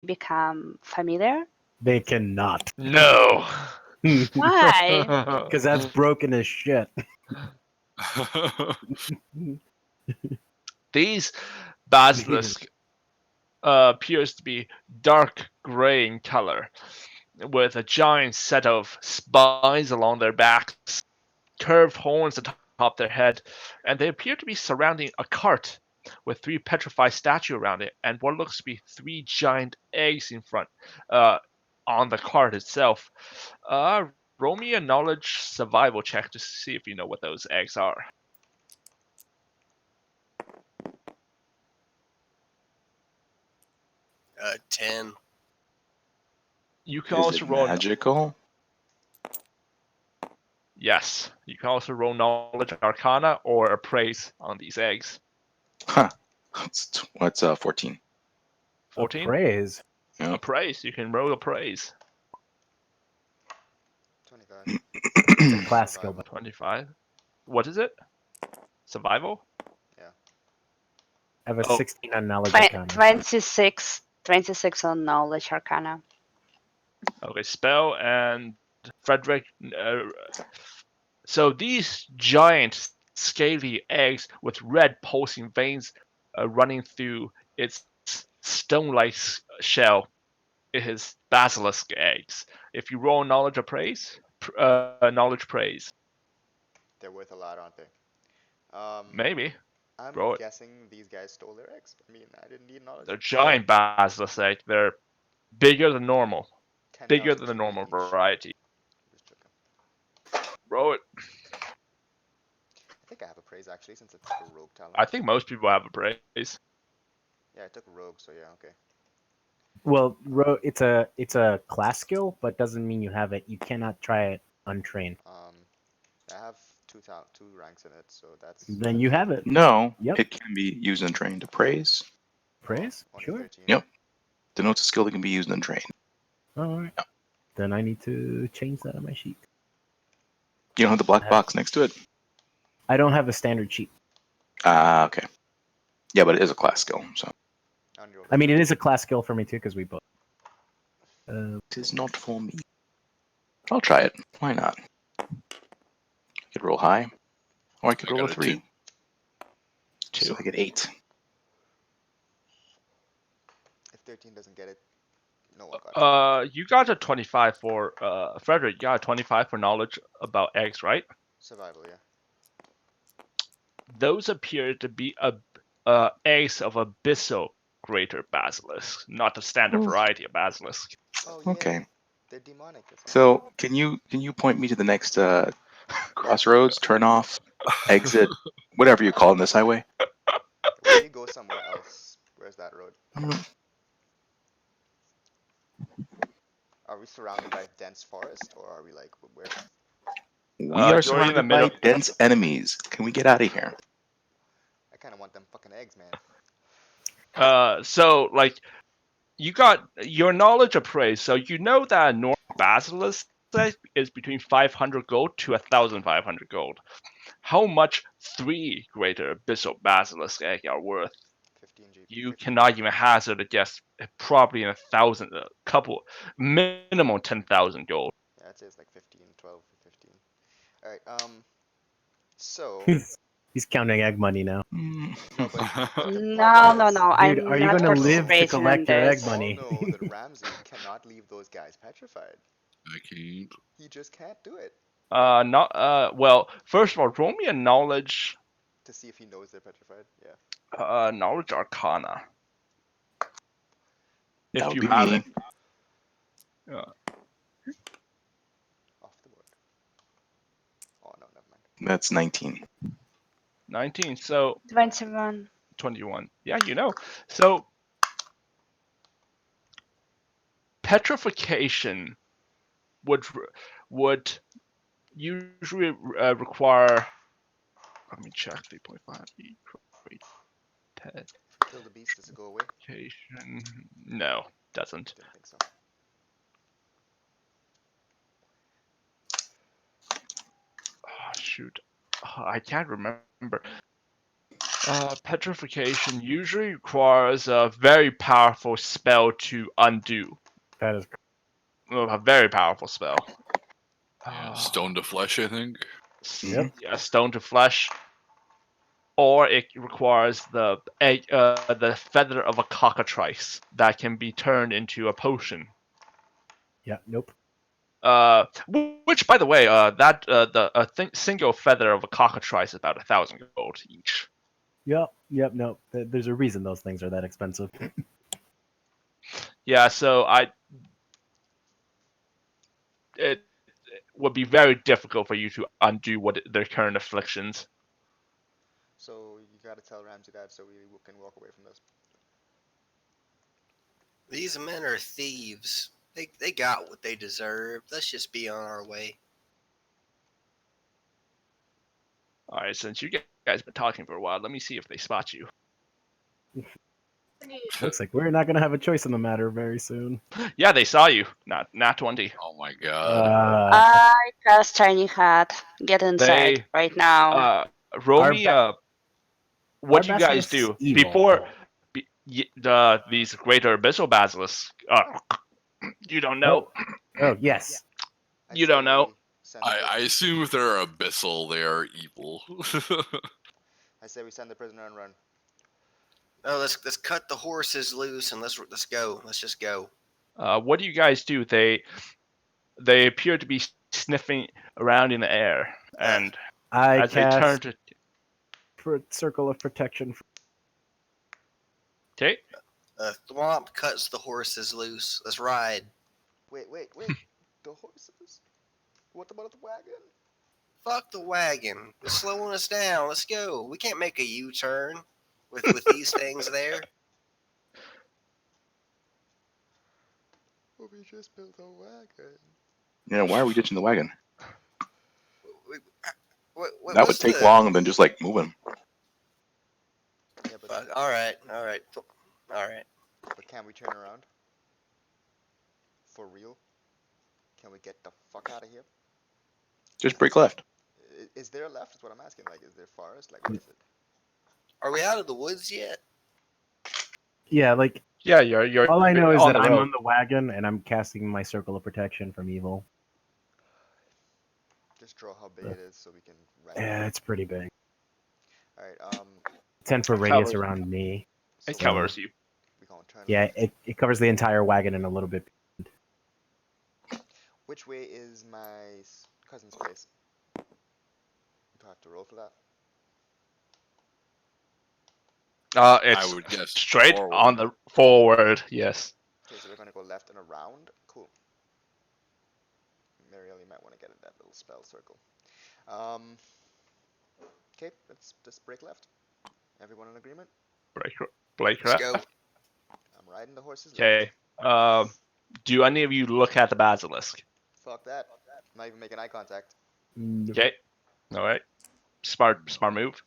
become familiar? They cannot. No. Why? Because that's broken as shit. These basilisk appears to be dark gray in color, with a giant set of spines along their backs, curved horns atop their head, and they appear to be surrounding a cart with three petrified statues around it, and what looks to be three giant eggs in front, on the cart itself. Roll me a knowledge survival check to see if you know what those eggs are. 10. You can Is also it roll. magical? Yes, you can also roll knowledge arcana or appraise on these eggs. Huh. What's 14? 14? Praise. Yeah. Appraise. You can roll appraise. 25. It's a class skill. Survival. 25. What is it? Survival? Yeah. I have a Oh. 16 on knowledge Twen- arcana. 26, 26 on knowledge arcana. Okay, spell and Frederick. So these giant scaly eggs with red pulsing veins running through its stone-like shell is basilisk eggs. If you roll knowledge appraise, knowledge praise, They're worth a lot, aren't they? maybe. I'm Roll it. guessing these guys stole their eggs. I mean, I didn't need knowledge. They're giant basilisk eggs. They're bigger than normal. 10,000 Bigger than the GP normal each. variety. Just joking. Roll it. I think I have a praise actually, since it's a rogue talent. I think most people have appraise. Yeah, I took rogue, so yeah, okay. Well, it's a class skill, but doesn't mean you have it. You cannot try it untrained. I have two ranks in it, so that's. Then you have it. No, Yep. it can be used and trained to praise. Praise? Only Sure. 13. Yep. Denotes a skill that can be used and trained. All right. Then I need to change that on my sheet. You don't have the black box next to it? I don't have a standard sheet. Ah, okay. Yeah, but it is a class skill, so. I mean, it is a class skill for me too, because we both. It is not for me. I'll try it. Why not? I could roll high, or I could I roll a got a 3. 2. So I get 8. If 13 doesn't get it, no one got it. You got a 25 for Frederick. You got a 25 for knowledge about eggs, right? Survival, yeah. Those appear to be eggs of abyssal greater basilisk, not the standard variety of basilisk. Oh yeah. Okay. They're demonic. So can you point me to the next crossroads, turn off, exit, whatever you call in this highway? We need to go somewhere else. Where's that road? Are we surrounded by dense forest, or are we like where? We You're in are the surrounded middle. by dense enemies. Can we get out of here? I kind of want them fucking eggs, man. So like, you got your knowledge appraised, so you know that a normal basilisk is between 500 gold to 1,500 gold. How much 3 greater abyssal basilisk egg are worth? 15 GP. You 15. cannot even hazard a guess. Probably in 1,000, a couple, minimum 10,000 gold. Yeah, I'd say it's like 15, 12, 15. All right. So. He's counting egg money now. No, but the No, problem no, no. is- Dude, I'm are you not gonna live to participating in collect your egg this. We all money? know that Ramsey cannot leave those guys petrified. I can't. He just can't do it. Not well. First of all, roll me a knowledge, To see if he knows they're petrified. Yeah. knowledge arcana. That If would you be have me. it. Off the board. Oh no, never mind. That's 19. 19. So 21. 21. Yeah, you know. So petrification would usually require. Let me check 3.5. Kill the beast. Does it go away? Petrification. No, doesn't. Didn't think so. Oh, shoot. Oh, I can't remember. Petrification usually requires a very powerful spell to undo. That is A very powerful spell. Yeah, stone to flesh, I think. Yep. Yeah, stone to flesh. Or it requires the feather of a cockatrice that can be turned into a potion. yeah. Nope. Which, by the way, single feather of a cockatrice is about 1,000 gold each. Yep. Nope. There's a reason those things are that expensive. Yeah, so it would be very difficult for you to undo their current afflictions. So you gotta tell Ramsey that so we can walk away from this. These men are thieves. They got what they deserve. Let's just be on our way. All right, since you guys have been talking for a while, let me see if they spot you. Looks like we're not gonna have a choice in the matter very soon. Yeah, they saw you. Not 20. Oh my god. I cast Tiny Hat. Get inside They- right now. Roll Our me ba- what our you guys basilisk's do evil. before these greater abyssal basilisks. You don't know. Oh yes. I You say don't know. we send the I assume if they're abyssal, they are evil. I say we send the prisoner and run. No, let's cut the horses loose and let's go. Let's just go. What do you guys do? They appear to be sniffing around in the air, and I as they turn cast to circle of protection. okay, Thwomp cuts the horses loose. Let's ride. Wait. The horses? What about the wagon? Fuck the wagon. It's slowing us down. Let's go. We can't make a U-turn with these things there. Well, we just built a wagon. Yeah, why are we ditching the wagon? What, That would take longer than just like moving. Yeah, but Fuck. All right. but can we turn around? For real? Can we get the fuck out of here? Just break left. Is there a left? Is what I'm asking. Like, is there forest? Like, what is it? Are we out of the woods yet? Yeah, like yeah, you're. all I know is on that the I'm road. on the wagon and I'm casting my circle of protection from evil. Just draw how big it is so we can run. Yeah, it's pretty big. All right. 10 foot It radius covers- around me. So It covers you. we gonna turn. Yeah, it covers the entire wagon and a little bit. Which way is my cousin's place? Do I have to roll for that? It's I would guess straight forward. on the forward. Yes. Okay, so we're gonna go left and around. Cool. Mariel, you might want to get in that little spell circle. Okay, let's just break left. Everyone in agreement? Blake. Let's go. I'm riding the horses. left. Okay. Do any of you look at the basilisk? Fuck that. Not even making eye contact. Okay. All right. Smart move.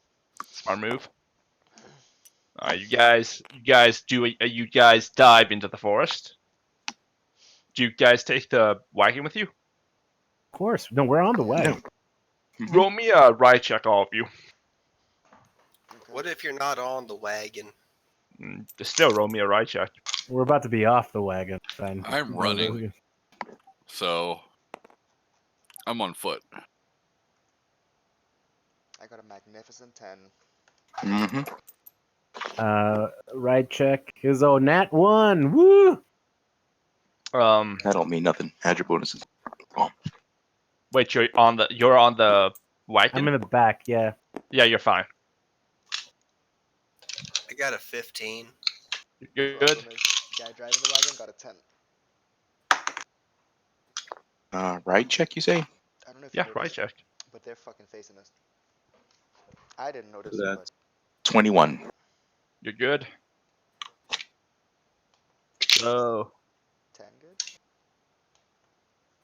All right, you guys dive into the forest. Do you guys take the wagon with you? Of course. No, we're on the way. Roll me a ride check, all of you. Okay. What if you're not on the wagon? Still roll me a ride check. We're about to be off the wagon. Fine. I'm running. So I'm on foot. I got a magnificent 10. Mm-hmm. Ride check is nat 1. Woo! Um, That don't mean nothing. Add your bonuses. wait, you're on the wagon. I'm in the back. Yeah. Yeah, you're fine. I got a 15. You're good. Problem is, the guy driving the wagon got a 10. Ride check, you say? I don't know if Yeah, you ride noticed, check. but they're fucking facing us. I didn't notice, That's- but 21. You're good. So 10 good.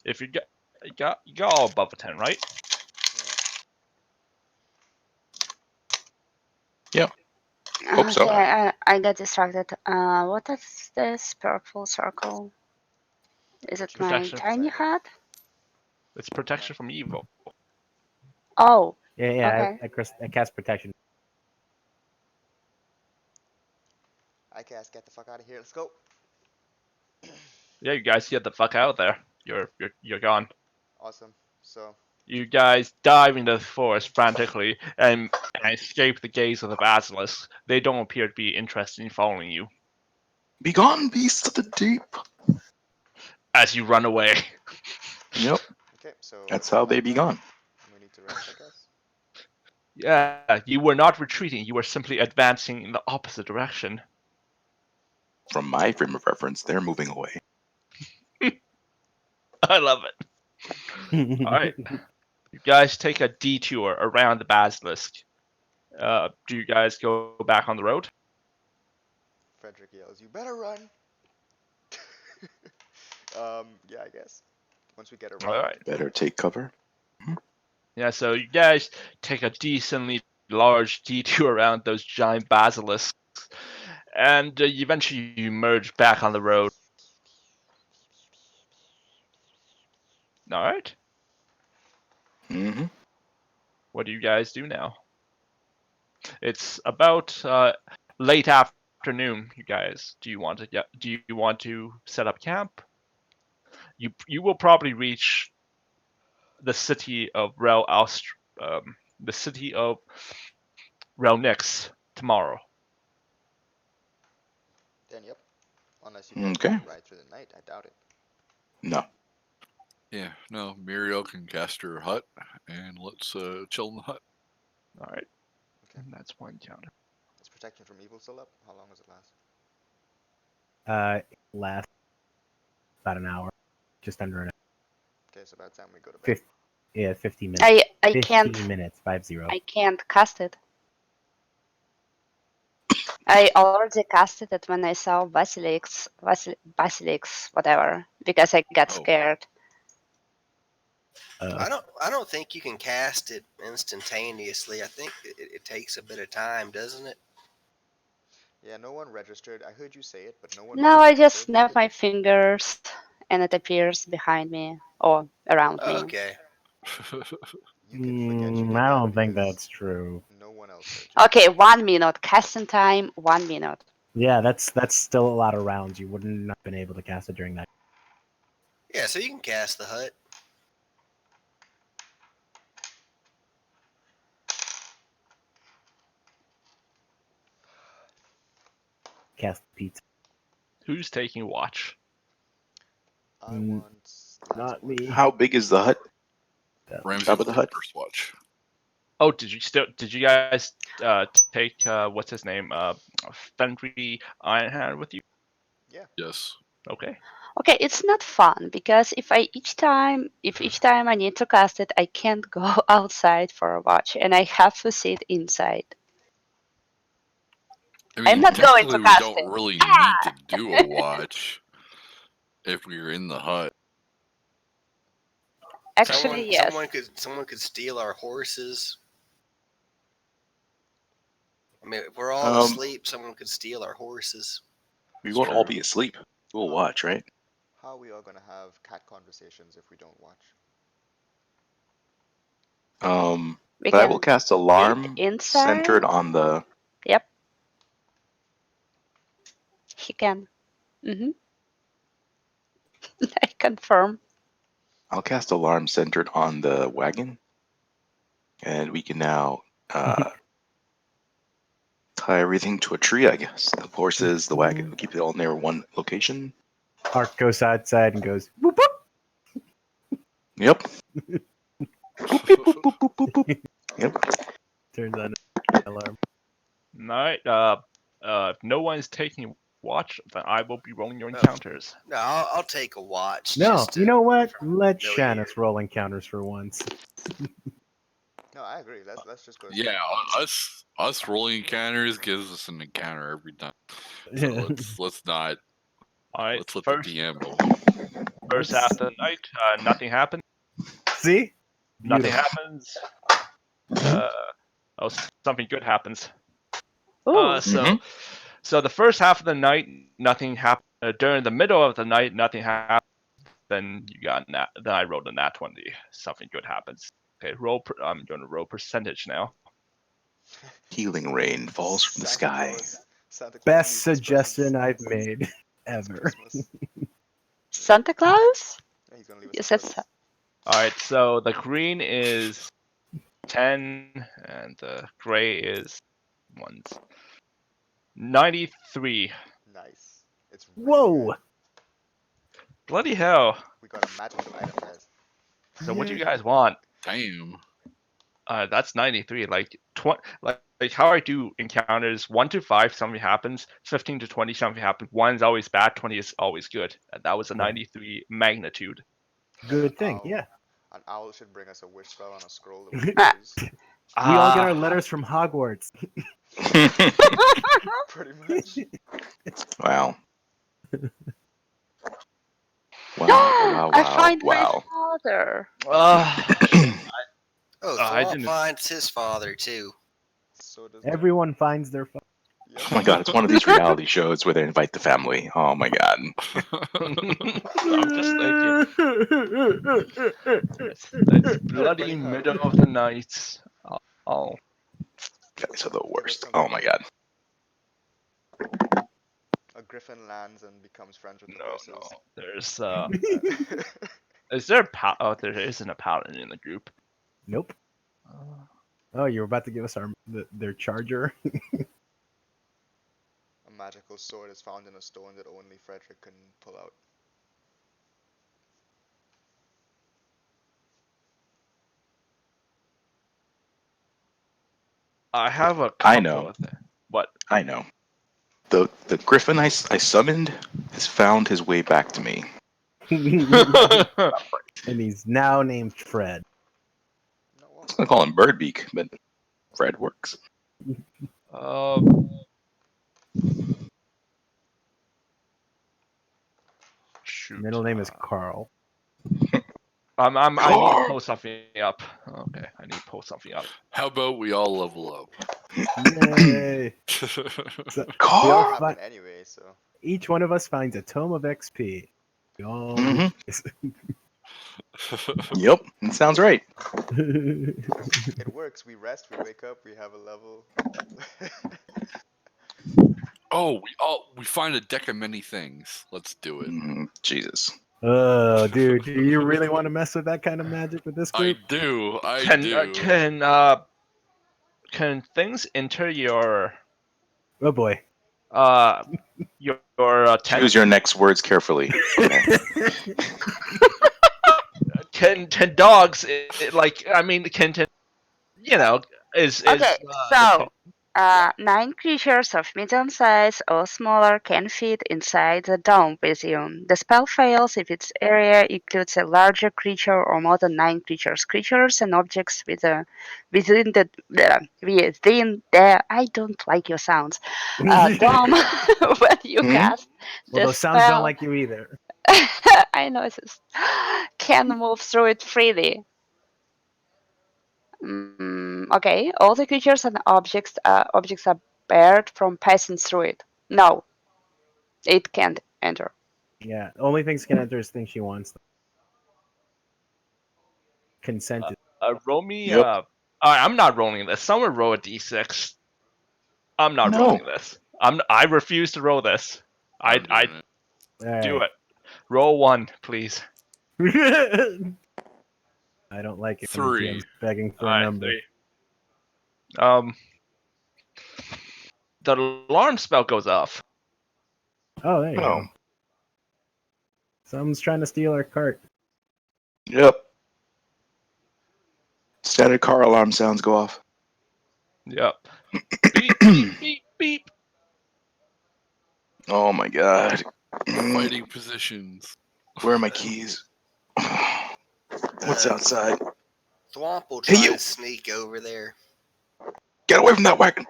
if you got all above a 10, right? Hope so. Okay, I got distracted. What is this purple circle? Is it my Protection. tiny hat? It's protection from evil. Oh, Yeah. Okay. I cast protection. I cast get the fuck out of here. Let's go. Yeah, you guys get the fuck out of there. You're gone. Awesome. So You guys dive into the forest frantically and escape the gaze of the basilisk. They don't appear to be interested in following you Begone, beasts of the deep. as you run away. Yep, okay, so that's how they be gone. we need to rest, I guess. Yeah, you were not retreating. You were simply advancing in the opposite direction. From my frame of reference, they're moving away. I love it. All right, you guys take a detour around the basilisk. Do you guys go back on the road? Frederick yells, "You better run!" Yeah, I guess. Once we get around. All right. Better take cover. Yeah, so you guys take a decently large detour around those giant basilisks, and eventually you merge back on the road. All right. Mm-hmm. What do you guys do now? It's about late afternoon. You guys, do you want to set up camp? You will probably reach the city of the city of Relnix tomorrow. Then yep. Unless you guys Okay. want to ride through the night, I doubt it. No. Yeah, no, Muriel can cast her hut, and let's chill in the hut. All right. Okay. And that's one counter. Is protection from evil still up? How long does it last? It lasts about an hour, just under an hour. Okay, so by the time we go to bed. 50 minutes. I 15 can't minutes, 50. I can't cast it. I already casted it when I saw Basilisk, whatever, because I got Oh. scared. I don't think you can cast it instantaneously. I think it takes a bit of time, doesn't it? Yeah, no one registered. I heard you say it, but no one. No, I just registered. snap my fingers and it appears behind me or around me. Okay. You can forget you did I that don't think because that's true. No one else heard you. Okay, 1 minute. Casting time, 1 minute. Yeah, that's still a lot of rounds. You wouldn't have been able to cast it during that. Yeah, so you can cast the hut. Cast pizza. Who's taking watch? I Mm, want. Not me. How big is the hut? Ramsey Top of the hut. first watch. Oh, did you guys take what's his name? Fenry Ironhand with you? Yes. Okay. Okay, it's not fun because if each time I need to cast it, I can't go outside for a watch and I have to sit inside. I mean, I'm not going to technically, cast we don't it. really need to do a watch if we're in the hut. Actually, yes. Someone could steal our horses. I mean, if we're all asleep, someone could steal our horses. We It's won't all true. be asleep. We'll watch, right? How are we all gonna have cat conversations if we don't watch? We But I can will cast wait alarm inside. centered on the. Yep. He can. Mm-hmm. I confirm. I'll cast alarm centered on the wagon, and we can now tie everything to a tree. I guess the horses, the wagon, keep it all near one location. Ark goes outside and goes, boop, boop. Yep. Boop, beep, boop, boop, boop, boop, boop. Yep. Turns on alarm. All right. If no one is taking watch, then I will be rolling your No. encounters. No, I'll take a watch. No, just to- you know what? Let No, Shannis roll encounters for once. No, I agree. Let's just go. Yeah, us rolling encounters gives us an encounter every time. So let's not. All right. Let's let First, the DM roll. first half of the night, nothing happened. See? Nothing Beautiful. happens. Something good happens. Ooh. So the first half of the night, nothing happened. During the middle of the night, nothing happened. Then you got then I rolled a nat 20. Something good happens. Okay, I'm going to roll percentage now. Healing rain falls from the sky. Santa Claus Best leaves his suggestion presents I've made since ever. Christmas. Santa Claus? Yeah, he's gonna leave us You some said presents. All right, so the green is 10, and the gray is 1s. 93. Nice. It's really Whoa! good. Bloody hell. We got a magical item, guys. So what do you guys want? Damn. That's 93. Like how I do encounters 1 to 5, something happens. 15 to 20, something happens. 1 is always bad. 20 is always good. And that was a Yeah. 93 magnitude. Good An thing, owl. yeah. An owl should bring us a wish spell on a scroll that we Ah. can use. We all get our Ah, letters from Hogwarts. Pretty much. Wow. Wow, I wow, find my wow. father. Oh, I Thwomp didn't- finds his father too. So does Everyone finds their. Yep. Oh my god, it's one of these reality shows where they invite the family. Oh my god. I'm just thinking. It's bloody funny how- middle of the night. Oh, Guys are the worst. something Oh my like- god. A griffin lands and becomes friends with the no. horses. There's And- is there a oh, there isn't a paladin in the group. Nope. Oh, you're about to give us their charger. A magical sword is found in a stone that only Frederick can pull out. I have a I couple know. of them. What? I know. The griffin I summoned has found his way back to me. And he's now named Fred. No, I was gonna call him Birdbeak, but Fred works. Shoot. Middle name is Carl. I need to Carl. post something up. Okay, I need to post something up. How about we all level up? Yay! So, That'll Carl. happen anyway, so. each one of us finds a tome of XP. We all Mhm. Yep, it sounds right. It works. We rest, we wake up, we have a level. Oh, we find a deck of many things. Let's do it. Jesus. Oh, dude, do you really want to mess with that kind of magic with this I group? do. I do. Can things enter your Oh boy. tent? Choose your next words carefully. Okay. Can dogs like I mean can you know is Okay, the so 9 creatures of medium size or smaller can fit inside the dome with you. The spell fails if its area includes a larger creature or more than 9 creatures. Creatures and objects within the I don't like your sounds. Dome when you Hmm? cast Well, the those sounds don't spell. like you either. I know this can move through it freely. Okay, all the creatures and objects are barred from passing through it. No, it can't enter. Yeah, only things can enter is things she wants. Consent is roll me Yep. I'm not rolling this. Someone roll a d6. I'm not No. rolling this. I refuse to roll this. I'm I doing it. do Alright. it. Roll 1, please. I don't like it when the 3. GM's begging for a Alright, number. 3. The alarm spell goes off. Oh, there you Oh. go. Someone's trying to steal our cart. Yep. Static car alarm sounds go off. Yep. Beep beep beep beep. Oh my god. Fighting positions. Where are my keys? What's outside? Thwomp will Hey, try you. to sneak over there. Get away from that wagon!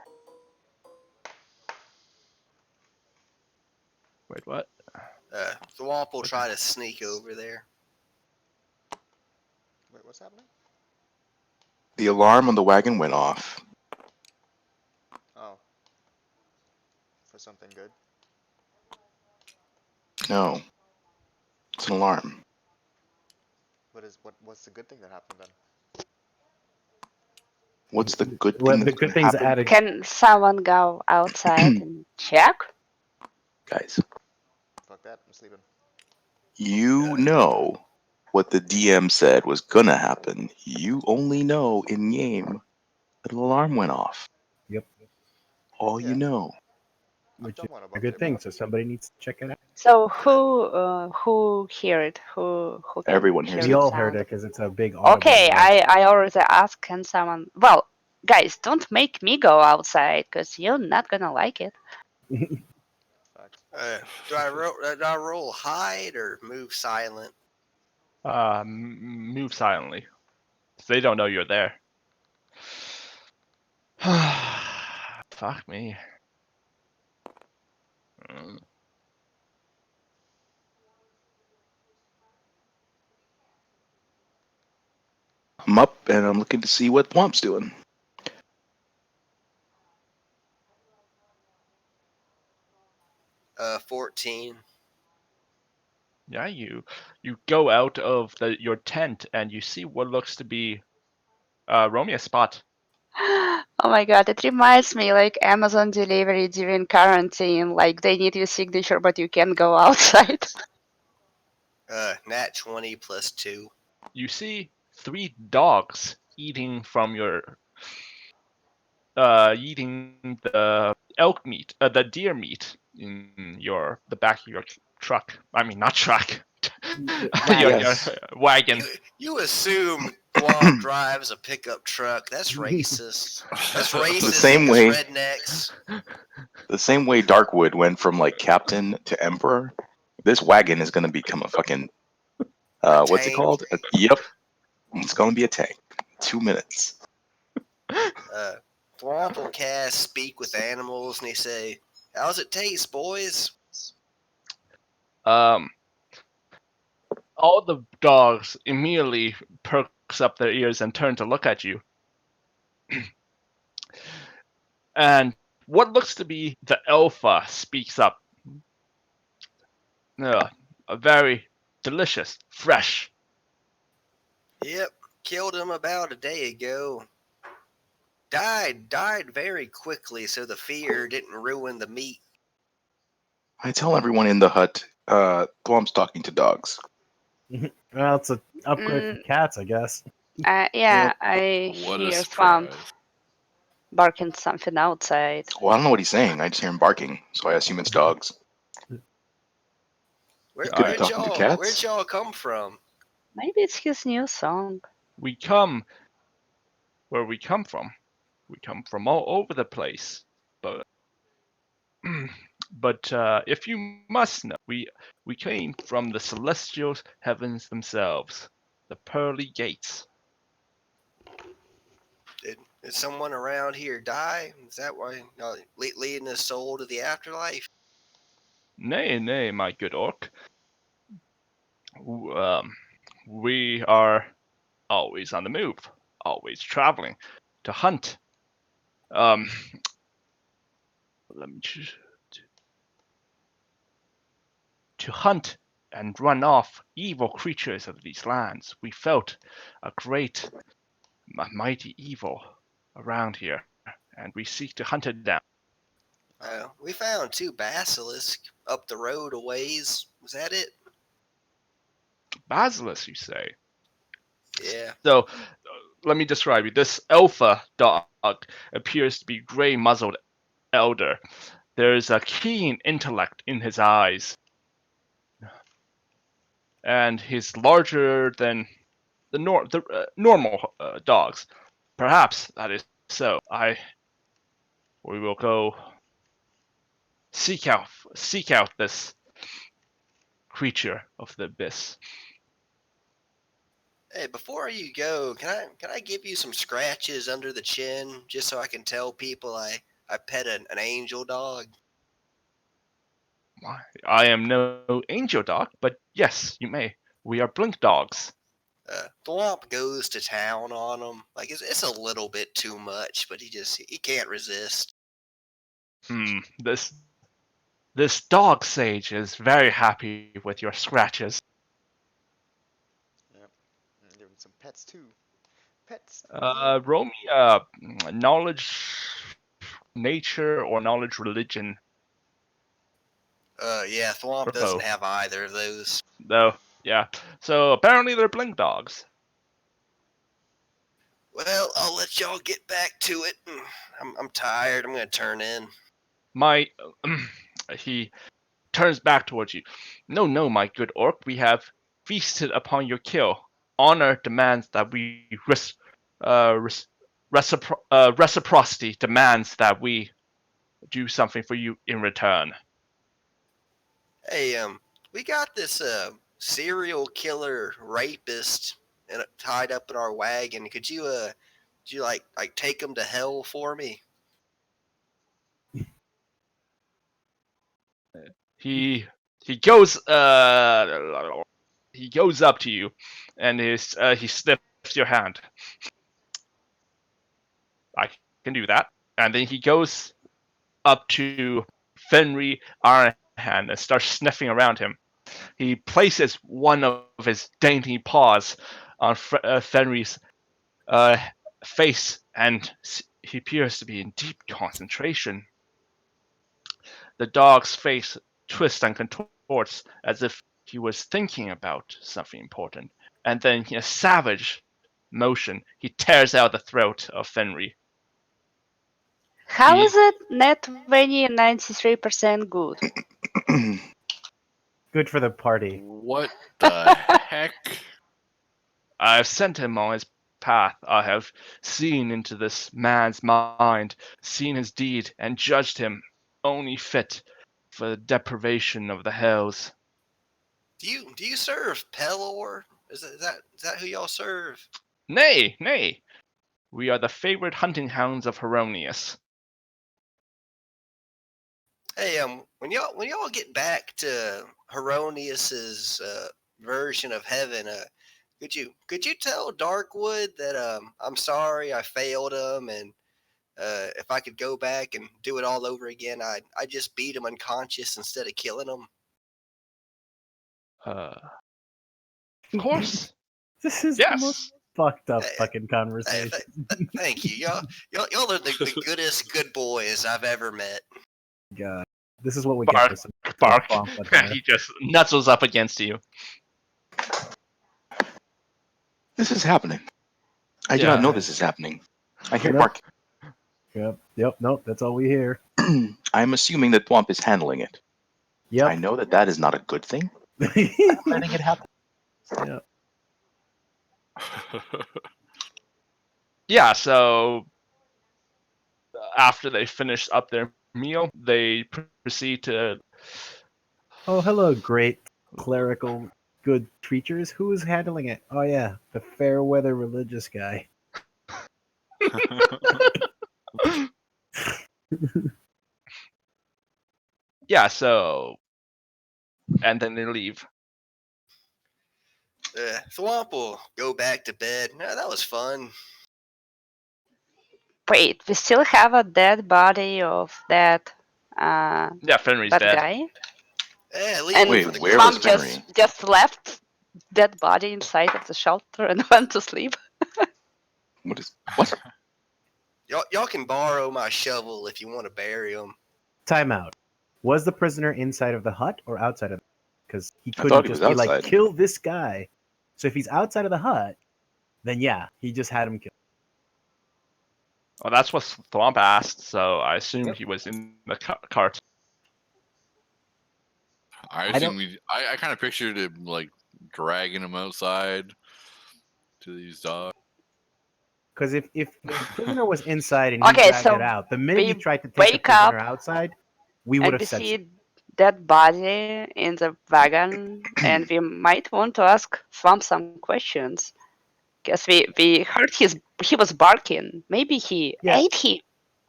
Wait, what? Thwomp will try to sneak over there. Wait, what's happening? The alarm on the wagon went off. Oh. For something good. No. It's an alarm. What's the good thing that happened then? What's the good Well, thing the that's good gonna things happen? added. Can someone go outside and check? Guys, Fuck that. I'm sleeping. you know what the DM said was gonna happen. You only know in game that an alarm went off. Yep, All you Yeah. know. I've which done is one a above good there, thing. bro. So somebody needs to check it out. So who hear it? Who can Everyone hear hears We the it. all heard sound? it because it's a big audible. Okay, noise. I already asked. Can someone? Well, guys, don't make me go outside because you're not gonna like it. Facts. Do I roll hide or move silent? Move silently. They don't know you're there. Fuck me. I'm up and I'm looking to see what Thwomp's doing. 14. Yeah, you go out of your tent and you see what looks to be Romeo spot. Oh my god, it reminds me like Amazon delivery during quarantine. Like they need your signature, but you can't go outside. Nat 20 plus 2. You see 3 dogs eating from your eating the elk meat, the deer meat in the back of your truck. I mean, not truck. your Yes. wagon. You assume Guam drives a pickup truck. That's racist. That's racist same against way- rednecks. The same way Darkwood went from like captain to emperor, this wagon is gonna become a fucking what's it Tank. called? Yep. It's gonna be a tank. 2 minutes. Thwomp will cast speak with animals, and he say, "How's it taste, boys?" All the dogs immediately perks up their ears and turn to look at you. And what looks to be the alpha speaks up. A very delicious, fresh. Yep, killed him about a day ago. Died very quickly, so the fear didn't ruin the meat. I tell everyone in the hut, Thwomp's talking to dogs. Well, it's an upgrade for cats, I guess. Yeah, I What a hear Swamp surprise. barking something outside. Well, I don't know what he's saying. I just hear him barking, so I assume it's dogs. Where, Could be where'd talking to y'all cats. where'd y'all come from? Maybe it's his new song. We come where we come from. We come from all over the place. But if you must know, we came from the celestial heavens themselves, the pearly gates. Did someone around here die? Is that why leading his soul to the afterlife? Nay, nay, my good orc. We are always on the move, always traveling to hunt. Let me to hunt and run off evil creatures of these lands. We felt a great, mighty evil around here, and we seek to hunt it down. We found 2 basilisk up the road a ways. Was that it? Basilisk, you say? Yeah. So, let me describe you. This alpha dog appears to be gray-muzzled elder. There is a keen intellect in his eyes, and he's larger than the normal dogs. Perhaps that is so. We will go seek out this creature of the abyss. Hey, before you go, can I give you some scratches under the chin just so I can tell people I pet an angel dog? I am no angel dog, but yes, you may. We are blink dogs. Thwomp goes to town on him. Like it's a little bit too much, but he can't resist. This dog sage is very happy with your scratches. Yep. And there were some pets too. pets? Roll me knowledge, nature, or knowledge religion. Yeah, Thwomp For doesn't both. have either of those. Though, yeah. So apparently they're blink dogs. Well, I'll let y'all get back to it. I'm tired. I'm gonna turn in. He turns back towards you. No, my good orc. We have feasted upon your kill. Honor demands that we reciprocity demands that we do something for you in return. Hey, we got this serial killer rapist tied up in our wagon. Could you like take him to hell for me? He goes he goes up to you, and he sniffs your hand. I can do that, and then he goes up to Fenry Ironhand and starts sniffing around him. He places one of his dainty paws on Fenry's face, and he appears to be in deep concentration. The dog's face twists and contorts as if he was thinking about something important, and then in a savage motion, he tears out the throat of Fenry. How He- is it net 20 and 93% good? Good for the party. What the heck? I've sent him on his path. I have seen into this man's mind, seen his deed, and judged him only fit for the deprivation of the hells. Do you serve Pelor? Is that who y'all serve? Nay, we are the favored hunting hounds of Heronius. Hey, when y'all get back to Heronius's version of heaven, could you tell Darkwood that I'm sorry I failed him, and if I could go back and do it all over again, I'd just beat him unconscious instead of killing him. Of course. This is the Yes. most fucked up Hey, fucking Hey, conversation. thank you, y'all are the goodest good boys I've ever met. God, this is what we Bark, get for some bark. bump with that. He just nuzzles up against you. This is happening. I do Yeah. not know this is happening. I hear Nope. bark. Yep, nope, that's all we hear. I'm assuming that Thwomp is handling it. I Yep. know that is not a good thing. I'm letting it happen. Yep. Yeah, so after they finish up their meal, they proceed to. Oh, hello, great clerical good creatures. Who is handling it? Oh yeah, the fair weather religious guy. Yeah, so. And then they leave. Thwomp will go back to bed. No, that was fun. Wait, we still have a dead body of that Yeah, Fenry's that dead. guy? Leave And him Wait, for the where good. was Mom just left that body inside of the shelter and went to sleep. What? Y'all can borrow my shovel if you want to bury him. Time out. Was the prisoner inside of the hut or outside of the hut? Because he I couldn't thought he just was be like, outside. kill this guy. So if he's outside of the hut, then yeah, he just had him killed. Well, that's what Thwomp asked, so I assume Yep. he was in the cart. I I don't- assume I kind of pictured him like dragging him outside to these dogs. Because if the prisoner was inside and he Okay, dragged so it out, the minute you we tried to take the wake prisoner up outside, we would and have we said see dead body in the wagon, and we might want to ask Flump some questions. Because we heard he was barking. Maybe he Yeah. ate him.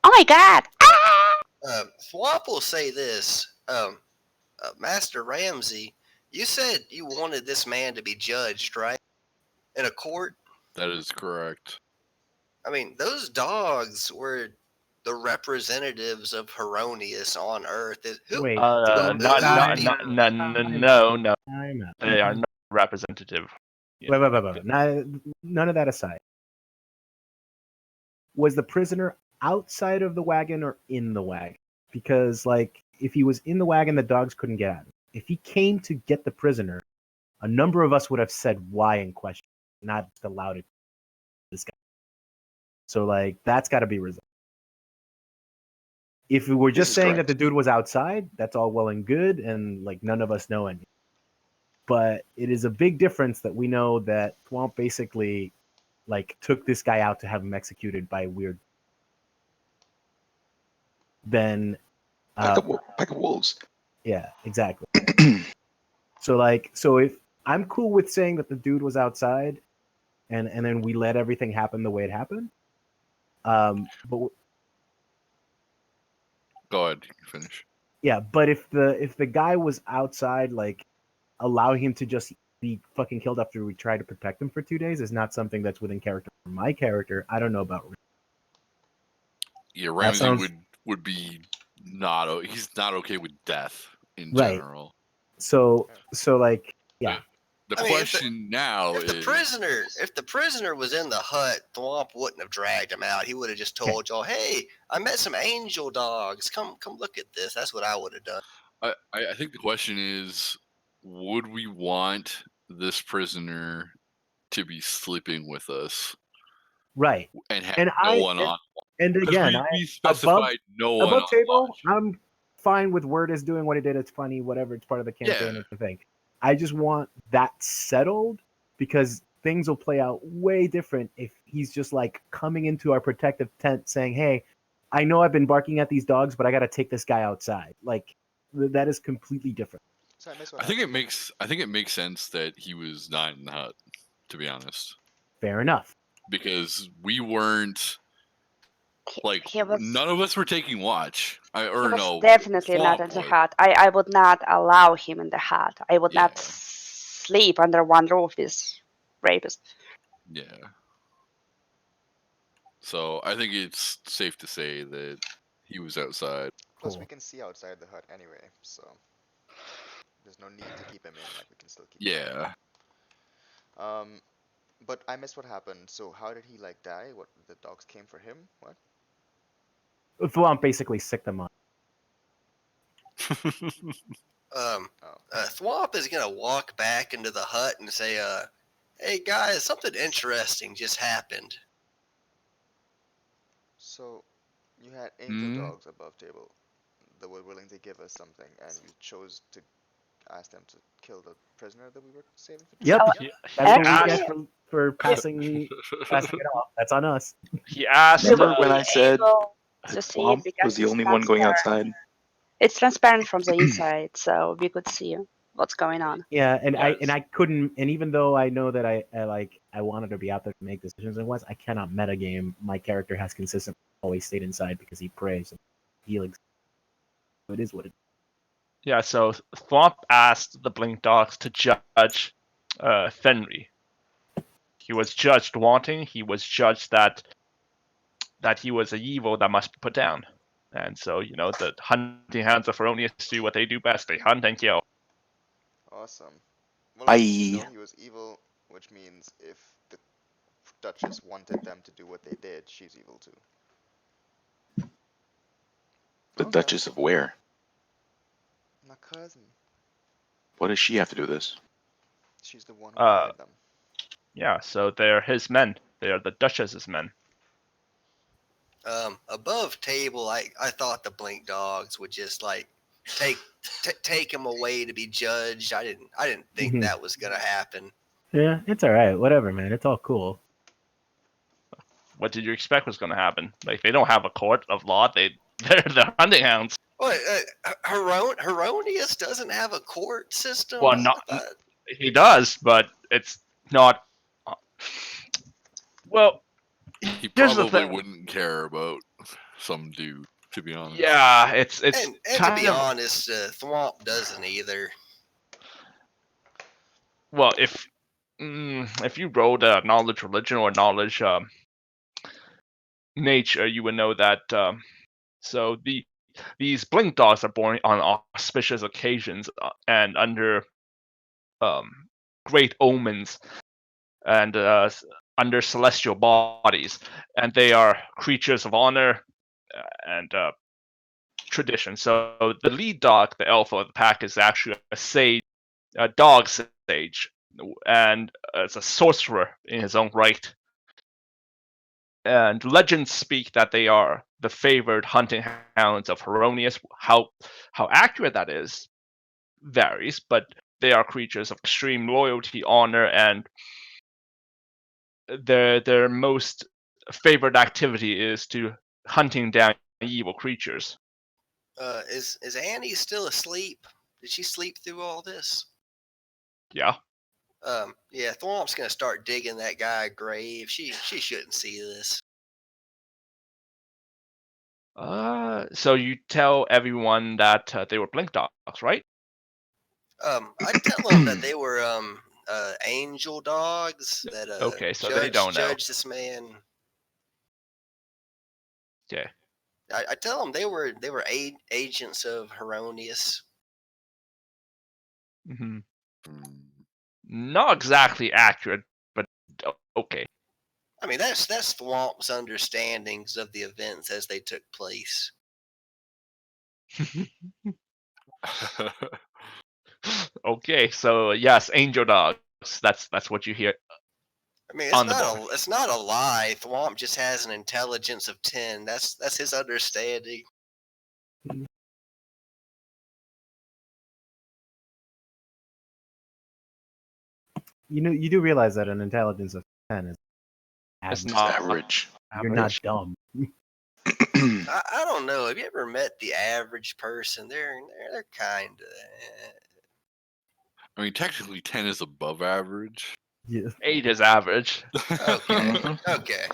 Oh my god! Ah! Thwomp will say this. Master Ramsey, you said you wanted this man to be judged, right? In a court? That is correct. I mean, those dogs were the representatives of Heronius on Earth. Wait, No, no. time out. They are not representative. Wait. None of that aside. was the prisoner outside of the wagon or in the wagon? Because like if he was in the wagon, the dogs couldn't get at him. If he came to get the prisoner, a number of us would have said why in question, not allowed it. This guy. So like that's got to be resolved. If we were This just is saying correct. that the dude was outside, that's all well and good, and like none of us know anything. But it is a big difference that we know that Thwomp basically like took this guy out to have him executed by weird. Then, Pack of wolves. yeah, exactly. So if I'm cool with saying that the dude was outside, and then we let everything happen the way it happened. But Go ahead, you can finish. yeah, but if the guy was outside, like allowing him to just be fucking killed after we tried to protect him for 2 days is not something that's within character for my character. I don't know about. Yeah, Ramsey sounds- would be not. He's not okay with death in Right. general. So like yeah, The I mean, if the- question now If the is prisoner was in the hut, Thwomp wouldn't have dragged him out. He would have just told y'all, "Hey, I met some angel dogs. Come look at this." That's what I would have done. I think the question is, would we want this prisoner to be sleeping with us right. and have And no I one on? and 'Cause again, we specified no one above on table, watch. I'm fine with Word is doing what he did. It's funny, whatever. It's part of the campaign. Yeah. It's the thing. I just want that settled because things will play out way different if he's just like coming into our protective tent saying, "Hey, I know I've been barking at these dogs, but I got to take this guy outside." Like that is completely different. So I missed what I think it happened. makes sense that he was not in the hut, to be honest, Fair enough. because we weren't like He was none of us were taking watch. he was No, definitely not Thwomp in the would. hut. I would not allow him in the hut. I would not Yeah. sleep under one roof with rapist. Yeah. So I think it's safe to say that he was outside. Plus, we Cool. can see outside the hut anyway, so there's no need to keep him in. Like we can still keep. Him Yeah. in. But I missed what happened. So how did he like die? What, the dogs came for him? What? Thwomp basically sicked them up. Oh. Thwomp is gonna walk back into the hut and say, "Hey guys, something interesting just happened." So you had angel Hmm? dogs above table that were willing to give us something, and you chose to ask them to kill the prisoner that we were saving for Yep. Oh, That's what we Actually- get for passing it off. That's on us. He asked. Remember when I said able that to see it Thwomp because was the it's only one going transparent. outside? It's transparent from the inside, so we could see what's going on. Yeah, and Yes. I couldn't, and even though I know that I wanted to be out there to make decisions and was I cannot metagame. My character has consistently always stayed inside because he prays and healing. So it is what it is. Yeah, so Thwomp asked the Blink Dogs to judge Fenry. He was judged wanting. He was judged that he was an evil that must be put down. And so, the hunting hounds of Feronius do what they do best. They hunt and kill. Awesome. Well, at least you Aye. know he was evil, which means if the Duchess wanted them to do what they did, she's evil too. The Okay. Duchess of where? My cousin. What does she have to do with this? She's the one who hired them. Yeah, so they're his men. They are the Duchess's men. Above table, I thought the Blink Dogs would just like take him away to be judged. I didn't think Mhm. that was gonna happen. Yeah, it's all right. Whatever, man. It's all cool. What did you expect was going to happen? Like, they don't have a court of law. They're the hunting hounds. What? Heronius doesn't have a court system. Well, he does, but it's not. Well, He here's the probably thing. wouldn't care about some dude, to be honest. Yeah, it's and to kind be of honest, Thwomp doesn't either. well. If you rolled a knowledge religion or knowledge nature, you would know that. So these Blink Dogs are born on auspicious occasions and under great omens, and under celestial bodies, and they are creatures of honor and tradition. So the lead dog, the alpha of the pack, is actually a sage, a dog sage, and it's a sorcerer in his own right. And legends speak that they are the favored hunting hounds of Heronius. How accurate that is varies, but they are creatures of extreme loyalty, honor, and their most favored activity is to hunting down evil creatures. Is Annie still asleep? Did she sleep through all this? Yeah. Yeah, Thwomp's gonna start digging that guy a grave. She shouldn't see this. So you tell everyone that they were blink dogs, right? I tell them that they were angel dogs that Okay, so they don't know. judge this man. Okay. I tell them they were agents of Heronius. Hmm. Hmm. Not exactly accurate, but okay. I mean, that's Thwomp's understandings of the events as they took place. Okay, so yes, angel dogs. That's what you hear. I mean, On the board. it's not a lie. Thwomp just has an intelligence of 10. That's his understanding. You do realize that an intelligence of 10 is It's average. not Average. You're not dumb. I don't know. Have you ever met the average person? They're kind of. I mean, technically, 10 is above average. Yeah. 8 is average. Okay. Okay.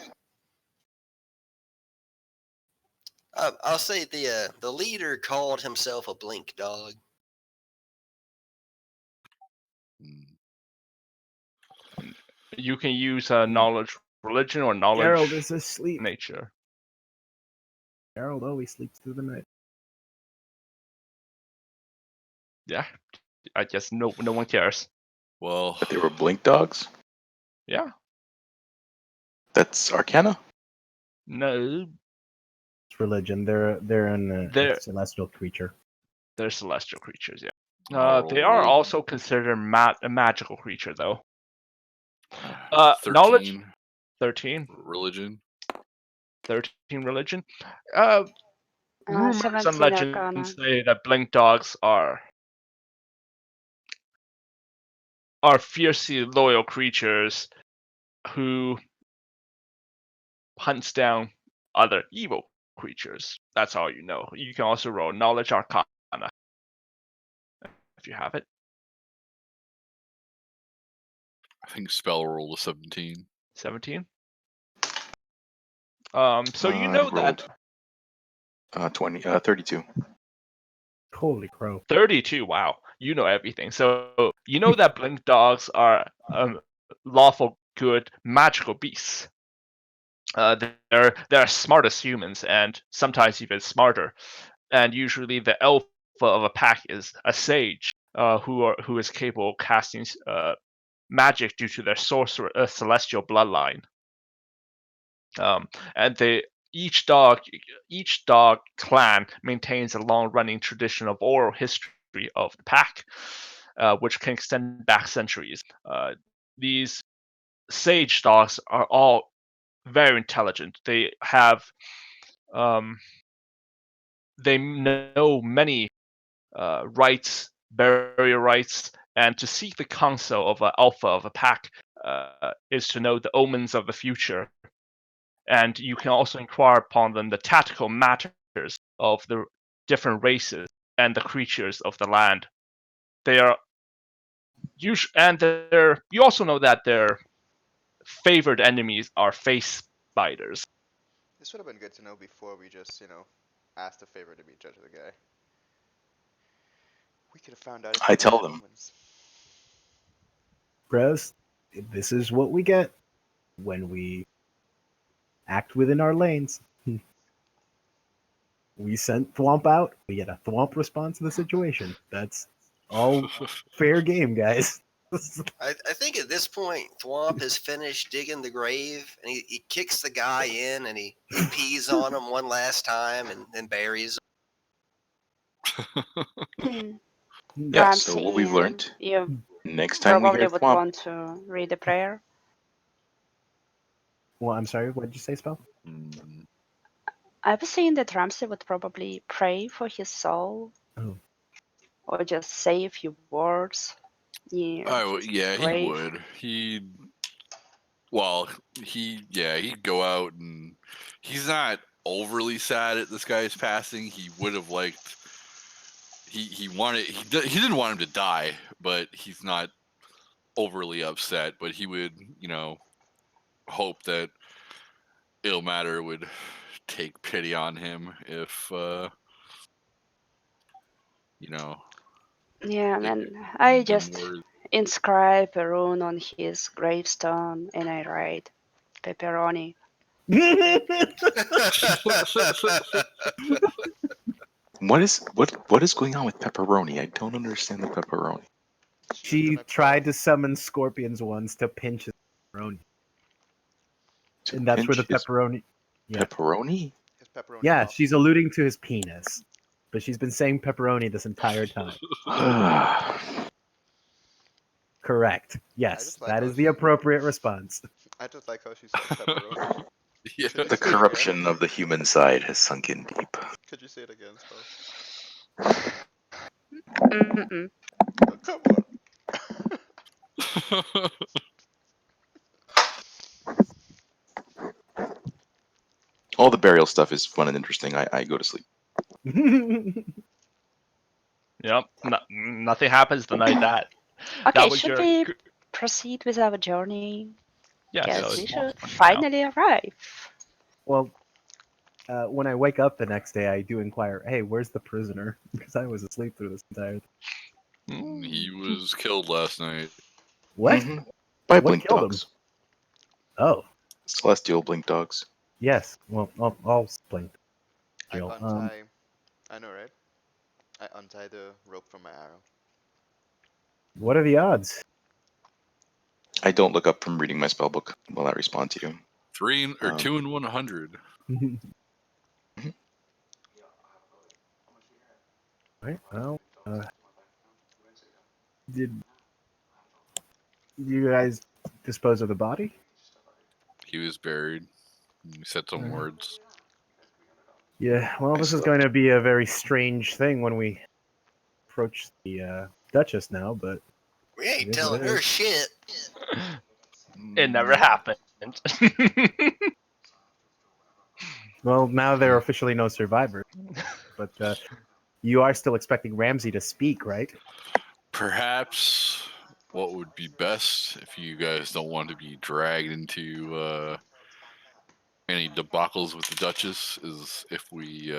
I'll say the leader called himself a blink dog. Hmm. You can use knowledge religion or knowledge Gerald is asleep. nature. Gerald always sleeps through the night. Yeah, I guess no one cares. Well, But they were blink dogs? Yeah, That's Arcana? no, It's religion. They're a They're- celestial creature. they're celestial creatures. Yeah, Moral they are religion. also considered a magical creature, though. 13 knowledge 13, religion. 13 religion. Rumors 17 and legends Arcana. say that blink dogs are fiercely loyal creatures who hunts down other evil creatures. That's all you know. You can also roll knowledge arcana if you have it. I think spell roll was 17. 17. So you know that 32. Holy crow. 32. Wow, you know everything. So you know that blink dogs are lawful good magical beasts. They're as smart as humans, and sometimes even smarter. And usually, the alpha of a pack is a sage, who is capable of casting magic due to their celestial bloodline. And each dog clan maintains a long-running tradition of oral history of the pack, which can extend back centuries. These sage dogs are all very intelligent. They have they know many rights, barrier rights, and to seek the counsel of an alpha of a pack is to know the omens of the future. And you can also inquire upon them the tactical matters of the different races and the creatures of the land. They are you also know that their favored enemies are face spiders. This would have been good to know before we just, asked the favor to be judge of the guy. We could have found out. I tell them. Bros, this is what we get when we act within our lanes. We sent Thwomp out. We get a Thwomp response to the situation. That's all fair game, guys. I think at this point, Thwomp has finished digging the grave, and he kicks the guy in, and he pees on him one last time, and then buries him. Yeah, so what we've learned, You next time we probably hear would Thwomp, want to read a prayer. Well, I'm sorry. What did you say, Spell? Mm, I was saying that Ramsey would probably pray for his soul. Oh. Or just say a few words. yeah, he grave. would. He'd go out, and he's not overly sad at this guy's passing. He would have liked. He didn't want him to die, but he's not overly upset. But he would, hope that Ilmater would take pity on him if, Yeah, Like, and I the just more inscribe a rune on his gravestone and I write pepperoni. what is going on with pepperoni? I don't understand the pepperoni. She gonna tried call- to summon scorpions once to pinch his pepperoni, To and that's where the pinch his pepperoni. Yeah, pepperoni? His pepperoni yeah. pop. She's alluding to his penis, but she's been saying pepperoni this entire time. Correct. Yes, just like that how is the she- appropriate response. I just like how she said pepperoni. yeah. Could you The say it corruption of the human side has sunk in deep. again? Could you say it again, Spell? Mm-mm. Oh, come on. All the burial stuff is fun and interesting. I go to sleep. Yep. Nothing happens the night that. Okay, was should your we g- proceed with our journey? Yeah, Yes, so we it's should now. finally arrive. Well, when I wake up the next day, I do inquire, "Hey, where's the prisoner?" Because I was asleep through this entire thing. He was killed last night. What? Mhm. By What blink killed him? dogs. Oh, Celestial blink dogs. yes. Well, I'll blink. I Jill, untie. I know, right? I untie the rope from my arrow. What are the odds? I don't look up from reading my spellbook while I respond to you. 2 and 100. Right. Well, did you guys dispose of the body? He was buried. He said some words. Yeah. Well, I this is slept. going to be a very strange thing when we approach the Duchess now, but We ain't It is telling what it her is. shit. It never happened. well, now there are officially no survivors. But you are still expecting Ramsey to speak, right? Perhaps what would be best if you guys don't want to be dragged into any debacles with the Duchess is if we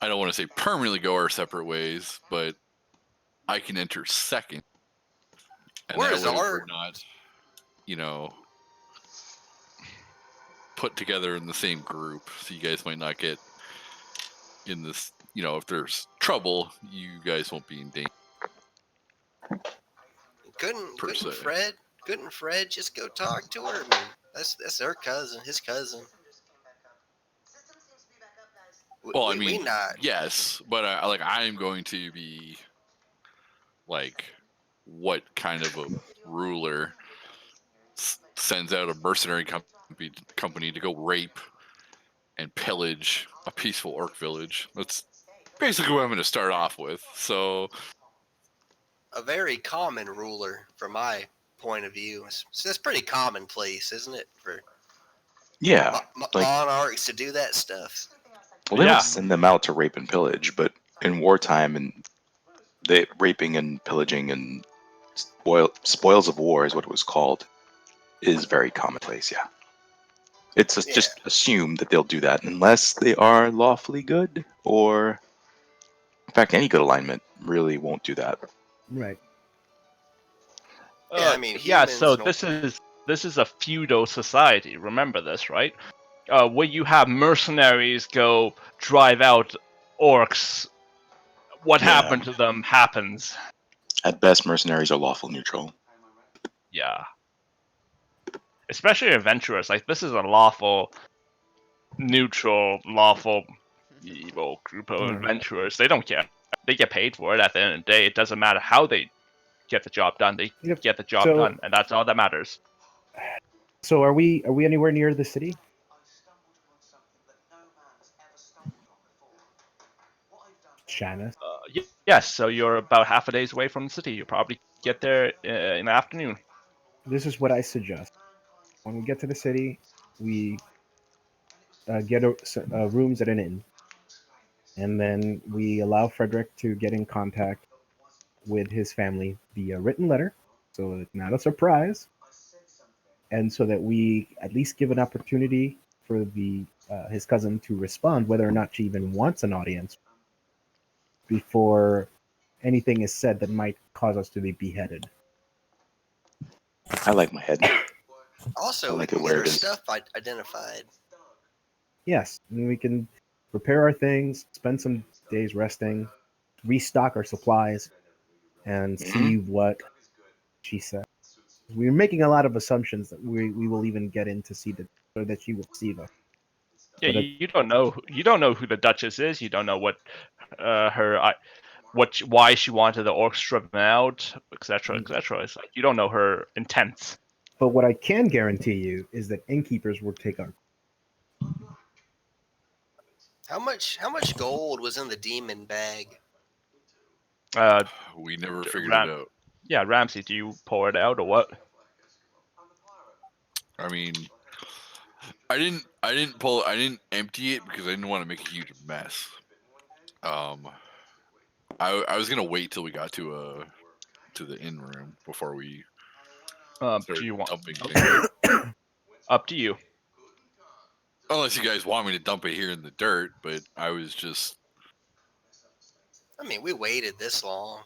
I don't want to say permanently go our separate ways, but I can enter second. And Where that is way our- we're not, put together in the same group. So you guys might not get in this, if there's trouble, you guys won't be in danger. Per se. Couldn't Fred just go talk to her? I mean, that's her cousin, his cousin. Well, I We mean, not. yes, but I'm going to be like, what kind of a ruler sends out a mercenary company to go rape and pillage a peaceful orc village? That's basically what I'm going to start off with. So, A very common ruler, from my point of view. It's pretty commonplace, isn't it, for Yeah. like- monarchs to do that stuff? Well, they Yeah. don't send them out to rape and pillage, but in wartime, and they raping and pillaging and spoils of war is what it was called, is very commonplace. Yeah. It's just assumed that they'll do that unless they are lawfully good, or in fact, any good alignment really won't do that. Right. Yeah, I mean, yeah. So humans this is a feudal society. Remember this, right? When you have mercenaries go drive out orcs, what Yeah. happened to them happens. At best, mercenaries are lawful neutral. Yeah. Especially adventurers. Like, this is a lawful, neutral, lawful, evil group of Hmm. adventurers. They don't care. They get paid for it at the end of the day. It doesn't matter how they get the job done. They Yep. get the job So- done, and that's all that matters. So are we anywhere near the city? Shanna. Yes, so you're about half a day's away from the city. You'll probably get there in the afternoon. This is what I suggest. When we get to the city, we get rooms at an inn, and then we allow Frederick to get in contact with his family via written letter, so it's not a surprise, and so that we at least give an opportunity for the his cousin to respond, whether or not she even wants an audience, before anything is said that might cause us to be beheaded. I like my head. Also, I we like can it get where our it is. stuff identified. Yes, and we can prepare our things, spend some days resting, restock our supplies, and see what she said. We're making a lot of assumptions that we will even get in to see or that she will see them. Yeah, But it- you don't know. You don't know who the Duchess is. You don't know what why she wanted the orcs driven out, etc., etc. It's like you don't know her intents. But what I can guarantee you is that innkeepers will take our. How much gold was in the demon bag? We never figured Ram- it out. Yeah, Ramsey, do you pour it out or what? I mean, I didn't empty it because I didn't want to make a huge mess. I was gonna wait till we got to the inn room before we Do started you want? dumping things. Up to you. Unless you guys want me to dump it here in the dirt, but I was just I mean, we waited this long.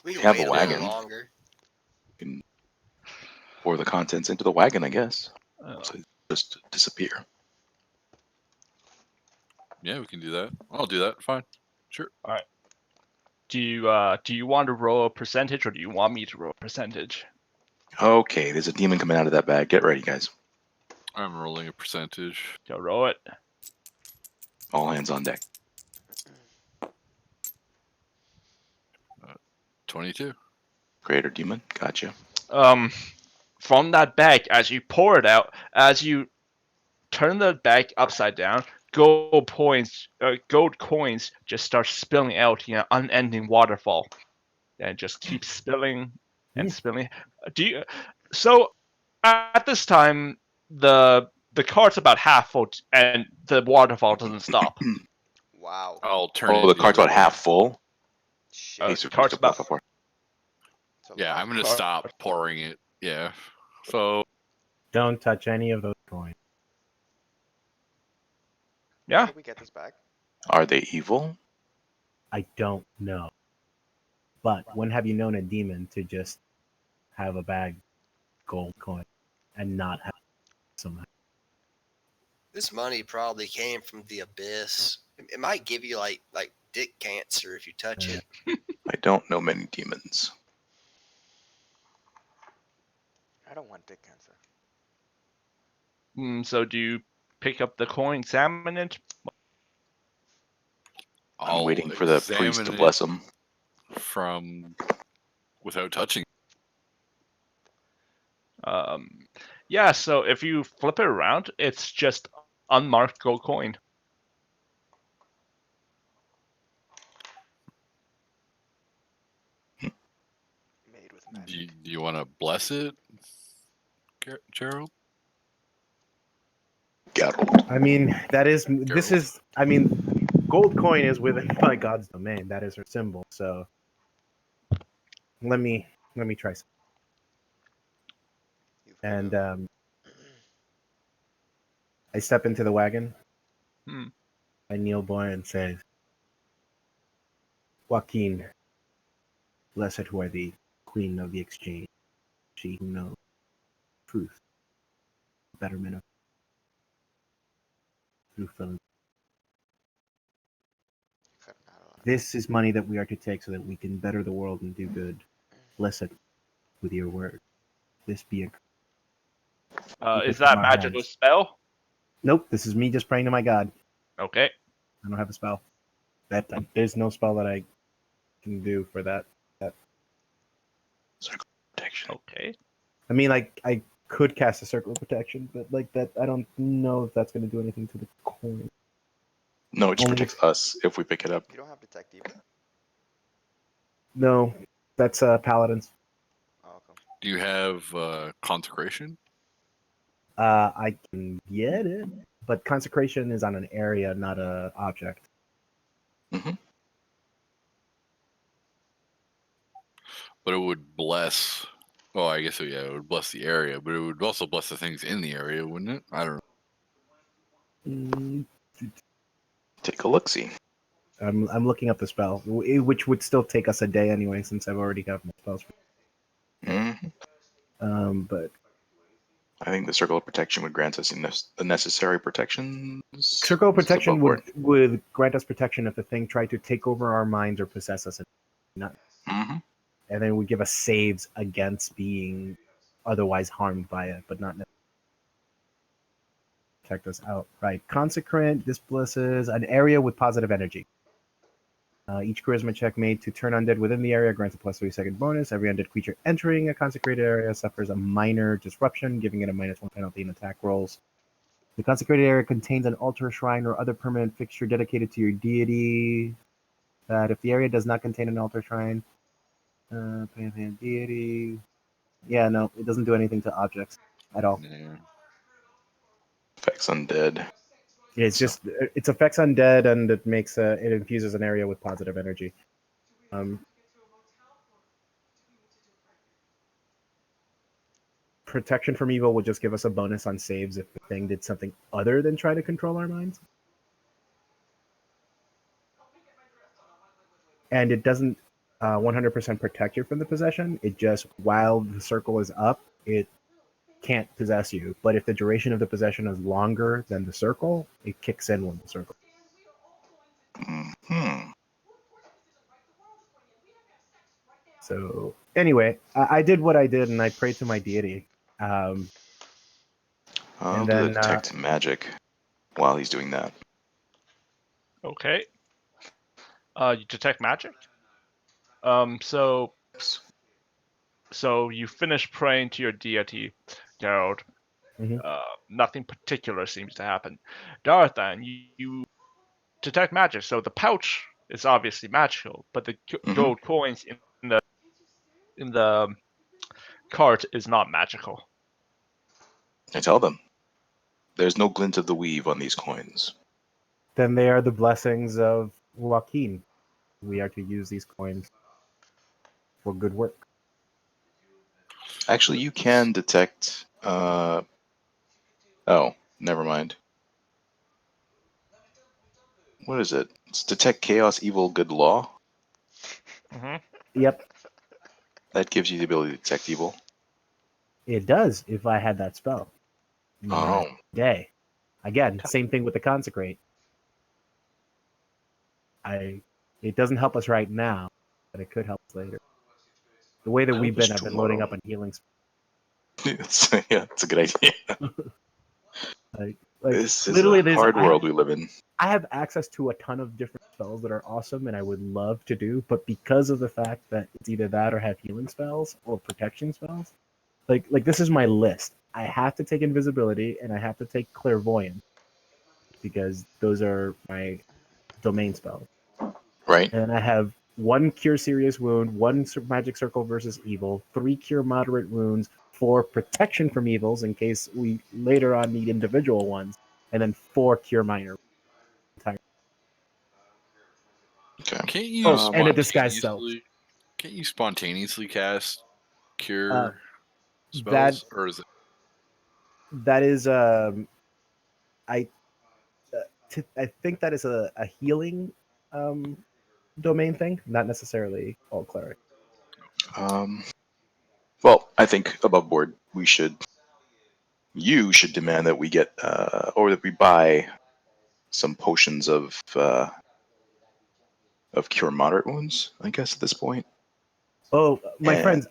We can Have a wait a wagon. little longer. Can pour the contents into the wagon, I guess. Uh, So they just disappear. yeah, we can do that. I'll do that. Fine, sure. do you want to roll a percentage or do you want me to roll a percentage? Okay, there's a demon coming out of that bag. Get ready, guys. I'm rolling a percentage. Go roll it. All hands on deck. 22. Greater demon, gotcha. From that bag, as you pour it out, as you turn the bag upside down, gold coins just start spilling out in an unending waterfall, and just keep spilling and spilling. So at this time the cart's about half full and the waterfall doesn't stop. Wow. I'll turn it. Oh, the the cart's other about way. half full. Shit. Hey, so cart's about- It's a Yeah, lot. I'm gonna Cart- stop pouring it. Yeah. So Don't touch any of those coins. Yeah. How do we get this back? Are they evil? I don't know. But when have you known a demon to just have a bag gold coin and not have some? This money probably came from the abyss. It might give you like dick cancer if you touch Yeah. it. I don't know many demons. I don't want dick cancer. So do you pick up the coin, examine it? I'm I'll waiting for the priest examine to it bless him. from without touching. Yeah, so if you flip it around, it's just unmarked gold coin. Made with Do magic. you want to bless it, Gerald? Geralt. I mean, that is this Gerald. is. I mean, gold coin is within my God's domain. That is her symbol. So let me try some. You've heard And of- I step into the wagon. Hmm. I kneel by and say, Joaquin, blessed who are the queen of the exchange, she who knows truth, betterment of truth. Cut out This is money that we are to take so that we can better the world and do good. Bless it with your word. This be a keep Is it from that our magical hands. spell? Nope, this is me just praying to my god. Okay. I don't have a spell. There's no spell that I can do for that. Circle of protection. Okay. I mean, like I could cast a circle of protection, but like that, I don't know if that's going to do anything to the coin. No, it just Only- protects us if we pick it up. You don't have detect evil. No, that's paladins. Oh, okay. Do you have consecration? I can get it, but consecration is on an area, not a object. But it would bless. Oh, I guess yeah, it would bless the area, but it would also bless the things in the area, wouldn't it? I don't know. Mm, Take a look. See. I'm looking up the spell, which would still take us a day anyway, since I've already got my spells. But I think the circle of protection would grant us the necessary protections. circle of This is protection above board. would grant us protection if the thing tried to take over our minds or possess us, not, Mhm. and then it would give us saves against being otherwise harmed by it, but not necessarily protect us outright. Consecrant, this blesses an area with positive energy. Each charisma check made to turn undead within the area grants a plus 3-second bonus. Every undead creature entering a consecrated area suffers a minor disruption, giving it a -1 penalty in attack rolls. The consecrated area contains an altar, shrine, or other permanent fixture dedicated to your deity. That if the area does not contain an altar, shrine, pantheon deity. Yeah, no, it doesn't do anything to objects at all. Yeah. Affects undead. It's just its effects undead, and it makes it infuses an area with positive energy. Protection from evil would just give us a bonus on saves if the thing did something other than try to control our minds. And it doesn't 100% protect you from the possession. It just, while the circle is up, it can't possess you. But if the duration of the possession is longer than the circle, it kicks in when the circle. Hmm. So anyway, I did what I did, and I prayed to my deity. I'll And do the then, detect magic while he's doing that. Okay. You detect magic. So you finish praying to your deity, Gerald. Mhm. Nothing particular seems to happen. Darathan, you detect magic. So the pouch is obviously magical, but the gold coins in the cart is not magical. I tell them there's no glint of the weave on these coins. Then they are the blessings of Joaquin. We are to use these coins for good work. Actually, you can detect. Oh, never mind. What is it? It's detect chaos, evil, good law. Yep, That gives you the ability to detect evil. it does if I had that spell. Oh, Day. Again, same thing with the consecrate. It doesn't help us right now, but it could help us later. The way that Help we've us been, I've been loading tomorrow. up on healing. yeah, it's a good idea. Like This is literally, a hard world we live in. I have access to a ton of different spells that are awesome and I would love to do, but because of the fact that it's either that or have healing spells or protection spells, like this is my list. I have to take invisibility and I have to take clairvoyance because those are my domain spells. Right? And I have 1 cure serious wound, 1 magic circle versus evil, 3 cure moderate wounds, 4 protection from evils in case we later on need individual ones, and then 4 cure minor. Okay. Can't you Oh, and a disguise self. Can't you spontaneously cast cure Uh, spells, or is it? That is I I think that is a healing domain thing, not necessarily all cleric. Well, I think above board you should demand that we get, or that we buy some potions of of cure moderate wounds, I guess, at this point. Oh, my And- friends,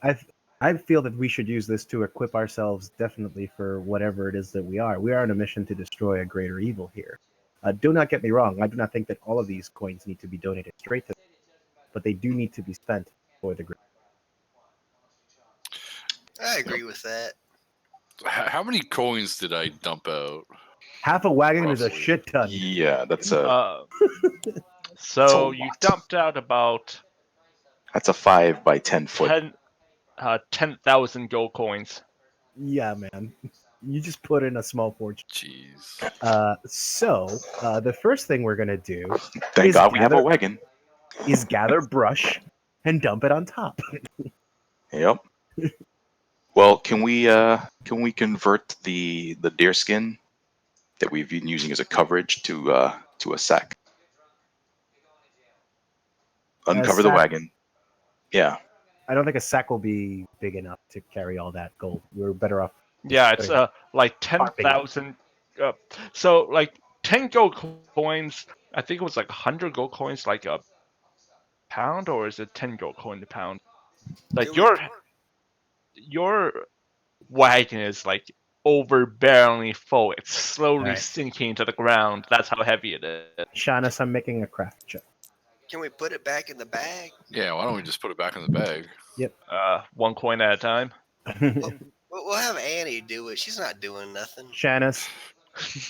I feel that we should use this to equip ourselves definitely for whatever it is that we are. We are on a mission to destroy a greater evil here. Do not get me wrong. I do not think that all of these coins need to be donated straight to them, but they do need to be spent for the greater. I agree with that. How many coins did I dump out? Half a wagon is a Roughly. shit ton. Yeah, that's a So That's a you lot. dumped out about 5 by 10 foot. 10,000 gold coins. Yeah, man. You just put in a small fortune. Jeez. So the first thing we're gonna do Thank is God we have a gather- wagon. is gather brush and dump it on top. Yep. Well, can we convert the deer skin that we've been using as a coverage to a sack? Uncover the sack? wagon. Yeah. I don't think a sack will be big enough to carry all that gold. We're better off. Yeah, it's putting- like Tarping it. 10,000. So like 10 gold coins. I think it was like 100 gold coins, like a pound, or is it 10 gold coin a pound? Like It was- your wagon is like overbearingly full. It's slowly Alright. sinking into the ground. That's how heavy it is. Shanis, I'm making a craft check. Can we put it back in the bag? Yeah, why don't we just put it back in the bag? 1 coin at a time. We'll have Annie do it. She's not doing nothing. Shanis,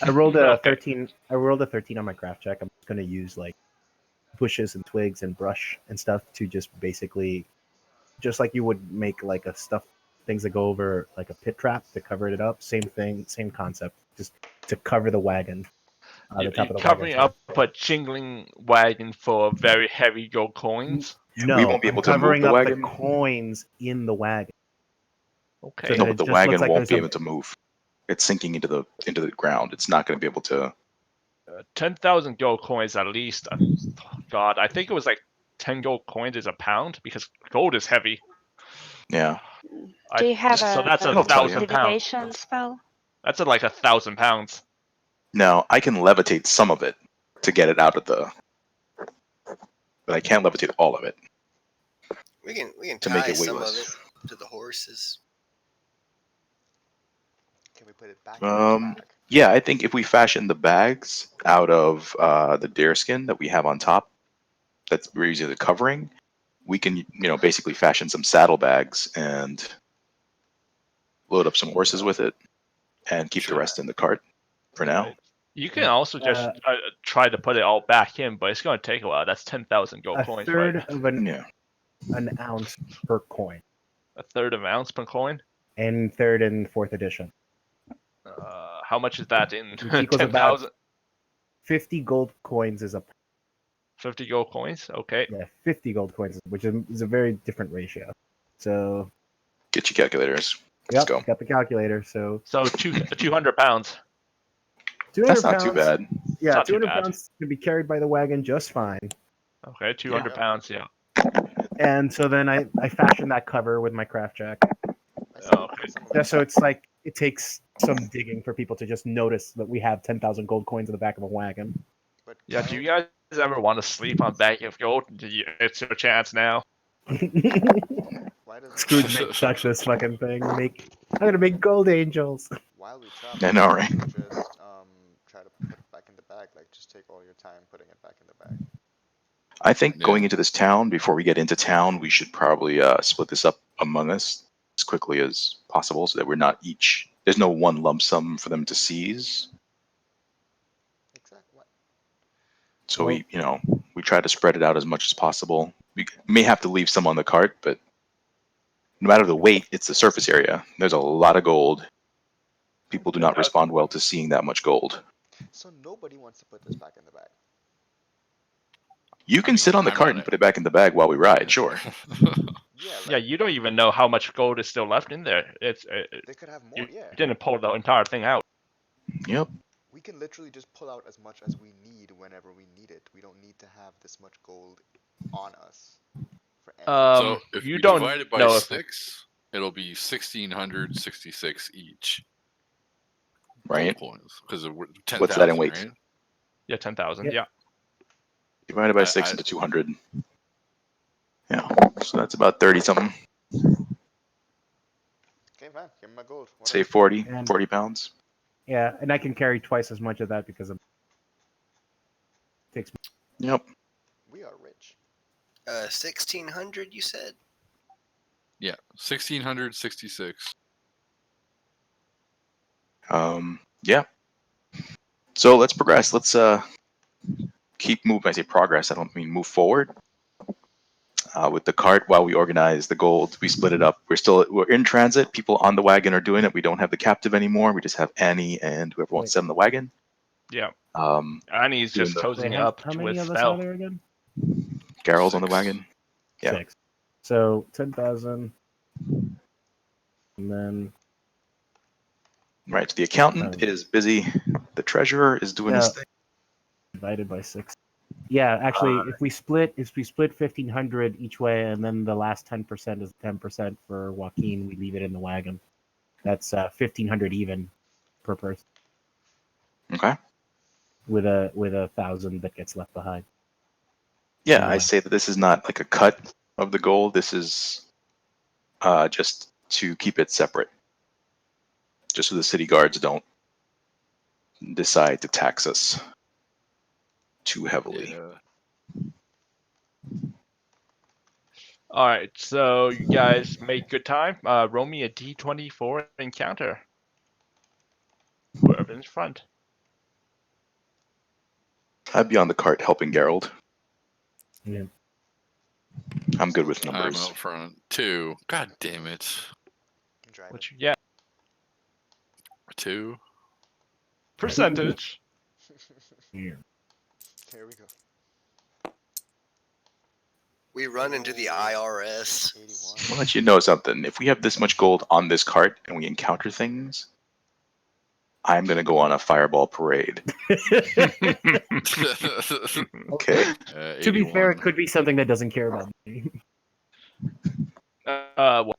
I rolled a Okay. 13. I rolled a 13 on my craft check. I'm just gonna use like bushes and twigs and brush and stuff to just basically, just like you would make like a stuff things that go over like a pit trap to cover it up. Same thing, same concept. Just to cover the wagon. The top of the Covering wagon. up a jingling wagon full of very heavy gold coins. No, We won't be I'm able to move covering the up wagon? the coins in the wagon. Okay. So No, that it but the just wagon looks like won't there's be a- able to move. It's sinking into the ground. It's not going to be able to. 10,000 gold coins at least. God, I think it was like 10 gold coins is a pound because gold is heavy. Yeah. Do you have So that's I'll tell you. 1,000 pounds. divination spell? That's like 1,000 pounds. Now I can levitate some of it to get it out of the, but I can't levitate all of it. We can To make tie it some of weightless. it to the horses. Can we put it back in the Um, bag? Yeah, I think if we fashion the bags out of the deer skin that we have on top, that's we're using the covering. We can, basically fashion some saddlebags and load up some horses with it, and keep the rest in the cart for now. Right. You can also just try to put it all back in, but it's going to take a while. That's 10,000 gold A coins, third right? of an Yeah. ounce per coin, A third of an ounce per coin. and third and fourth edition. How much is that in Which equals about 10,000? 50 gold coins is a 50 gold coins? Okay. 50 gold coins, which is a very different ratio. So, Get your calculators. yep, go. got the calculator. So, So 200 pounds. 200 That's not pounds. too bad. Yeah, not too 200 bad. pounds can be carried by the wagon just fine. Okay, 200 Yeah. pounds, yeah. And so then I fashioned that cover with my craft jack. I see okay. some of Yeah, it. so it's like it takes some digging for people to just notice that we have 10,000 gold coins in the back of a wagon. But Yeah, can do you I- guys ever want to sleep on bag of gold? It's your chance now. Why doesn't Scrooge McDuck this fucking thing. I'm gonna make gold angels. while we travel, I know, why right? don't you just try to put it back in the bag? Like just take all your time putting it back in the bag. I think Yeah. going into this town, before we get into town, we should probably split this up among us as quickly as possible, so that we're not each. There's no one lump sum for them to seize. Exactly. So we try to spread it out as much as possible. We may have to leave some on the cart, but no matter the weight, it's the surface area. There's a lot of gold. People do not respond well to seeing that much gold. So nobody wants to put this back in the bag. You can sit on the I'm cart not and a- put it back in the bag while we ride, sure. Yeah, Yeah, you don't even know how much gold is still left in there. they could have more. You Yeah, didn't pull the entire thing out. Yep. we can literally just pull out as much as we need whenever we need it. We don't need to have this much gold on us. For any So if you we don't divide it by know if 6, it'll be 1,666 each. Right. Because of 10,000, What's that in weight? right? Yeah, 10,000. Yep. Yeah. Divided by I- 6 I- into 200. Yeah, so that's about 30 something. Okay, man. Give me my gold. Say Whatever. 40, And- 40 pounds. Yeah, and I can carry twice as much of that because it takes. Yep. We are rich. 1600, you said? Yeah, 1666. Yeah. So let's progress. Let's keep moving. I say progress. I don't mean move forward. With the cart, while we organize the gold, we split it up. We're in transit. People on the wagon are doing it. We don't have the captive anymore. We just have Annie and whoever wants to sit on the wagon. Yeah. Um, Annie's Doing just the- cozying Wait, up how to many a of us are spell. there again? Garrel's on the 6. wagon. Yeah. 6. So 10,000, and then Right. The accountant is busy. The treasurer is doing his Yeah. thing. divided by 6. Yeah, actually, if we split 1,500 each way, and then the last 10% is 10% for Joaquin, we leave it in the wagon. That's 1,500 even per person, Okay. with a 1,000 that gets left behind. Yeah, No I way. say that this is not like a cut of the gold. This is just to keep it separate, just so the city guards don't decide to tax us too heavily. Yeah. All right, so you guys make good time. Roll me a d24 encounter. Whoever's in front. I'd be on the cart helping Gerald. Yeah. I'm good with I'm numbers. out front. 2. God damn it. I'm driving. What you get? 2. Percentage. Yeah. Here we go. We run into the IRS. 81. I'll let you know something. If we have this much gold on this cart and we encounter things, I'm gonna go on a fireball parade. Okay. To be fair, 81. it could be something that doesn't care about me. What?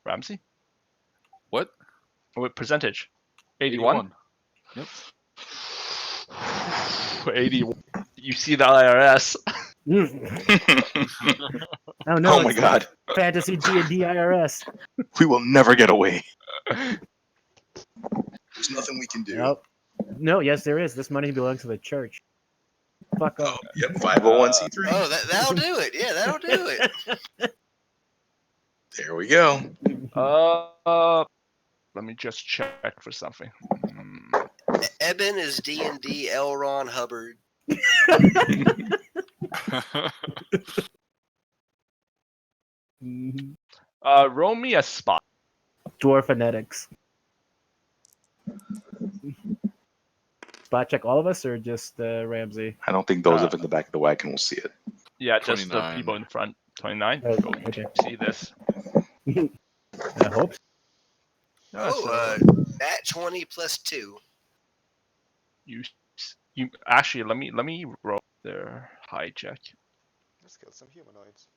Ramsey? What? What percentage? 81? 81. Yep. 81. You see the IRS. Oh no! Oh my it's god. Fantasy D&D IRS. We will never get away. There's nothing we can do. Nope. No, yes, there is. This money belongs to the church. Fuck Oh, off. yep, 501c3. Oh, that'll do it. Yeah, that'll do it. There we go. Let me just check for something. Eben is D&D L. Ron Hubbard. Mhm. Roll me a spot. Dwarfenetics. Spot check all of us or just Ramsey? I don't think those of in the back of the wagon will see it. Yeah, just the 29. people in front. 29. Oh, Go okay. see this. I hope. Yeah, Oh, so that 20 plus 2. you actually let me roll their hijack. Let's kill some humanoids.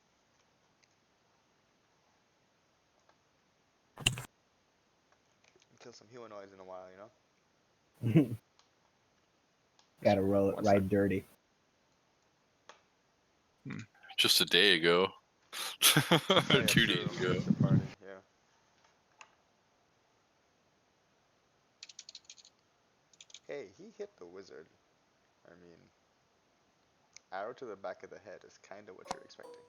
Kill some humanoids in a while, you know? Gotta roll it One right dirty. Just a day ago. Oh, yeah, 2 true. days ago. After party, yeah. Hey, he hit the wizard. I mean, arrow to the back of the head is kind of what you're expecting.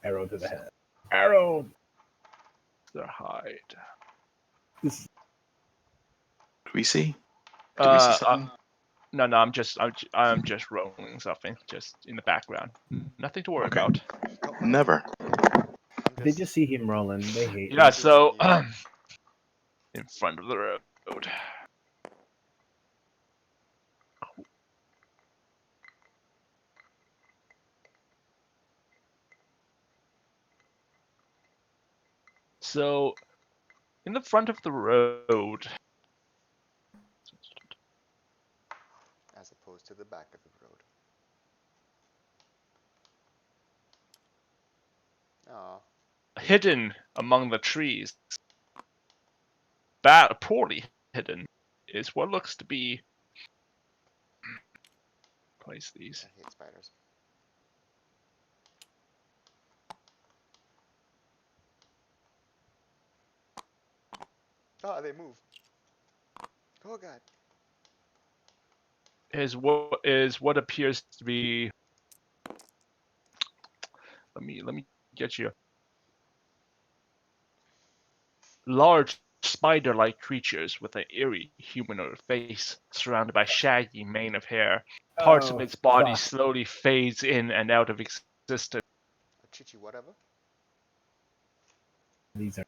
Arrow to the head. Arrow! Their hide. This Do we see? Do we see something? No, I'm just rolling something just in the background. Nothing to worry Okay. about. Don't mind Never. me. I'm They just see him rolling. They hate Yeah, him. so in front of the road. So in the front of the road, as opposed to the back of the road. Aw, hidden among the trees, poorly hidden, is what looks to be place these. I hate spiders. Oh, they move. Oh god. Is what appears to be. Let me get you. Large spider-like creatures with an eerie humanoid face, surrounded by shaggy mane of hair. Parts of Oh, its body fuck. slowly fades in and out of existence. A chichi whatever. These are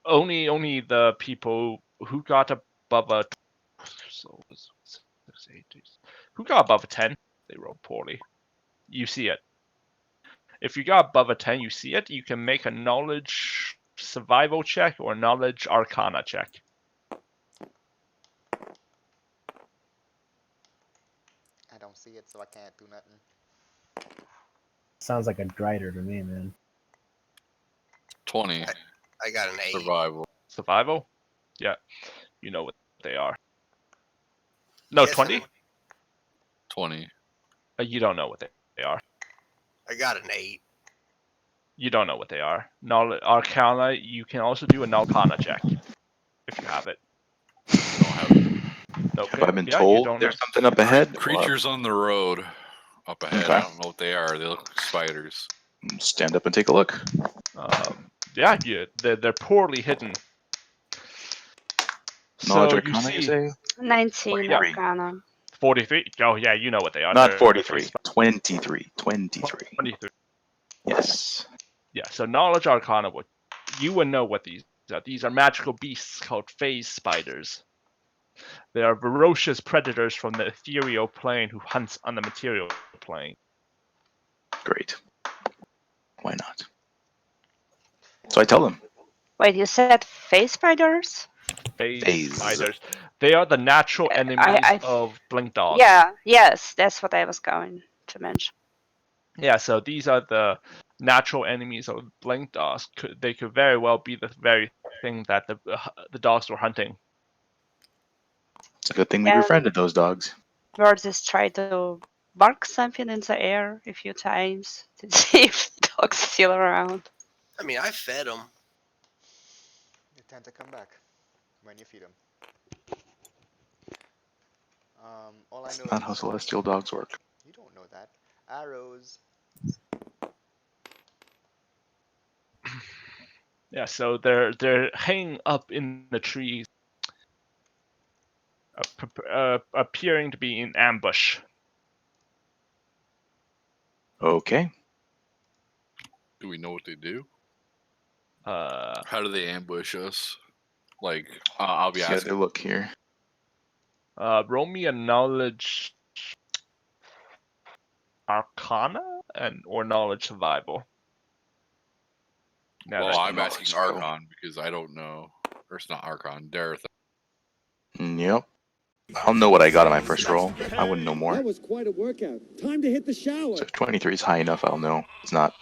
Only the people who got above a who got above a 10, they roll poorly. You see it. If you got above a 10, you see it. You can make a knowledge survival check or knowledge arcana check. I don't see it, so I can't do nothing. sounds like a drider to me, man. 20 I got an 8. survival. Survival? Yeah. You know what they are. No, Yes, 20? 20. You don't know what they are. I got an 8. You don't know what they are. Knowledge arcana, you can also do a arcana check. If you have it. Don't have Nope. Have I been Yeah, you told don't there's know. something up ahead? creatures on the road up ahead. Okay. I don't know what they are. They look like spiders. Stand up and take a look. Yeah, they're poorly hidden. Knowledge So Arcana, you see say? 19 Yeah. Arcana. 43. Oh yeah, you know what they are. Not They're 43. 23. 23. 23. Yes. Yeah. So knowledge arcana, you would know what these are. These are magical beasts called phase spiders. They are ferocious predators from the ethereal plane who hunts on the material plane. Great. Why not? So I tell them. Wait, you said face spiders? Phase Phase. spiders. They are the natural enemies I- of blink dogs. Yeah, yes, that's what I was going to mention. Yeah, so these are the natural enemies of blink dogs. They could very well be the very thing that the dogs were hunting. It's a good thing we And- befriended those dogs. Versus try to bark something in the air a few times to see if the dog's still around. I mean, I fed them. They tend to come back when you feed them. All I That's know not is how celestial dogs work. you don't know that. Arrows. Yeah, so they're hanging up in the trees, appearing to be in ambush. Okay. Do we know what they do? Uh, How do they ambush us? Like, I'll be See how they asking. look here. roll me a knowledge arcana or knowledge survival. Now Well, that- I'm knowledge asking skill. Archon because I don't know. Or it's not Archon, Dareth. Yep. I'll know what I got on my first roll. I wouldn't know more. That was quite a workout. Time to hit the shower. So if 23 is high enough, I'll know. It's not.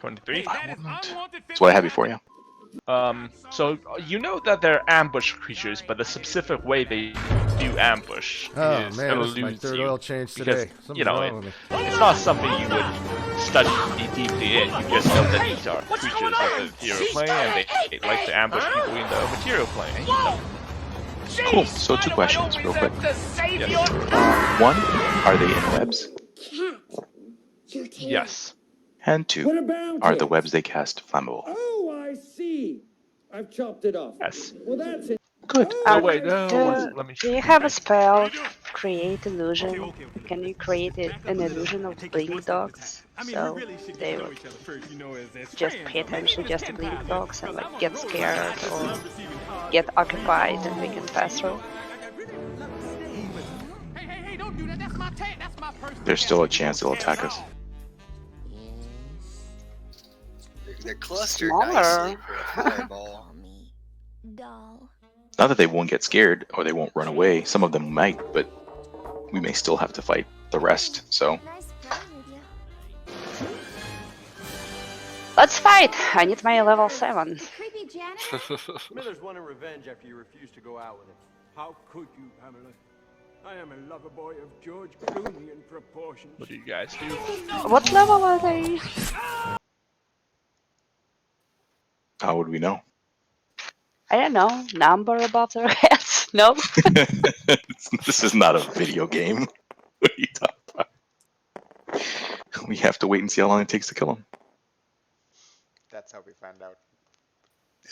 23. That's what I have before you. So you know that they're ambush creatures, but the specific way they do ambush Oh is man, this is my eludes third you, oil change because, today. Something's you know, wrong with me. it's not something you would study deeply in. You just know that these are creatures of the ethereal plane, and they like to ambush people in the material plane. Cool. So 2 questions, real quick. Yes. 1, are they in webs? Yes. And What 2, about are it? the webs they cast flammable? Oh, I see. I've chopped it off. Yes. Well, that's it. Good. Oh wait, no. Let me. Do you have a spell, create illusion? Can you create an illusion of blink dogs? So they would just pay attention just to blink dogs and like get scared or get occupied and we can pass through. There's still a chance they'll attack us. They're clustered Smaller. nicely for a fireball. Not that they won't get scared or they won't run away. Some of them might, but we may still have to fight the rest. So Let's fight! I need my level 7. Creepy Janet? Miller's wanting revenge after you refused to go out with him. How could you, Pamela? I am a lover boy of George Clooney in proportion. What do you guys do? What level are they? How would we know? I don't know. Number above their heads? No? This is not a video game. What are you talking about? We have to wait and see how long it takes to kill him. That's how we found out.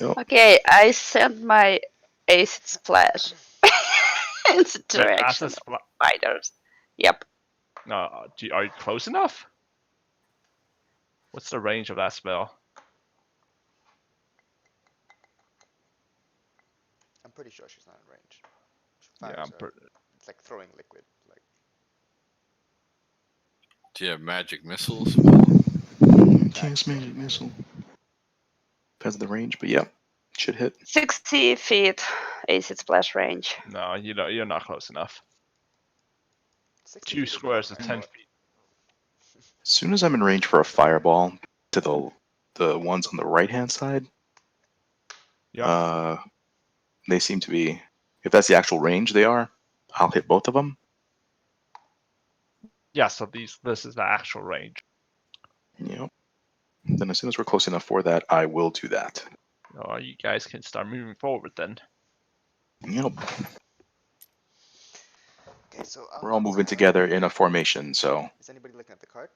Yep. Okay, I sent my acid splash in the That's direction a of spl- spiders. Yep. No, are you close enough? What's the range of that spell? I'm pretty sure she's not in range. Yeah, Fires I'm are- it's like throwing liquid. Like Do you have magic missiles? Cast magic missile. Depends on the range, but yeah, should hit. 60 feet acid splash range. No, you're not close enough. 60 2 feet is not squares that of 10 far. feet. As soon as I'm in range for a fireball to the ones on the right hand side, Yeah. they seem to be. If that's the actual range they are, I'll hit both of them. Yeah. So this is the actual range. Yep. Then as soon as we're close enough for that, I will do that. You guys can start moving forward then. Yep. Okay, so We're all moving together in a formation, so Is anybody looking at the cart?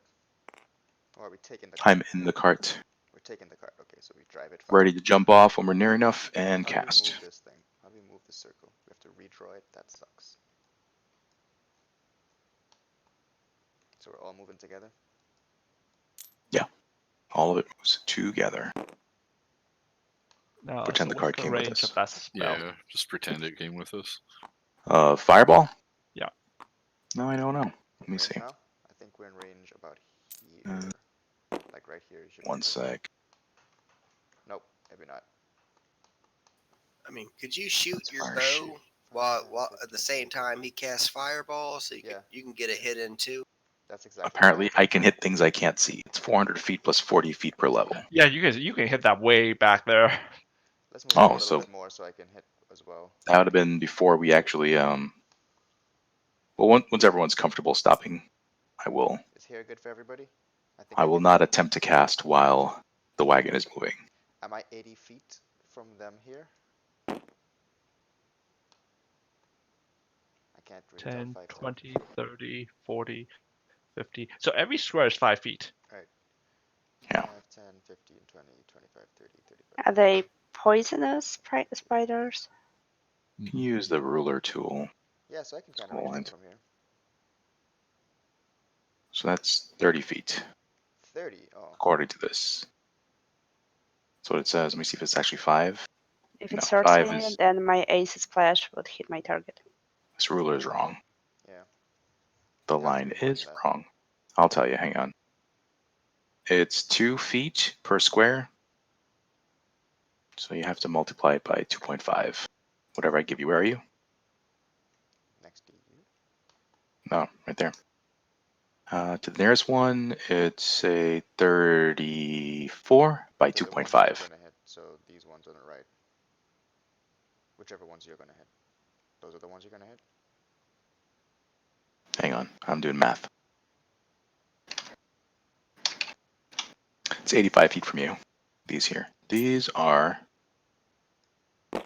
Or are we taking the cart? I'm in the cart, We're taking the cart. Okay, so we drive it. ready to jump off when we're near enough and How do we cast. move this thing? How do we move the circle? We have to redraw it. That sucks. So we're all moving together. All of it moves together. No, Pretend so the card what's the came with range us. of that spell? Yeah, just pretend it came with us. Fireball? Yeah. No, I don't know. Let me Range see. Now? I think we're in range about here. Like right here. You should One be. sec. Nope, maybe not. I mean, could you shoot That's your fire bow shoot. while at the same time he casts fireball, so Yeah. you can get a hit in too? That's exactly. Apparently, I can hit things I can't see. It's 400 feet plus 40 feet per level. Yeah, you can hit that way back there. Let's move Oh, up a little so- bit more so I can hit as well. That would have been before we actually. Well, once everyone's comfortable stopping, I will. Is here good for everybody? think I will can- not attempt to cast while the wagon is moving. Am I 80 feet from them here? I can't really 10, tell. 20, 30, 40, 50. So every square is 5 feet. Yeah. 5, 10, 15, 20, 25, 30, 35. Are they poisonous spiders? Use the ruler tool. Yeah, so I can kind Scroll of reach into- them from here. So that's 30 feet, 30. Oh, according to this. That's what it says. Let me see if it's actually 5. If No, it's 30, 5 is- then my ace splash would hit my target. This ruler is wrong. yeah. The Has to line be more is than that. wrong. I'll tell you, hang on. It's 2 feet per square. So you have to multiply it by 2.5. Whatever I give you, where are you? Next to you. No, right there. To the nearest one, it's a 34 by To the ones 2.5. you're gonna hit, so these ones on the right. Whichever ones you're gonna hit. Those are the ones you're gonna hit? Hang on, I'm doing math. It's 85 feet from you. These here. These are Closer.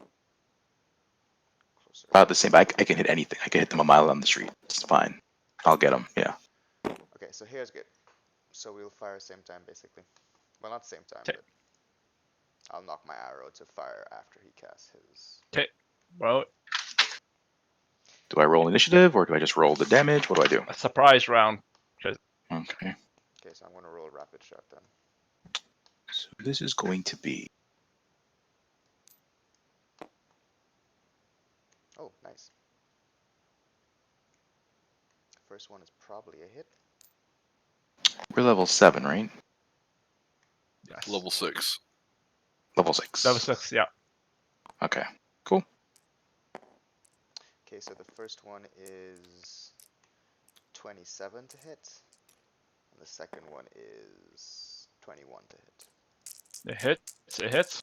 about the same. I can hit anything. I can hit them a mile down the street. It's fine. I'll get them. Yeah. Okay, so here's good. So we'll fire same time, basically. Well, not same time, Okay. but I'll knock my arrow to fire after he casts his. Well, Do I roll initiative or do I just roll the damage? What do I do? a surprise round. Okay. Okay, so I'm gonna roll rapid shot then. So this is going to be Oh, nice. First one is probably a hit. we're level 7, right? Yes. Level 6. Level 6. Level 6, yeah. Okay. Cool. Okay, so the first one is 27 to hit, and the second one is 21 to hit. It hits. It hits.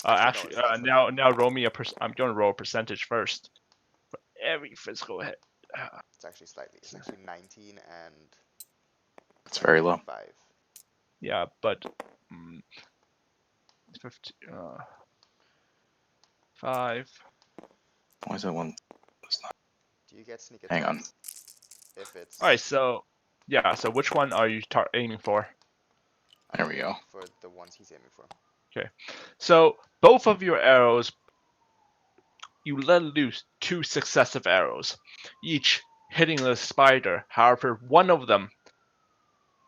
No, Actually, it's not for now roll me a I'm going to roll a percentage first for every physical hit. It's actually slightly. It's actually 19 and It's very low. 5. Yeah, but 50, 5. Why is that one? It's not. Do you get sneak Hang attack on. if it's All right, so yeah, so which one are you aiming for? There we go. aiming for the ones he's aiming for? So both of your arrows, you let loose 2 successive arrows, each hitting the spider. However, one of them,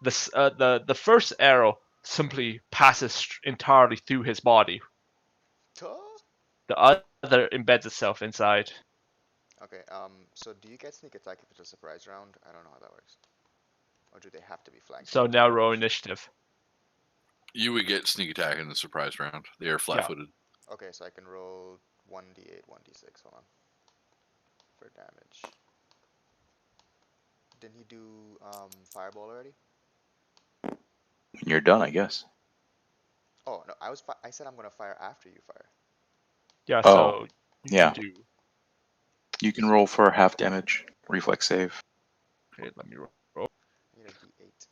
the first arrow simply passes entirely through his body. Duh. The other embeds itself inside. Okay, so do you get sneak attack if it's a surprise round? I don't know how that works. Or do they have to be flanked? So now roll initiative. You would get sneak attack in the surprise round. They are flat-footed. Okay, so I can roll 1d8, 1d6, hold on. For damage. Didn't he do, fireball already? When you're done, I guess. Oh, no, I said I'm gonna fire after you fire. Yeah, Oh, so you yeah. can do. You can roll for half damage, reflex save. Okay, let me roll. I need a d8.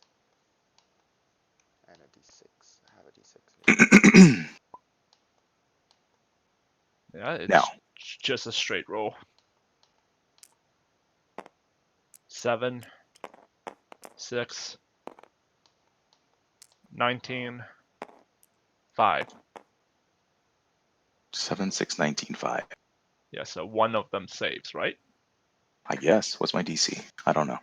And a d6. I have a d6. Yeah, it's Now. just a straight roll. 7, 6, 19, 5. 7, 6, 19, 5. Yeah, so one of them saves, right? I guess. What's my DC? I don't know.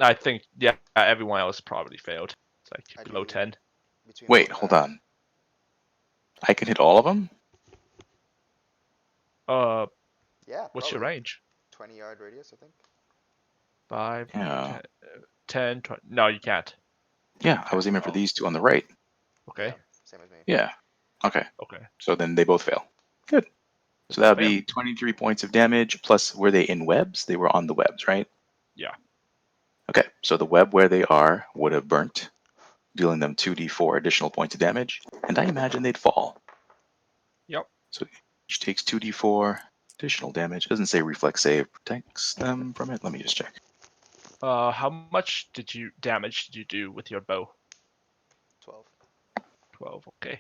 I think, yeah, everyone else probably failed. It's like I below do 10. between Wait, both hold halves. on. I can hit all of them? Yeah, What's your probably. range? 20-yard radius, I think. 5, Yeah. 10, 20. No, you can't. Yeah, I was aiming for these two on the right. Okay, Yeah, same as me. Yeah. Okay. okay. So then they both fail. Good. So that would be 23 points of damage, plus were they in webs? They were on the webs, right? Yeah. Okay, so the web where they are would have burnt, dealing them 2d4 additional points of damage, and I imagine they'd fall. Yep. So each takes 2d4 additional damage. It doesn't say reflex save protects them from it. Let me just check. How much damage did you do with your bow? 12. 12, okay.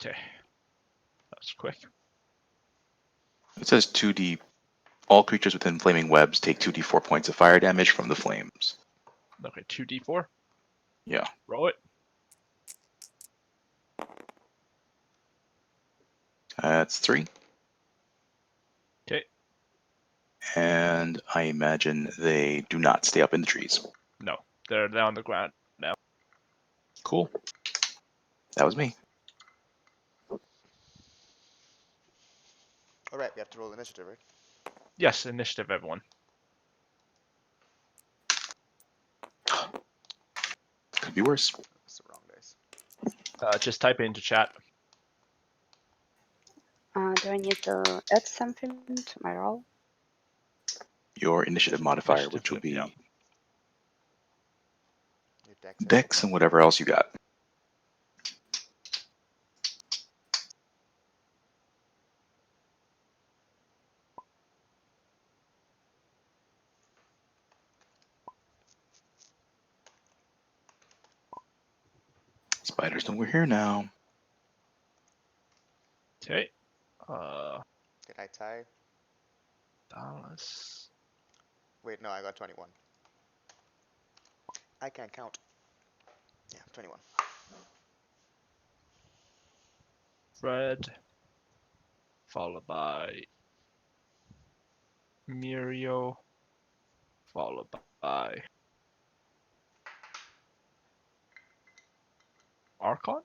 Okay. That's quick. It says 2d. All creatures within flaming webs take 2d4 points of fire damage from the flames. Okay, 2d4. Yeah. Roll it. That's 3. Okay. And I imagine they do not stay up in the trees. No, they're on the ground now. Cool. That was me. Alright, we have to roll initiative, right? Yes, initiative, everyone. Could be worse. That's the wrong dice. Just type it into chat. Do I need to add something to my roll? Your initiative modifier, Initiative, which will be yeah. Your dex. I think. dex and whatever else you got. Spiders know we're here now. Okay. Did I tie? Dallas. Wait, no, I got 21. I can't count. Yeah, 21. Fred. Followed by Muriel. Followed by Archon?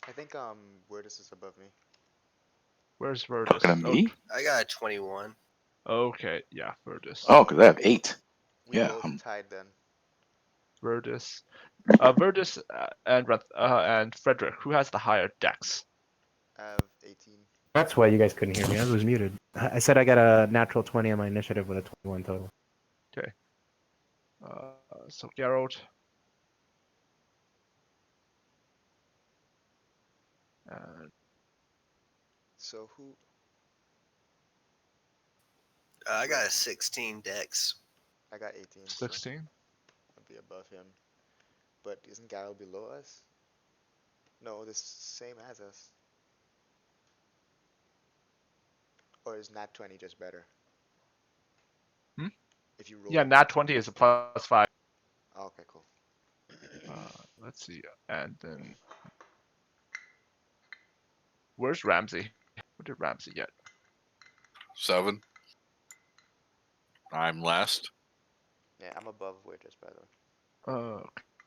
I think Wordus is above me. Where's Verdus? Talking to me? I got a 21. Okay, yeah, Verdus. Oh, because I have 8. We Yeah, both tied then. Verdus. Verdus and Frederick. Who has the higher dex? I have 18. That's why you guys couldn't hear me. I was muted. I said I got a natural 20 on my initiative with a 21 total. Okay. So Geralt. So who? I got a 16 dex. I got 18, so 16. I'll be above him. But isn't Garo below us? No, this same as us. Or is Nat 20 just better? Hmm? If you roll. Yeah, nat 20 is a +5. Oh, okay, cool. Let's see. And then where's Ramsey? What did Ramsey get? 7. I'm last. Yeah, I'm above Weirdest, by the way.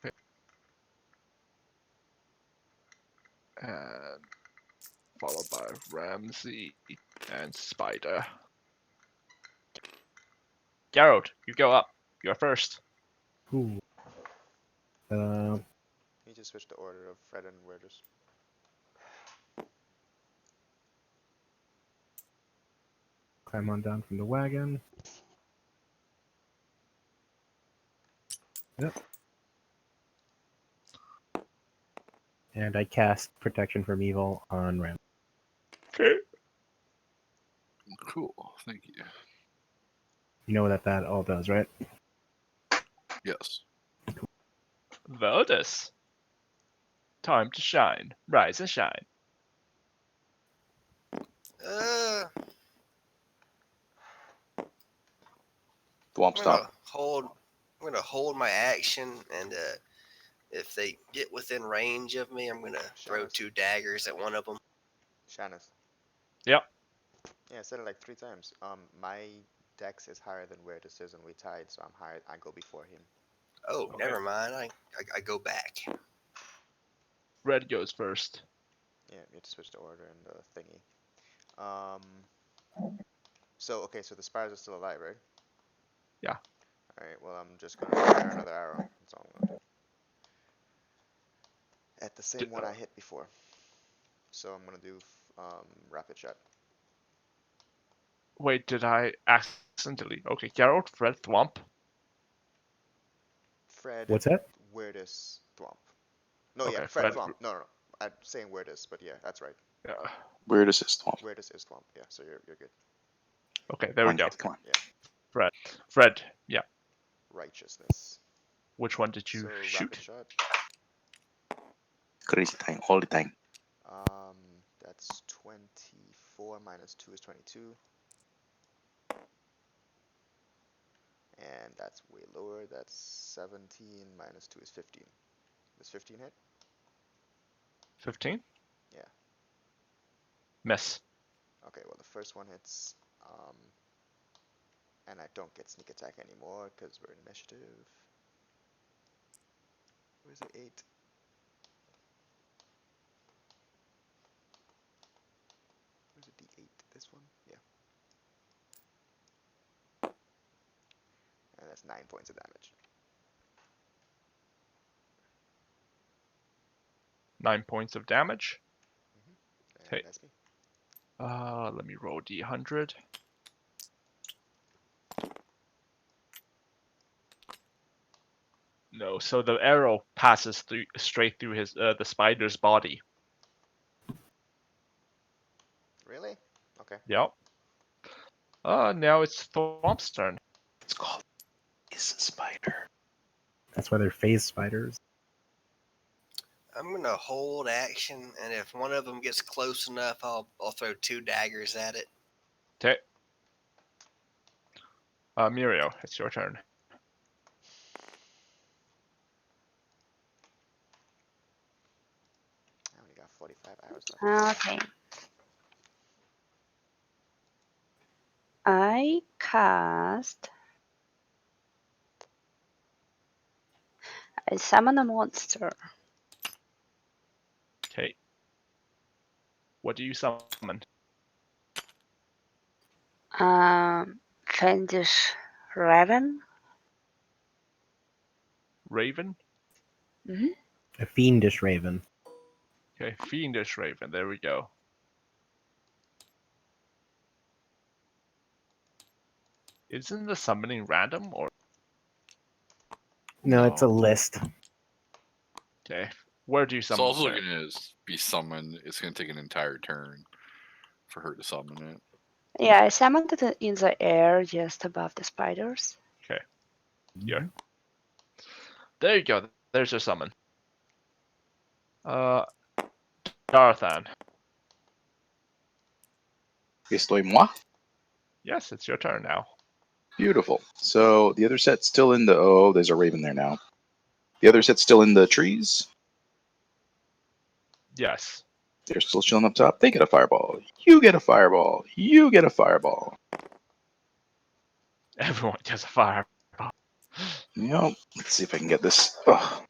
Okay. And followed by Ramsey and Spider. Geralt, you go up. You're first. Ooh. You just switch the order of Fred and Weirdest. Climb on down from the wagon. Yep. And I cast Protection from Evil on Ram. Okay. Cool. Thank you. You know what that all does, right? Yes. Veldus. Time to shine. Rise and shine. I'm Thwomp stop. gonna hold my action, and if they get within range of me, I'm gonna throw Shamus. 2 daggers at one of them. Shannis. Yep. Yeah, I said it like 3 times. My dex is higher than Weirdest is, and we tied, so I'm higher. I go before him. Oh, Okay. never mind. I go back. Red goes first. Yeah, you have to switch the order in the thingy. So okay, so the spires are still alive, right? Yeah. Alright, well I'm just gonna fire another arrow. That's all I'm gonna do. At the same one I hit before. So I'm gonna do rapid shot. Wait, did I accidentally? Okay, Geralt, Fred, Thwomp. Fred, What's that? Weirdest, Thwomp. No, yeah, Okay, Fred, Fred. Thwomp. No, no, no. I'm saying Weirdest, but yeah, that's right. Yeah. Weirdest is Thwomp. Weirdest is Thwomp. Yeah, so you're good. Okay, there we One go. hit, come on. Fred. Yeah. Righteousness. Which one did you So shoot? rapid shot. Crazy time, all the time. That's 24 minus 2 is 22. And that's way lower. That's 17 minus 2 is 15. Does 15 hit? 15? Yeah. Miss. Okay, well the first one hits. And I don't get sneak attack anymore because we're in initiative. Where's the 8? Where's the D8? This one? Yeah. And that's 9 points of damage. 9 points of damage. And Okay. that's me. Let me roll D100. No, so the arrow passes through straight through his the spider's body. Really? Okay. Yep. Now it's Thwomp's turn. It's called Is a Spider. That's why they're phase spiders. I'm gonna hold action, and if one of them gets close enough, I'll throw 2 daggers at it. Okay. Muriel, it's your turn. I only got 45 arrows left. Okay. I cast. I summon a monster. Okay. What do you summon? Fiendish Raven. Raven? A fiendish raven. Okay, Fiendish Raven. There we go. Isn't the summoning random or? No, it's a No. list. Okay. Where do you It's summon also it? going to be summoned. It's going to take an entire turn. for her to summon it. Yeah, I summoned it in the air just above the spiders. Here. There you go. There's your summon. Darathan. Estoy moi. Yes, it's your turn now. Beautiful. So the other set's still in the. Oh, there's a raven there now. The other set's still in the trees. Yes. They're still chilling up top. They get a fireball. You get a fireball. You get a fireball. Everyone gets a fire. Yep. Let's see if I can get this. Ugh.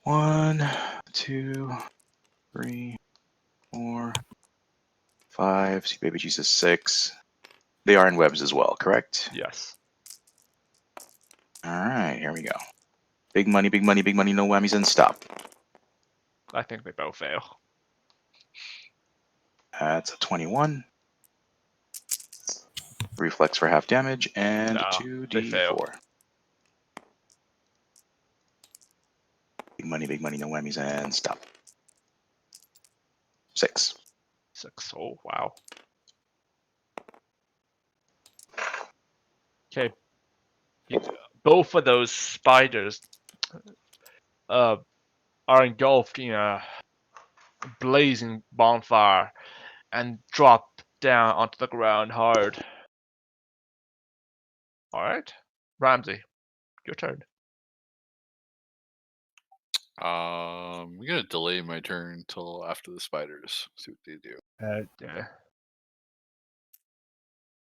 1, 2, 3, 4, 5. See, baby Jesus 6. They are in webs as well, correct? Yes. All right, here we go. Big money, big money, big money. No whammies and stop. I think they both fail. That's a 21. Reflex for half damage and No, they fail. 2d4. Big money, no whammies and stop. 6. 6. Oh, wow. Okay. Both of those spiders are engulfed in a blazing bonfire and drop down onto the ground hard. Alright. Ramsey, your turn. I'm gonna delay my turn till after the spiders. See what they do. Yeah.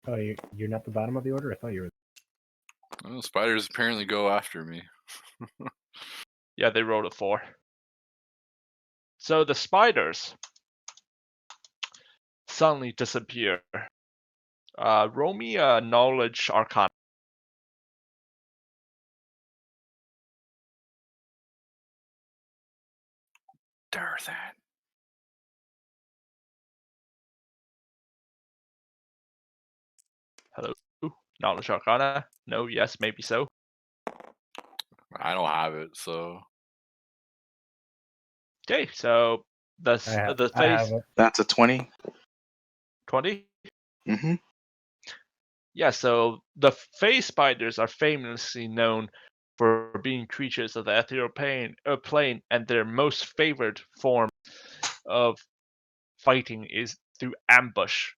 Oh, you're not the bottom of the order? I thought you were. Well, spiders apparently go after me. Yeah, they rolled a 4. So the spiders suddenly disappear. Roll me a knowledge arcana. Darathan. Hello? Knowledge arcana? No, yes, maybe so. I don't have it, so Okay, so the I have face it. That's a 20. 20? Mm-hmm. Yeah, so the phase spiders are famously known for being creatures of the ethereal plane, and their most favored form of fighting is through ambush,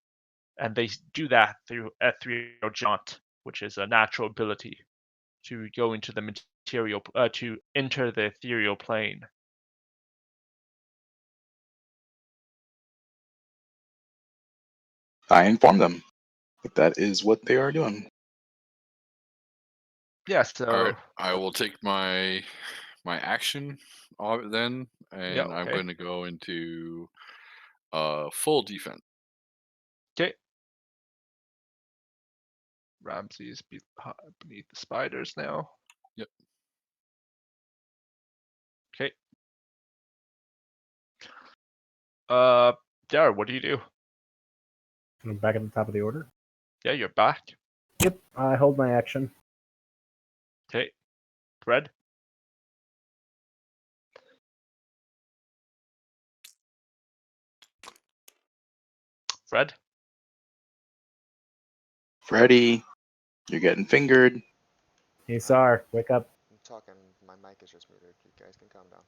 and they do that through ethereal jaunt, which is a natural ability to go into the material to enter the ethereal plane. I inform them that that is what they are doing. Yeah, so all right. I will take my action then, yeah, and I'm okay. going to go into full defense. Okay. Ramsey is beneath the spiders now. Yep. Okay. Jared, what do you do? I'm back at the top of the order. Yeah, you're back. Yep, I hold my action. Okay. Fred? Fred? Freddy, you're getting fingered. Hey, Sar, wake up. I'm talking. My mic is just muted. You guys can calm down.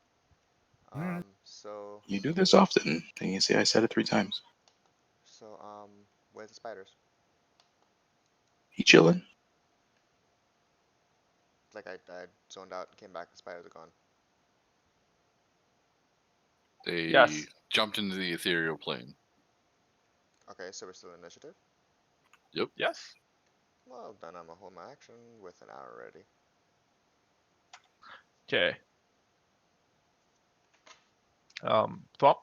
Alright. So You do this often. And you see I said it 3 times. where's the spiders? He chilling. Like I zoned out and came back. The spiders are gone. They Yes. jumped into the ethereal plane. Okay, so we're still in initiative. Yes. Well, then I'm gonna hold my action with an hour ready. Okay. Thwomp?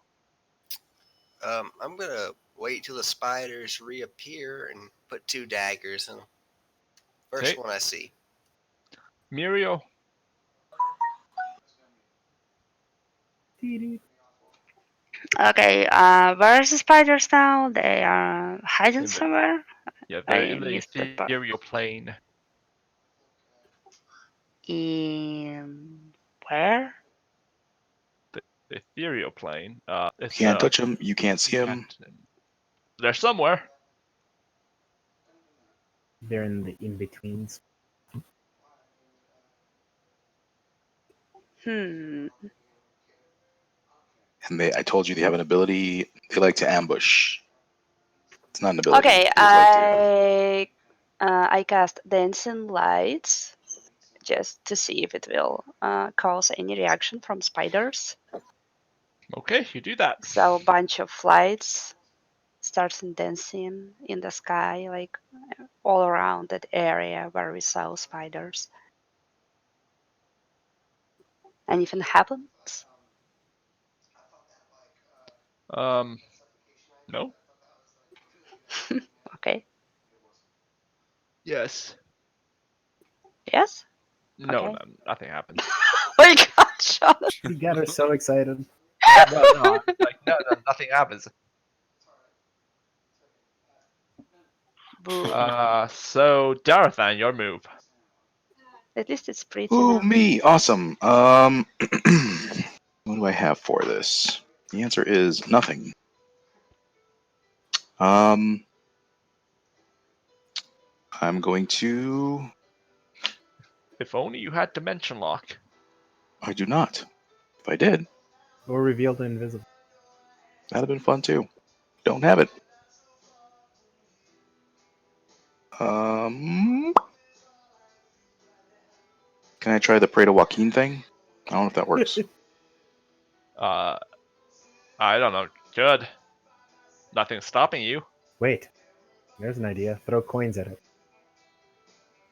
I'm gonna wait till the spiders reappear and put 2 daggers in them. First Okay. one I see. Muriel? Okay, where's the spiders now? They are hiding In the- somewhere. Yeah, they're I in the missed that part. ethereal plane. In where? ethereal plane. It's Can't touch him. You can't see you him. can't- They're somewhere. They're in the in-betweens. Hmm. And I told you they have an ability. They like to ambush. It's not an ability. Okay, They just like to. I cast Dancing Lights just to see if it will cause any reaction from spiders. Okay, you do that. So a bunch of lights starts dancing in the sky, like all around that area where we saw spiders. Anything happens? No. Okay. Yes. Yes? No, Okay. no, nothing happens. Oh my god, Sean. You got her so excited. no, I'm like, no, nothing happens. Boo. So Darathan, your move. At least it's pretty Ooh, now. me. Awesome. What do I have for this? The answer is nothing. I'm going to. If only you had Dimension Lock. I do not. If I did, Or reveal the invisible. that'd have been fun too. Don't have it. Can I try the Pray to Joaquin thing? I don't know if that works. I don't know. Good. Nothing's stopping you. Wait, there's an idea. Throw coins at it.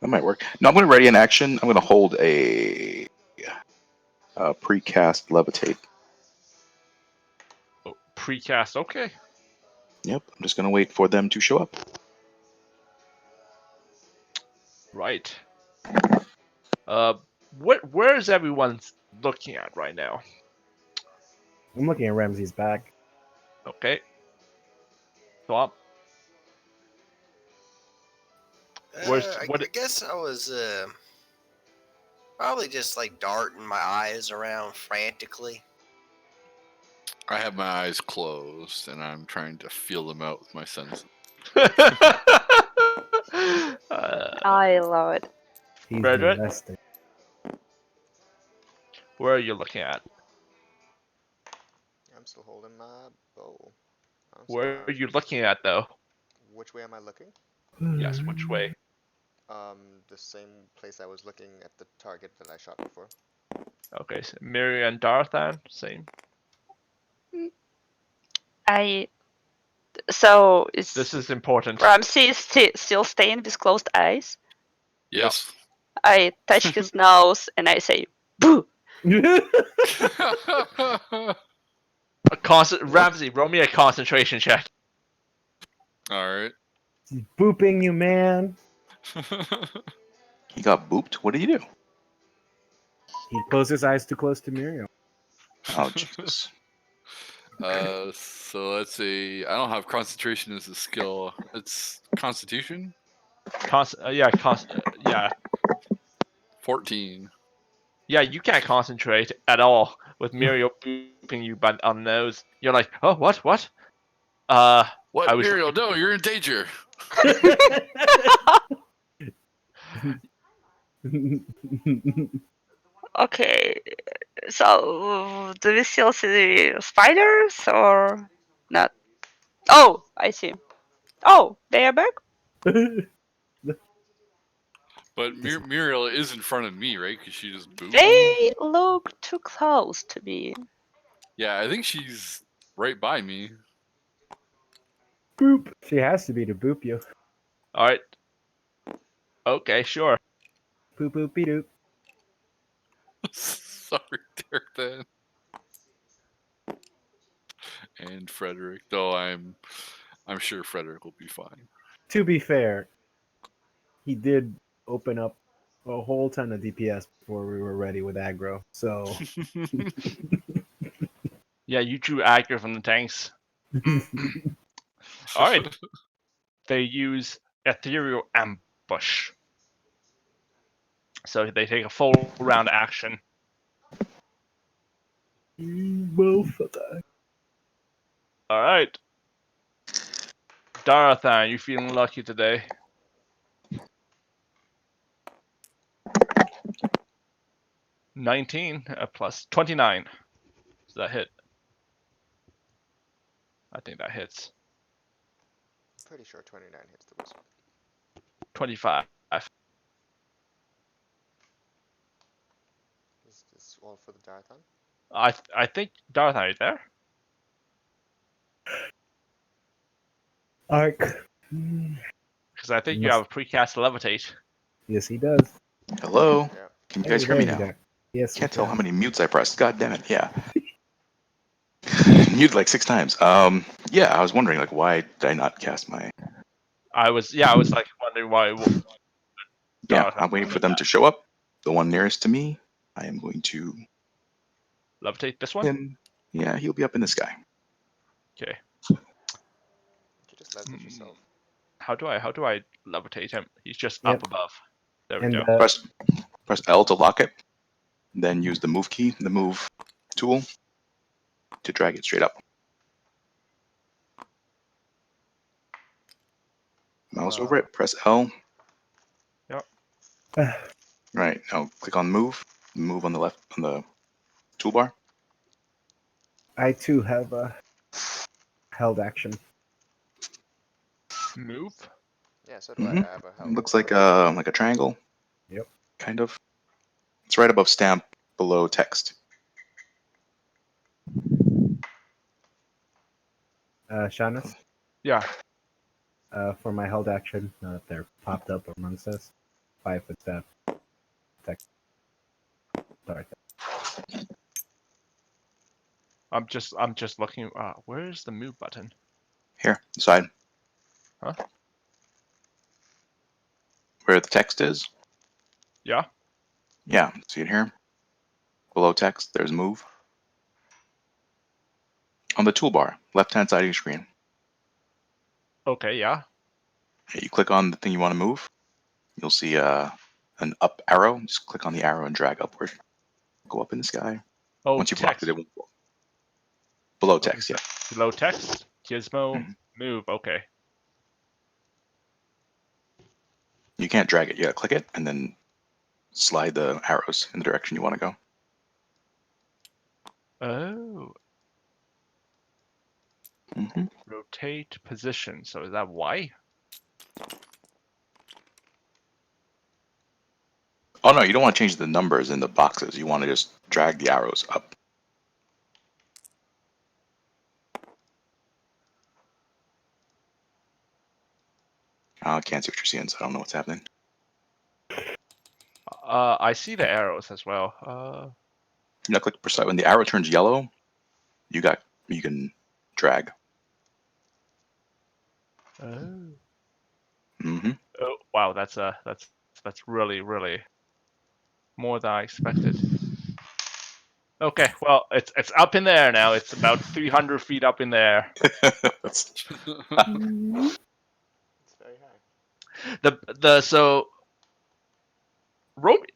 That might work. No, I'm going to ready an action. I'm going to hold a precast levitate. Oh, precast. Okay. Yep. I'm just going to wait for them to show up. Right. Where is everyone looking at right now? I'm looking at Ramsey's back. Okay. Swamp. Where's- I what- guess I was probably just like darting my eyes around frantically. I have my eyes closed and I'm trying to feel them out with my senses. I love it. He's Frederick? investing. Where are you looking at? I'm still holding my bow. I'm Where still are you looking at, though? Which way am I looking? Yes, which way? The same place I was looking at the target that I shot before. Okay, so Miri and Darathan, same. So is This is important. Ramsey still staying with closed eyes? Yes. I touch his nose and I say, "Boo!" Ramsey, roll me a concentration check. All right. He's booping you, man. He got booped? What did he do? He closed his eyes too close to Muriel. Oh, Jesus. So let's see. I don't have concentration as a skill. It's Constitution. Yeah. 14. Yeah, you can't concentrate at all with Muriel booping you on the nose. You're like, oh, what? What, I was- Muriel? No, you're in danger. Okay, so do we still see spiders or not? Oh, I see. Oh, they are back? But Muriel is in front of me, right? Because she just booped me. They look too close to me. Yeah, I think she's right by me. Boop. She has to be to boop you. All right. Okay, sure. Boop boopy doop. Sorry, Derek. Then. And Frederick, though I'm sure Frederick will be fine. To be fair, he did open up a whole ton of DPS before we were ready with aggro. So Yeah, you drew aggro from the tanks. All right. They use ethereal ambush. So they take a full round action. Motherfucker. All right. Darathan, you feeling lucky today? +19 plus 29. Does that hit? I think that hits. Pretty sure 29 hits the wizard. 25. Is this all for the Darthon? I think Darathan, are you there? Arc. Because I think you have a precast levitate. Yes, he does. Hello? Yeah. Can you guys Hey, hear me there you now? go. Yes. Can't we tell can. how many mutes I pressed. God damn it. Yeah. Muted like 6 times. Yeah, I was wondering like why did I not cast my I was like wondering why. Yeah, Darathan I'm waiting for them to show up. The one nearest to me, I am going to levitate this one. him. Yeah, he'll be up in the sky. Okay. You just levitate yourself. How do I levitate him? He's just Yep. up above. There we And go. Press L to lock it, then use the move key, the move tool, to drag it straight up. Mouse over it, press L. Right, now click on move. Move on the left on the toolbar. I too have a held action. Move. Yeah, so do I. Mhm. I have a It held. looks like a triangle. Yep. Kind of. It's right above stamp, below text. Shaunus, Yeah. for my held action, they're popped up amongst us. 5-foot step. Text. Sorry. I'm just looking. Where's the move button? Here, side. Huh? Where the text is. Yeah. Yeah, see it here? Below text, there's move. On the toolbar, left-hand side of your screen. Okay. Yeah. You click on the thing you want to move. You'll see an up arrow. Just click on the arrow and drag upward. Go up in the sky. Oh, Once you've text. locked it, it won't go. Below text, yeah. Below text. Gizmo. Mhm. Move. Okay. You can't drag it. You gotta click it and then slide the arrows in the direction you want to go. Oh. hmm Rotate position. So is that Y? Oh no, you don't want to change the numbers in the boxes. You want to just drag the arrows up. I can't see what you're seeing, so I don't know what's happening. I see the arrows as well. Now click precise. When the arrow turns yellow, you can drag. Oh. hmm Oh. Wow. That's really more than I expected. Okay. Well, it's up in there now. It's about 300 feet up in there. That's It's very high. So. Romy,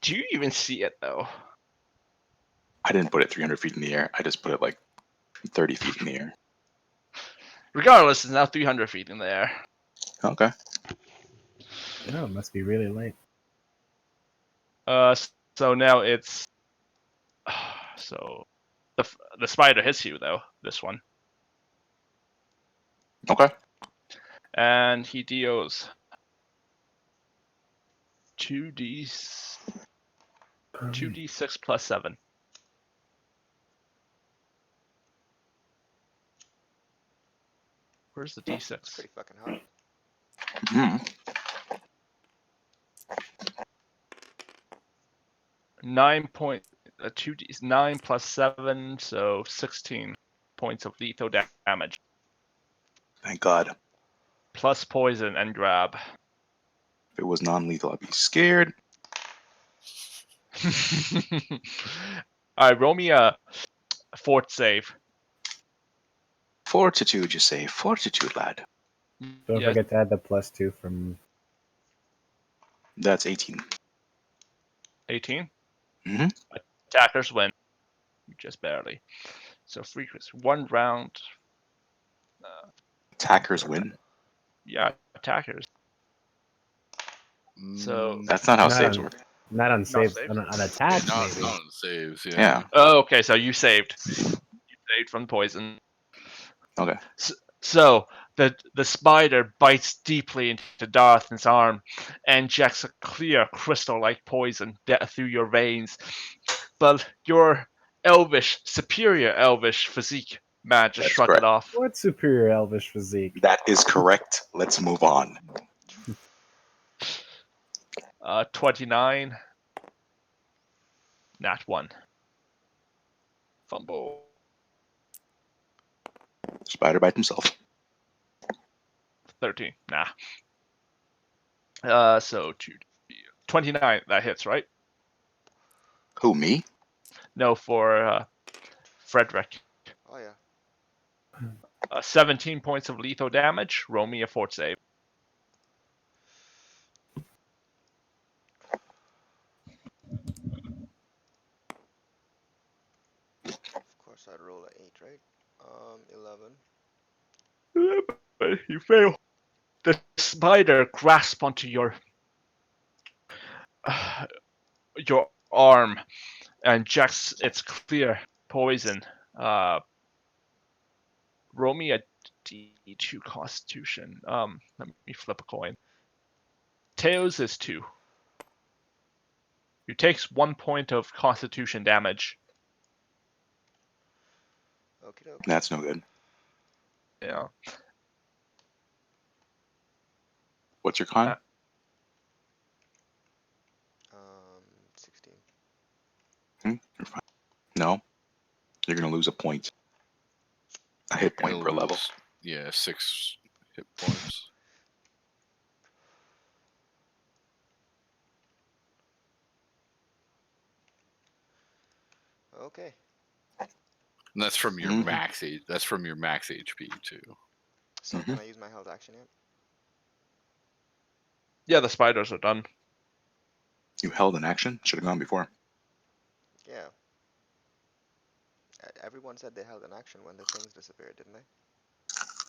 do you even see it though? I didn't put it 300 feet in the air. I just put it like 30 feet in the air. Regardless, it's now 300 feet in the air. Okay. Oh, it must be really late. So now it's so the spider hits you though. This one, Okay. and he deals 2d6 plus 7. Where's the It's d6? pretty fucking hot. hmm 9 plus 7, so 16 points of lethal damage, Thank God. plus poison and grab. If it was non-lethal, I'd be scared. All right, roll me a fort save. Fortitude, you say? Fortitude, lad. Don't Yes. forget to add the +2 from. That's 18. 18. Mhm. Attackers win. just barely. So frequency 1 round. Attackers win. Yeah, attackers. So Mm, That's not how Not saves on- work. Not on saves. saves? On attacks, not, maybe. not on saves. Yeah. Yeah. oh, okay. So you saved. You saved from poison. Okay. So the spider bites deeply into Darthan's arm and injects a clear crystal-like poison through your veins. But your superior elvish physique managed to That's shrug correct. it off. What superior elvish physique? That is correct. Let's move on. 29. Nat 1. Fumble. Spider bites himself. 13. Nah. So 29. That hits, right? Who, me? No, for Frederick. Oh yeah. 17 points of lethal damage. Roll me a fort save. Of course I'd roll an 8, right? 11. But you fail. The spider grasps onto your arm and injects its clear poison. Roll me a D2 Constitution. Let me flip a coin. Tails is 2. You takes 1 point of Constitution damage. Okie doke. That's no good. Yeah. What's your con? 16. You're fine. No. You're going to lose a point. A hit point You'll per level. lose, Yeah, 6 hit points. Okay. And that's from your Mhm. max age. That's from your max HP too. So Mhm. can I use my held action yet? Yeah, the spiders are done. You held an action? Should have gone before. Yeah. Everyone said they held an action when the things disappeared, didn't they?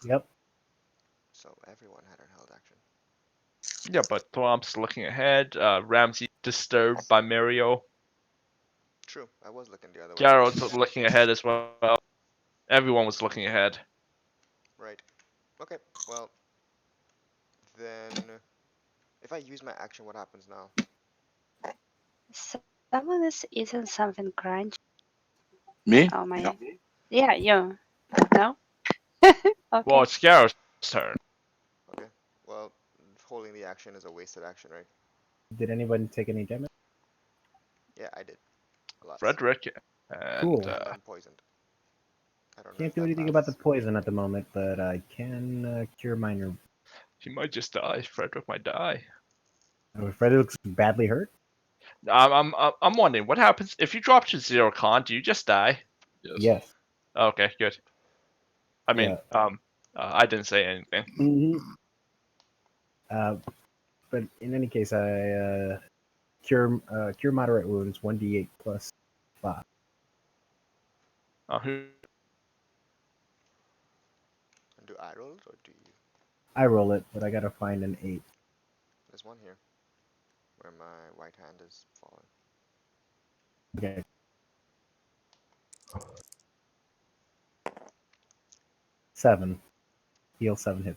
Yep. So everyone had an held action. Yeah, but Thwomp's looking ahead. Ramsey disturbed by Mario. True. I was looking the other way. Gerald's looking ahead as well. Everyone was looking ahead. Right. Okay. Well, then if I use my action, what happens now? Someone is eating something crunchy. Me? Oh my. No. Yeah, you. No? Okay. Well, it's Gerald's turn. Okay. Well, holding the action is a wasted action, right? Did anybody take any damage? Yeah, I did. A lot. Frederick and Cool. And I'm poisoned. I don't know. Can't if do that anything about the lasts. poison at the moment, but I can cure minor. he might just die. Frederick might die. Freddy looks badly hurt. I'm wondering what happens if you drop to 0 con. Do you just die? Yes. Yes. Okay, good. I mean, Yeah. I didn't say anything. Mm-hmm. But in any case, I cure moderate wounds 1d8 plus 5. Who? And do I roll it or do you? I roll it, but I gotta find an 8. There's one here where my right hand is fallen. Okay. Seven. Heal 7 hit.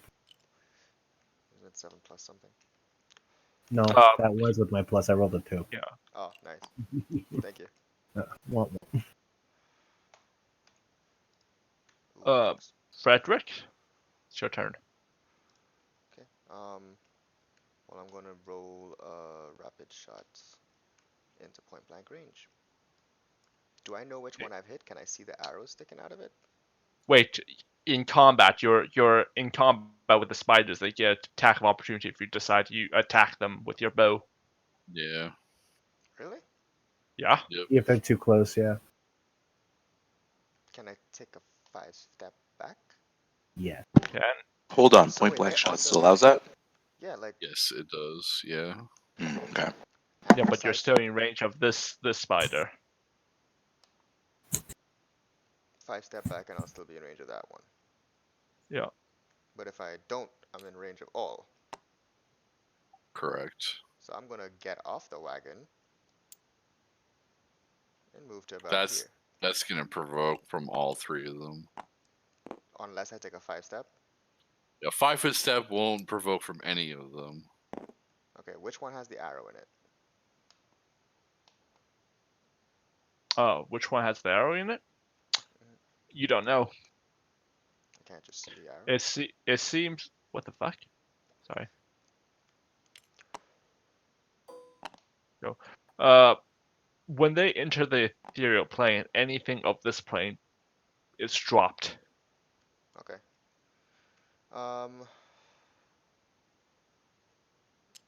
Isn't it 7 plus something? No, that was with my plus. I rolled a 2. Oh, nice. Thank you. Well, Ooh, Uh, thanks. Frederick, it's your turn. Okay. Well, I'm gonna roll rapid shots into point blank range. Do I know which one I've hit? Can I see the arrows sticking out of it? Wait, in combat, you're in combat with the spiders. They get attack of opportunity if you decide you attack them with your bow. Yeah. Really? Yeah. if they're too close, yeah. Can I take a 5-step back? Yeah. Can. Hold on. So Point wait, blank on shots the- allows that? Yeah, like Yes, it does. Yeah. Okay. Yeah, but you're sight. still in range of this spider. 5 step back and I'll still be in range of that one. Yeah. But if I don't, I'm in range of all. Correct. So I'm gonna get off the wagon and move to about That's here. that's gonna provoke from all three of them. Unless I take a 5 step. A 5-foot step won't provoke from any of them. Okay, which one has the arrow in it? Oh, which one has the arrow in it? You don't know. I can't just see the arrow. It seems. What the fuck? Sorry. Go. When they enter the ethereal plane, anything of this plane is dropped. Okay.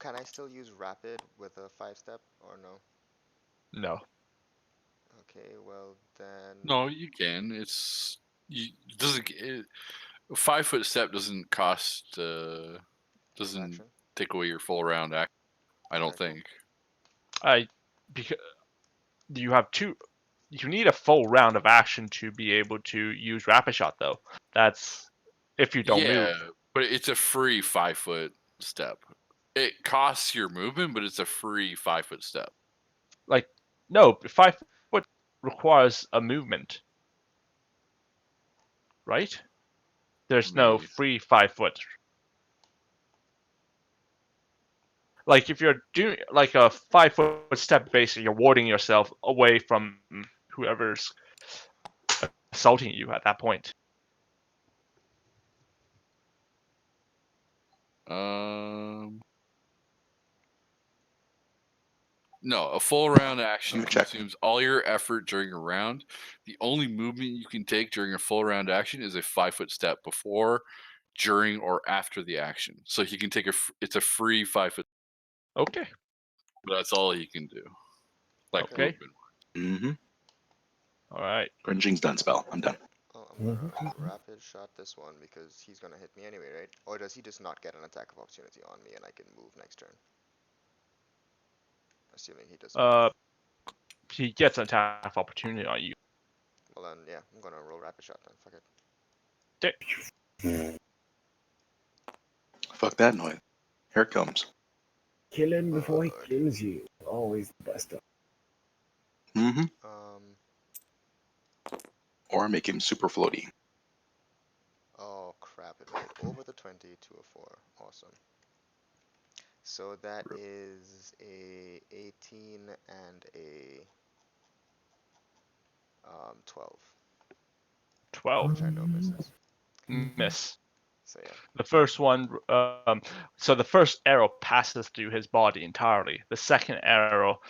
Can I still use rapid with a 5 step or no? No. Okay, well then. No, you can. It's you doesn't. 5-foot step doesn't cost. Doesn't Action. take away your full round act. I don't Okay, cool. think. Because you have two. You need a full round of action to be able to use rapid shot, though. That's if you don't Yeah, move. but it's a free 5-foot step. It costs your movement, but it's a free 5-foot step. Like, no, 5 foot requires a movement, right? There's no Maybe. free 5 foot. Like if you're doing like a 5 foot step, basically you're warding yourself away from whoever's assaulting you at that point. No, a full round action Let me check. consumes all your effort during a round. The only movement you can take during a full round action is a 5-foot step before, during, or after the action. So he can take it's a free 5-foot. Okay. But that's all he can do. Like Okay. movement. Mm-hmm. All right. Cringing's done spell. I'm done. Oh, I'm gonna rapid shot this one because he's gonna hit me anyway, right? Or does he just not get an attack of opportunity on me and I can move next turn? Assuming he does move. He gets an attack of opportunity on you. Well then, yeah, I'm gonna roll rapid shot then. Fuck it. Fuck that noise. Here it comes. Kill him before he kills you. Always the best. Mm-hmm. Um. Or make him super floaty. Oh crap! It made over the 20 to a 4. Awesome. So that is a 18 and a 12. 12. Which I know misses. Miss. So yeah. The first one, so the first arrow passes through his body entirely. The second arrow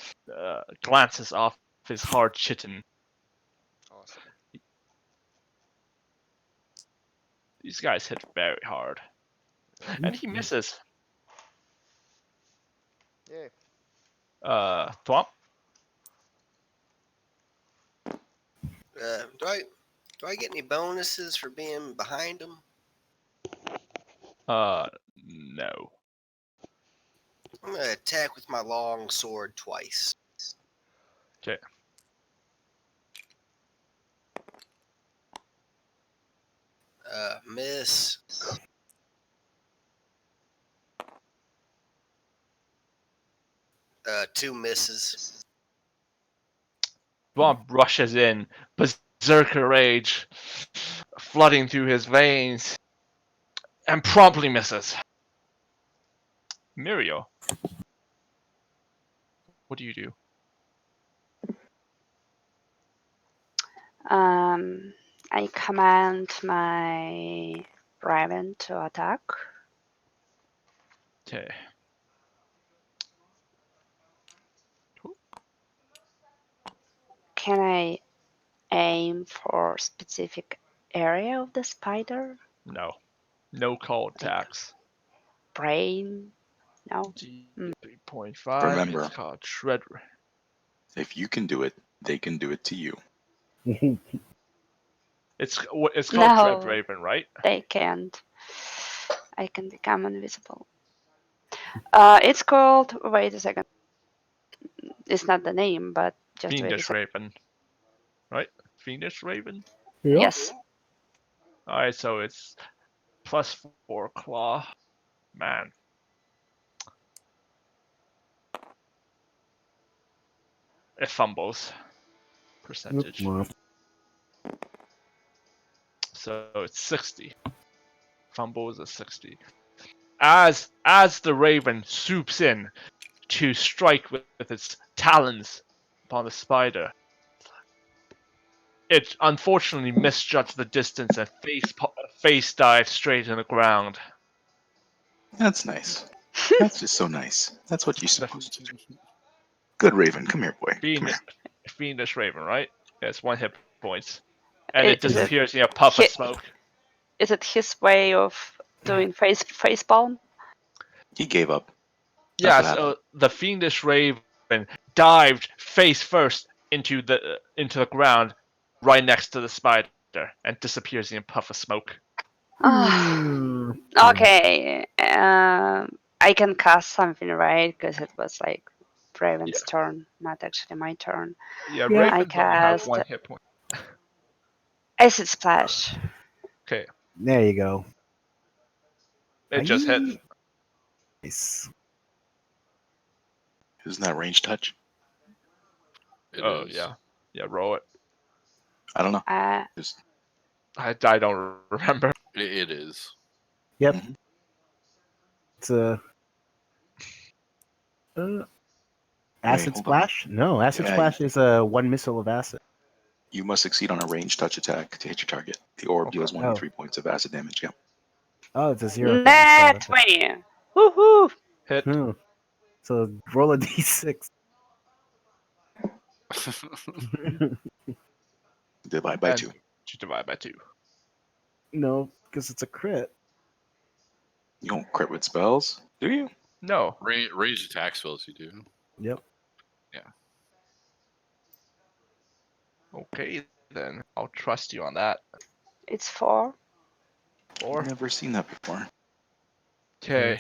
glances off his hard chitin. Awesome. These guys hit very hard. And he misses. Yay. Thwomp? Do I get any bonuses for being behind him? No. I'm gonna attack with my long sword twice. Okay. Miss. Two misses. Thwomp rushes in, berserker rage flooding through his veins, and promptly misses. Mirio, what do you do? I command my raven to attack. Okay. Can I aim for specific area of the spider? No. No cold attacks. Brain? No. 3.5. Remember. It's called Shred. If you can do it, they can do it to you. It's called No. Dread Raven, right? They can't. I can become invisible. It's called. Wait a second. It's not the name, but just wait a Fiendish second. Raven. Right? Fiendish Raven? Yes. Alright, so it's +4 claw. Man. It fumbles. Percentage. So it's 60. Fumbles is 60. As the raven swoops in to strike with its talons upon the spider, it unfortunately misjudged the distance and face dived straight in the ground. That's nice. That's just so nice. That's what you're The supposed to do. Good Raven, come here, boy. Come fiendish, here. fiendish raven, right? Yeah, it's 1 hit points, and it Is it disappears in a puff of hi- smoke. is it his way of doing face palm? He gave up. That's Yeah, what happened. so the fiendish raven dived face first into the ground, right next to the spider, and disappears in a puff of smoke. Ah, okay. I can cast something, right? Because it was like Raven's turn, not actually my turn. Yeah, Yeah. ravens only have cast- 1 hit point. Acid Splash. Okay, There you go. it just hit. Nice. Isn't that range touch? It Oh is. yeah, roll it. I don't know. Just I don't remember. It is. Yep. Mhm. It's a acid hold on. splash. No, acid Yeah, splash is a 1 missile of acid. You must succeed on a range touch attack to hit your target. The orb Okay. deals 1 Oh. d3 points of acid damage. Yeah. Oh, it's a 0. Nat 20. Woohoo! Hit. So roll a d6. Divide by And 2. you divide by 2. No, because it's a crit. You don't crit with spells, do you? No. Range attack spells you do. Yep. Okay, then I'll trust you on that. It's 4. 4. Never seen that before. Okay.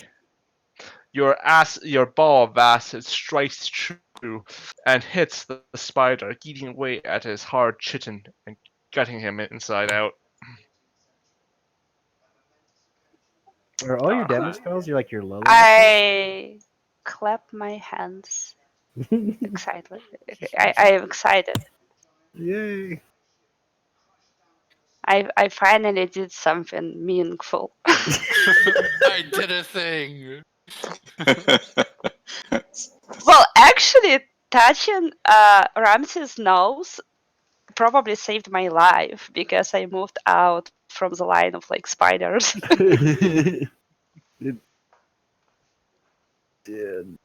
Your ball of acid strikes true and hits the spider, eating away at his hard chitin and gutting him inside out. Are all your damage spells? You're like your low. I clap my hands excitedly. I am excited. Yay! I finally did something meaningful. I did a thing. Well, actually, touching Ramses' nose probably saved my life because I moved out from the line of like spiders. It did,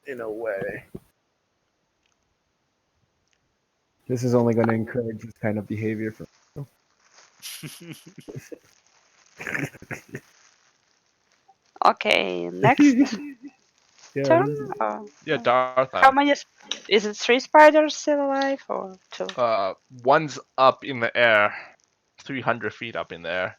in a way. This is only going to encourage this kind of behavior from. Okay, next Yeah, turn. Yeah, Darth. How many? Is it 3 spiders still alive or 2? One's up in the air, 300 feet up in the air.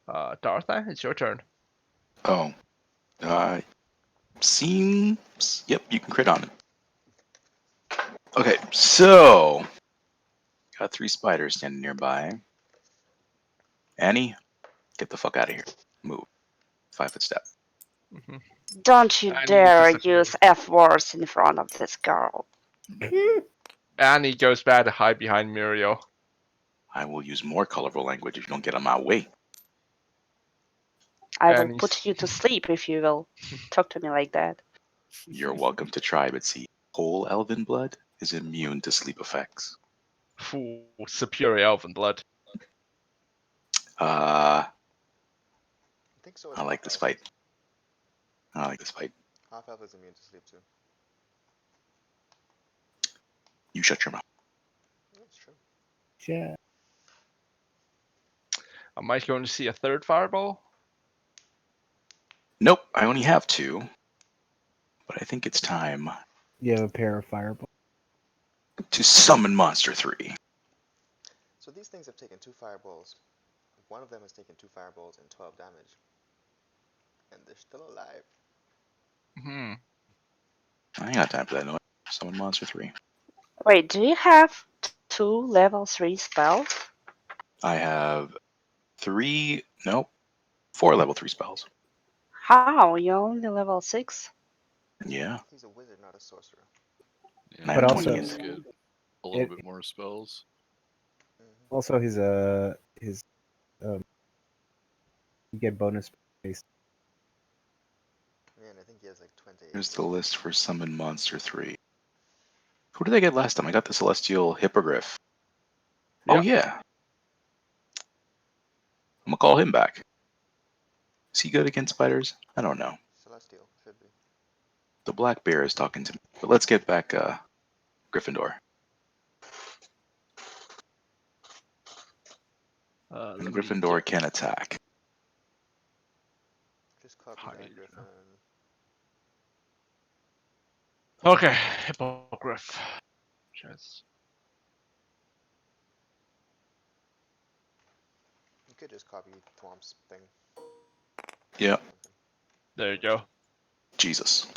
Dartha, it's your turn. Oh. Seems. Yep, you can crit on it. Okay, so. Got 3 spiders standing nearby. Annie, get the fuck out of here. Move. 5-foot step. Mm-hmm. Don't you Annie dare disappears. use F words in front of this girl. Annie goes back to hide behind Muriel. I will use more colorful language if you don't get on my way. I will Annie's- put you to sleep if you will talk to me like that. You're welcome to try, but see, whole elven blood is immune to sleep effects. Ooh, superior elven blood. Uh, I think so. is I like half this elf. fight. I like this fight. Half elf is immune to sleep too. You shut your mouth. That's true. Yeah. Am I going to see a third fireball? Nope, I only have 2. But I think it's time You have a pair of fireballs. to summon Monster 3. So these things have taken 2 fireballs. One of them has taken 2 fireballs and 12 damage. And they're still alive. Hmm. I ain't got time for that noise. Summon monster 3. Wait, do you have 2 level 3 spells? I have 4 level 3 spells. How? You're only level 6? Yeah. He's a wizard, not a sorcerer. Yeah, But but also- also get a little bit more spells. Mm-hmm. Also, his you get bonus based. Yeah, and I think he has like 28. Here's the list for summon monster 3. Who did I get last time? I got the celestial hippogriff. Oh Yep. yeah. I'm gonna call him back. Is he good against spiders? I don't know. Celestial, should be. The black bear is talking to me. But let's get back Gryffindor. And Let me Gryffindor get can attack. Just copy Hydra. that, Griffin. Okay, hippogriff. Just You could just copy Thwomp's thing. Yeah. there you go. Jesus.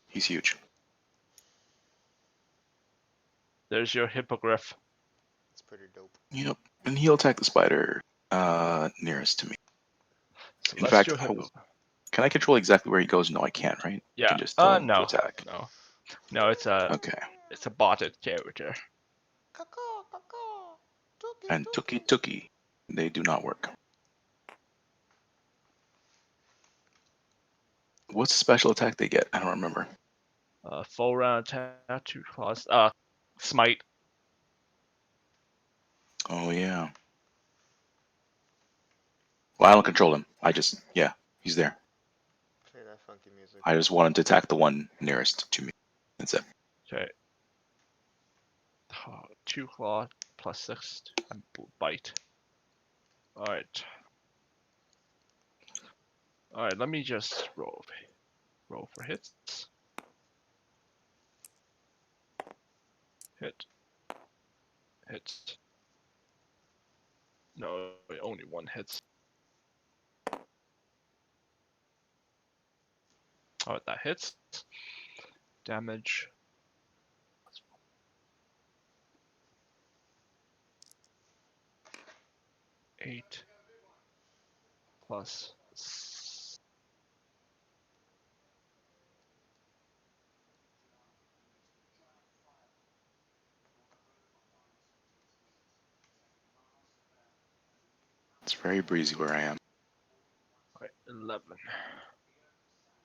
He's huge. There's your hippogriff. It's pretty dope. Yep. And he'll attack the spider nearest to me. In fact, Celestial hippo. can I control exactly where he goes? No, I can't, right? I Yeah. can just tell him No. to attack. No, it's a Okay. botted character. And Tuki. They do not work. What's the special attack they get? I don't remember. Full round attack, 2 claws. Smite. Oh, yeah. Well, I don't control him. Yeah, he's there. Play that funky music. I just want him to attack the one nearest to me. That's it. Okay. 2 claw plus 6 and bite. Alright. Alright, let me just roll for hits. Hit. No, only 1 hits. Alright, that hits. Damage. 8 plus. It's very breezy where I am. Alright, 11.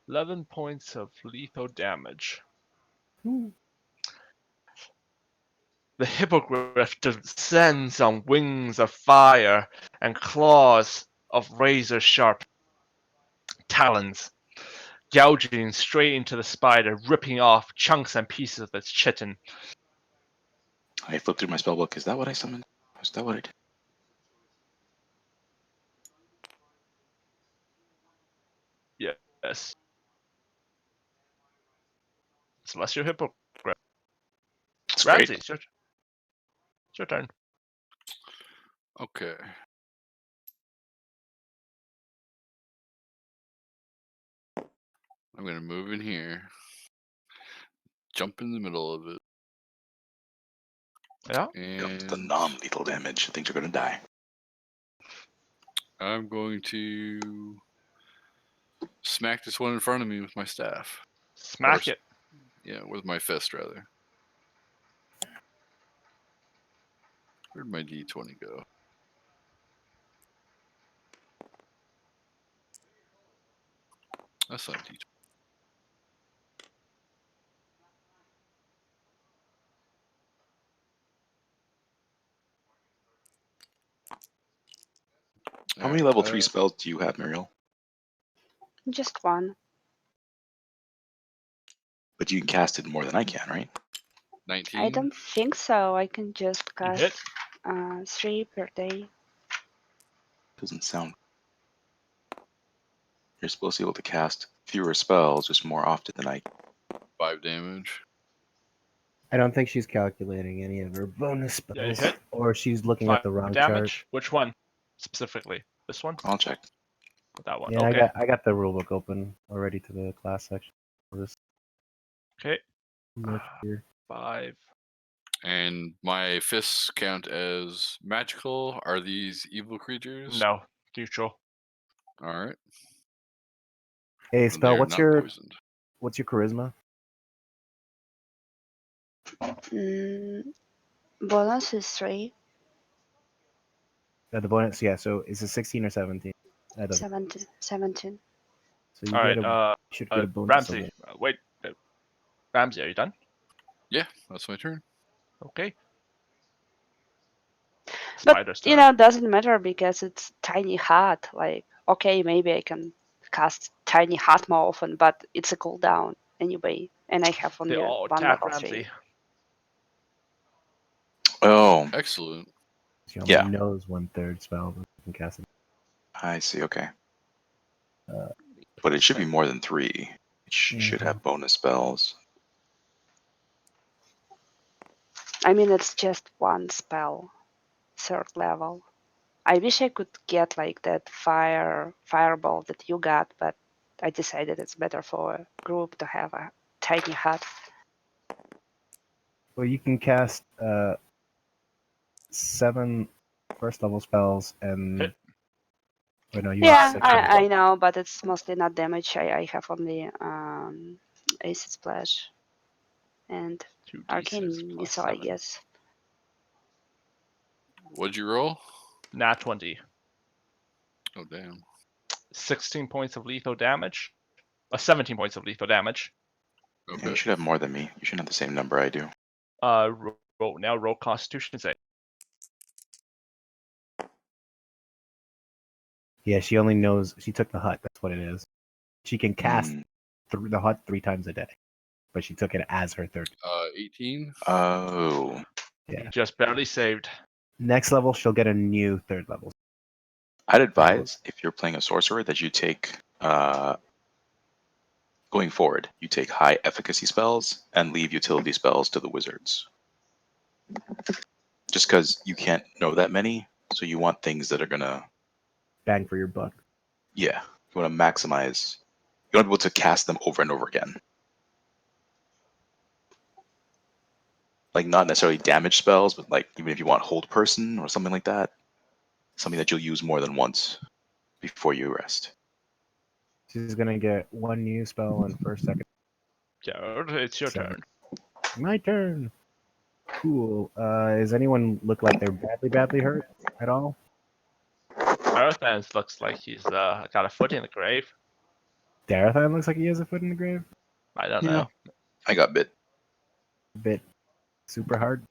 11 points of lethal damage. The hippogriff descends on wings of fire and claws of razor-sharp talons, gouging straight into the spider, ripping off chunks and pieces of its chitin. I flipped through my spellbook. Is that what I summoned? Is that what I did? Yes. Celestial hippogriff. It's Ramsey, great. it's your turn. Okay. I'm gonna move in here. Jump in the middle of it. Yeah. Yep, the And non-lethal damage. Things are gonna die. I'm going to smack this one in front of me with my staff. Smack Or- it. Yeah, with my fist rather. Where'd my D20 go? That's not D20. How many level 3 spells do you have, Muriel? Just 1. But you can cast it more than I can, right? 19? I don't think so. I can just You hit. cast 3 per day. Doesn't sound. You're supposed to be able to cast fewer spells just more often than I. 5 damage. I don't think she's calculating any of her bonus Yeah, you spells, hit. or she's looking 5 at the wrong chart. damage. Which one specifically? This one. I'll check. That one. Yeah, Okay. I got the rulebook open already to the class section. I'll just Okay. look here. 5. And my fists count as magical. Are these evil creatures? No. Neutral. All right. Hey, Then Spell, they're what's not your poisoned. charisma? Bonus is 3. The bonus, yeah. So is it 16 or 17? That doesn't. 17. 17. So you All right. should get a bonus. Ramsey. somewhere. Wait. Ramsey, are you done? Yeah, that's my turn. Okay. But Spider's you turn. know, it doesn't matter because it's tiny hat. Like, okay, maybe I can cast tiny hat more often, but it's a cooldown anyway, and I have They only all one attack level 3. Ramsey. Oh, Excellent. She only Yeah. knows 1/3 spell, but you can cast it. I see. Okay. Uh, But it should be more than 3. It should Mhm. have bonus spells. I mean, it's just one spell, 3rd level. I wish I could get like that fireball that you got, but I decided it's better for a group to have a tiny hat. Well, you can cast 7 first level spells and. Hit. Wait, no, you Yeah, have 6. I know, but it's mostly not damage. I have only acid splash and 2d6 arcane plus missile, I 7. guess. What'd you roll? Nat 20. Oh, damn. 16 points of lethal damage. 17 points of lethal damage. Oh, Yeah, you bit. should have more than me. You should have the same number I do. Roll Constitution save. Yeah, she only knows. She took the hut. That's what it is. She can cast the hut 3 times a day, but she took it as her 3rd. 18. Oh. Yeah. Just barely saved. Next level, she'll get a new 3rd level. I'd advise if you're playing a sorcerer that you take going forward, you take high efficacy spells and leave utility spells to the wizards. Just because you can't know that many, so you want things that are gonna, Bang for your buck. yeah, you want to maximize. You want to be able to cast them over and over again. Like not necessarily damage spells, but like even if you want hold person or something like that, something that you'll use more than once before you rest. She's gonna get 1 new spell in first, second. Jared, it's your Seven. turn. My turn. Cool. Does anyone look like they're badly hurt at all? Marathon looks like he's got a foot in the grave. Darathan looks like he has a foot in the grave. I don't Yeah. know. I got bit. A bit super hard.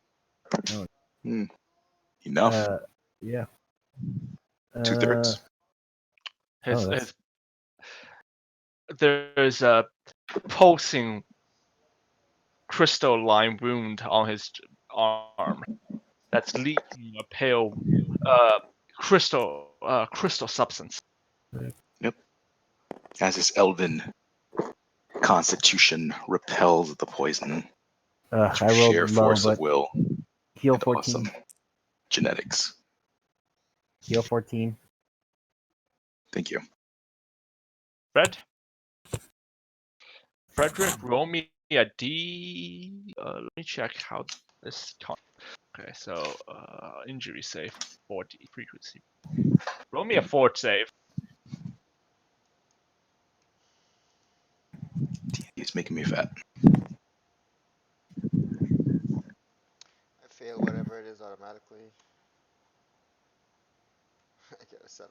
Enough. Yeah. 2/3. His there's a pulsing crystalline wound on his arm that's leaking a pale crystal substance. Yep. As his elven constitution repels the poison. I Through rolled sheer low, force but of will heal and 14. awesome genetics. Heal 14. Thank you. Frederick, roll me a D. Let me check how this. Okay, so injury save 40 frequency. Roll me a fort save. He's making me fat. I fail whatever it is automatically. I get a 7.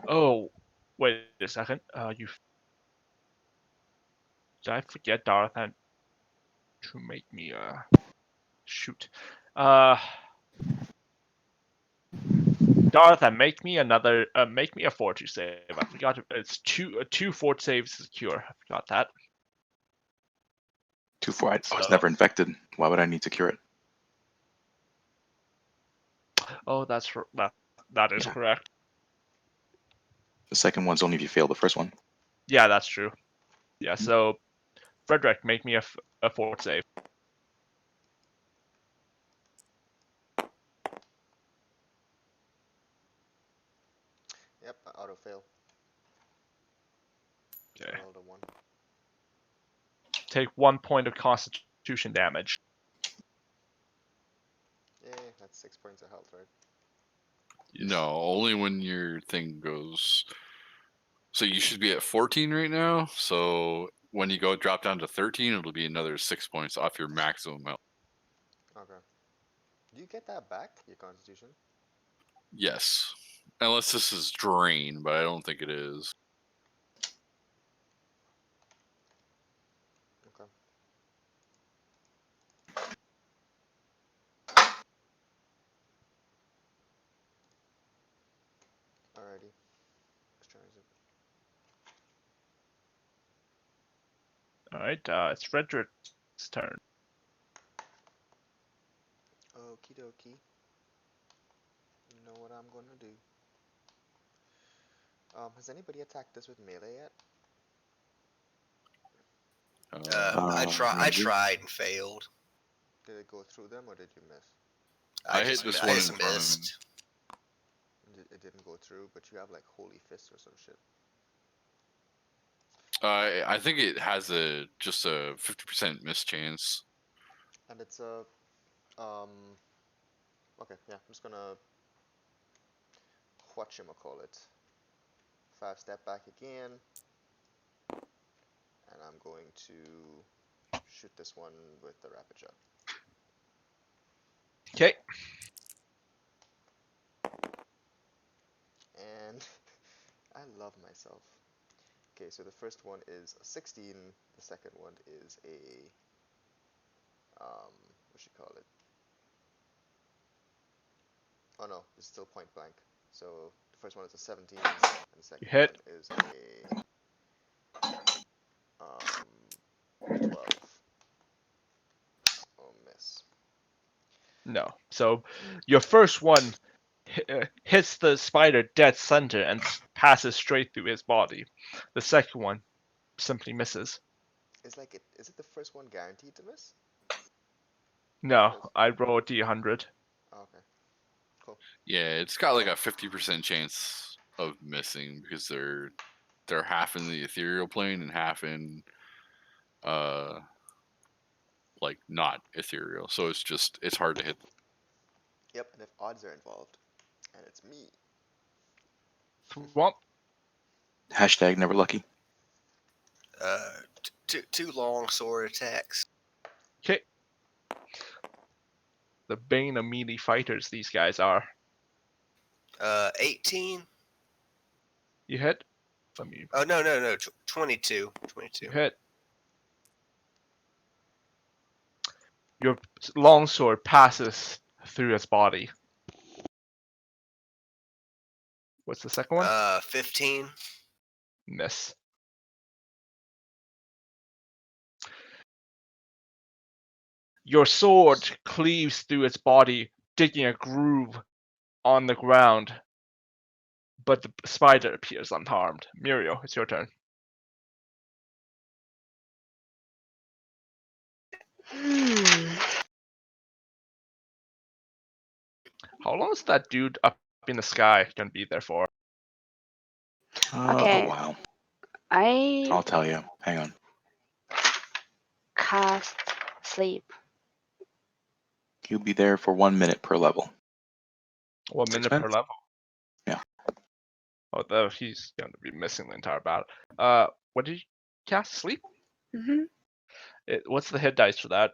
Oh, wait a second. You. Did I forget Darathan to make me shoot? Darathan, make me another. Make me a fortitude save. I forgot. It's two fort saves secure. I forgot that. 2/4. I was So- never infected. Why would I need to cure it? Oh, that is Yeah. correct. The second one's only if you fail the first one. Yeah, that's true. Yeah, so Frederick, make me a fort save. take 1 point of Constitution damage. That's 6 points of health, right? No, only when your thing goes. So you should be at 14 right now. So when you go drop down to 13, it'll be another 6 points off your maximum health. Okay. Do you get that back, your constitution? Yes. Unless this is drain, but I don't think it is. Okay. Alrighty. Let's try it. Alright, it's Frederick's turn. Okie dokie. You know what I'm gonna do. Has anybody attacked this with melee yet? I maybe. tried and failed. Did it go through them or did you miss? I hit just, this I one just in front of him. missed. It didn't go through, but you have like holy fist or some shit. I think it has just a 50% miss chance. And it's a okay, yeah, I'm just gonna whatchamacallit. 5 step back again. And I'm going to shoot this one with the rapid shot. Okay. And I love myself. Okay, so the first one is a 16, the second one is a what should you call it? Oh no, it's still point blank. So the first one is a 17, and the second hit. one is a 12. Oh, miss. No. So your first one hits the spider dead center and passes straight through his body. The second one simply misses. Is it the first one guaranteed to miss? No, I roll a d100. Oh, okay. Cool. Yeah, it's got like a 50% chance of missing because they're half in the ethereal plane and half in like not ethereal. So it's hard to hit. Yep, and if odds are involved, and it's me. Well, Hashtag never lucky. Two long sword attacks. okay. The bane of melee fighters these guys are. 18. You hit? Let me Oh no. 22. 22. you hit. Your longsword passes through its body. What's the second one? 15. Miss. Your sword cleaves through its body, digging a groove on the ground, but the spider appears unharmed. Muriel, it's your turn. How long is that dude up in the sky gonna be there for? Okay. A while. I I'll tell you. Hang on. cast sleep. He'll be there for 1 minute per level. 1 6 minute per minutes? level. Yeah. Oh, though he's gonna be missing the entire battle. What did you cast? Sleep? Mm-hmm. What's the hit dice for that?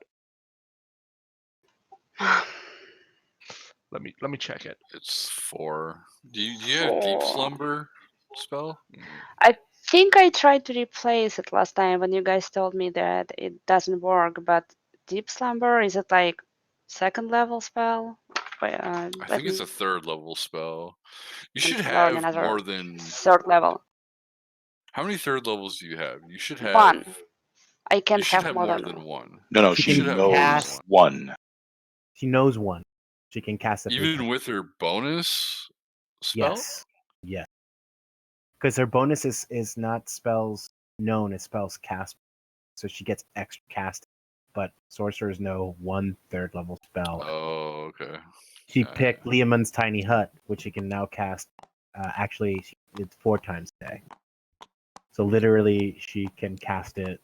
Let me check it. It's 4. Do you have deep 4. slumber spell? I think I tried to replace it last time when you guys told me that it doesn't work, but Deep Slumber, is it like second level spell? I Let think it's me a 3rd level spell. You can should learn have another more than. third level. How many 3rd levels do you have? You should have. One. I You can't should have have more more than than one. No, She she can should have more than cast- one. one. She knows one. She can cast it. Even with her bonus spell? Yes. Yes. Because her bonus is not spells known, it's spells cast. So she gets extra cast. But sorcerers know 1/3 level spell. Oh, okay. She yeah, picked Leomund's Tiny Hut, which she can now cast. Actually, it's 4 times a day. So literally, she can cast it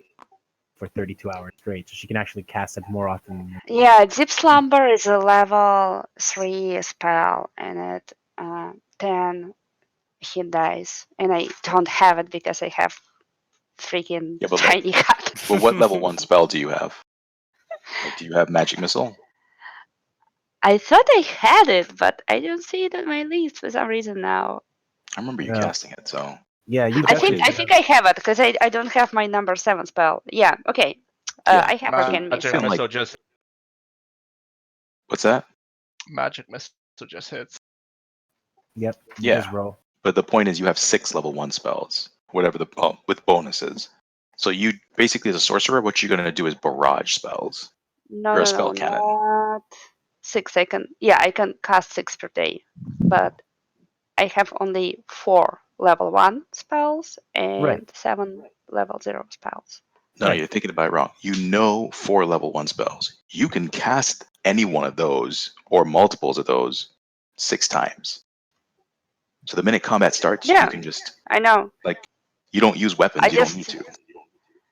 for 32 hours straight, so she can actually cast it more often. Yeah, Deep Slumber is a level 3 spell, and at 10 hit dice, and I don't have it because I have freaking Yeah, but tiny cat. But what level 1 spell do you have? Like, do you have Magic Missile? I thought I had it, but I don't see it on my list for some reason now. I remember you No. casting it, so Yeah, you I definitely. think I have it because I don't have my number 7 spell. Yeah, okay. Yeah. I have Arcane Magic Missile. Missile just what's that? Magic Missile just hits. Yep. You Yeah. just roll. But the point is, you have 6 level 1 spells, whatever with bonuses. So you basically, as a sorcerer, what you're gonna do is barrage spells. No, Or a no, spell no, cannon. not 6. I can cast 6 per day, but I have only 4 level 1 spells and Right. 7 level 0 spells. No, Right. you're thinking about it wrong. You know 4 level 1 spells. You can cast any one of those or multiples of those 6 times. So the minute combat starts, Yeah. you can just I know. you don't use weapons. I You don't need to.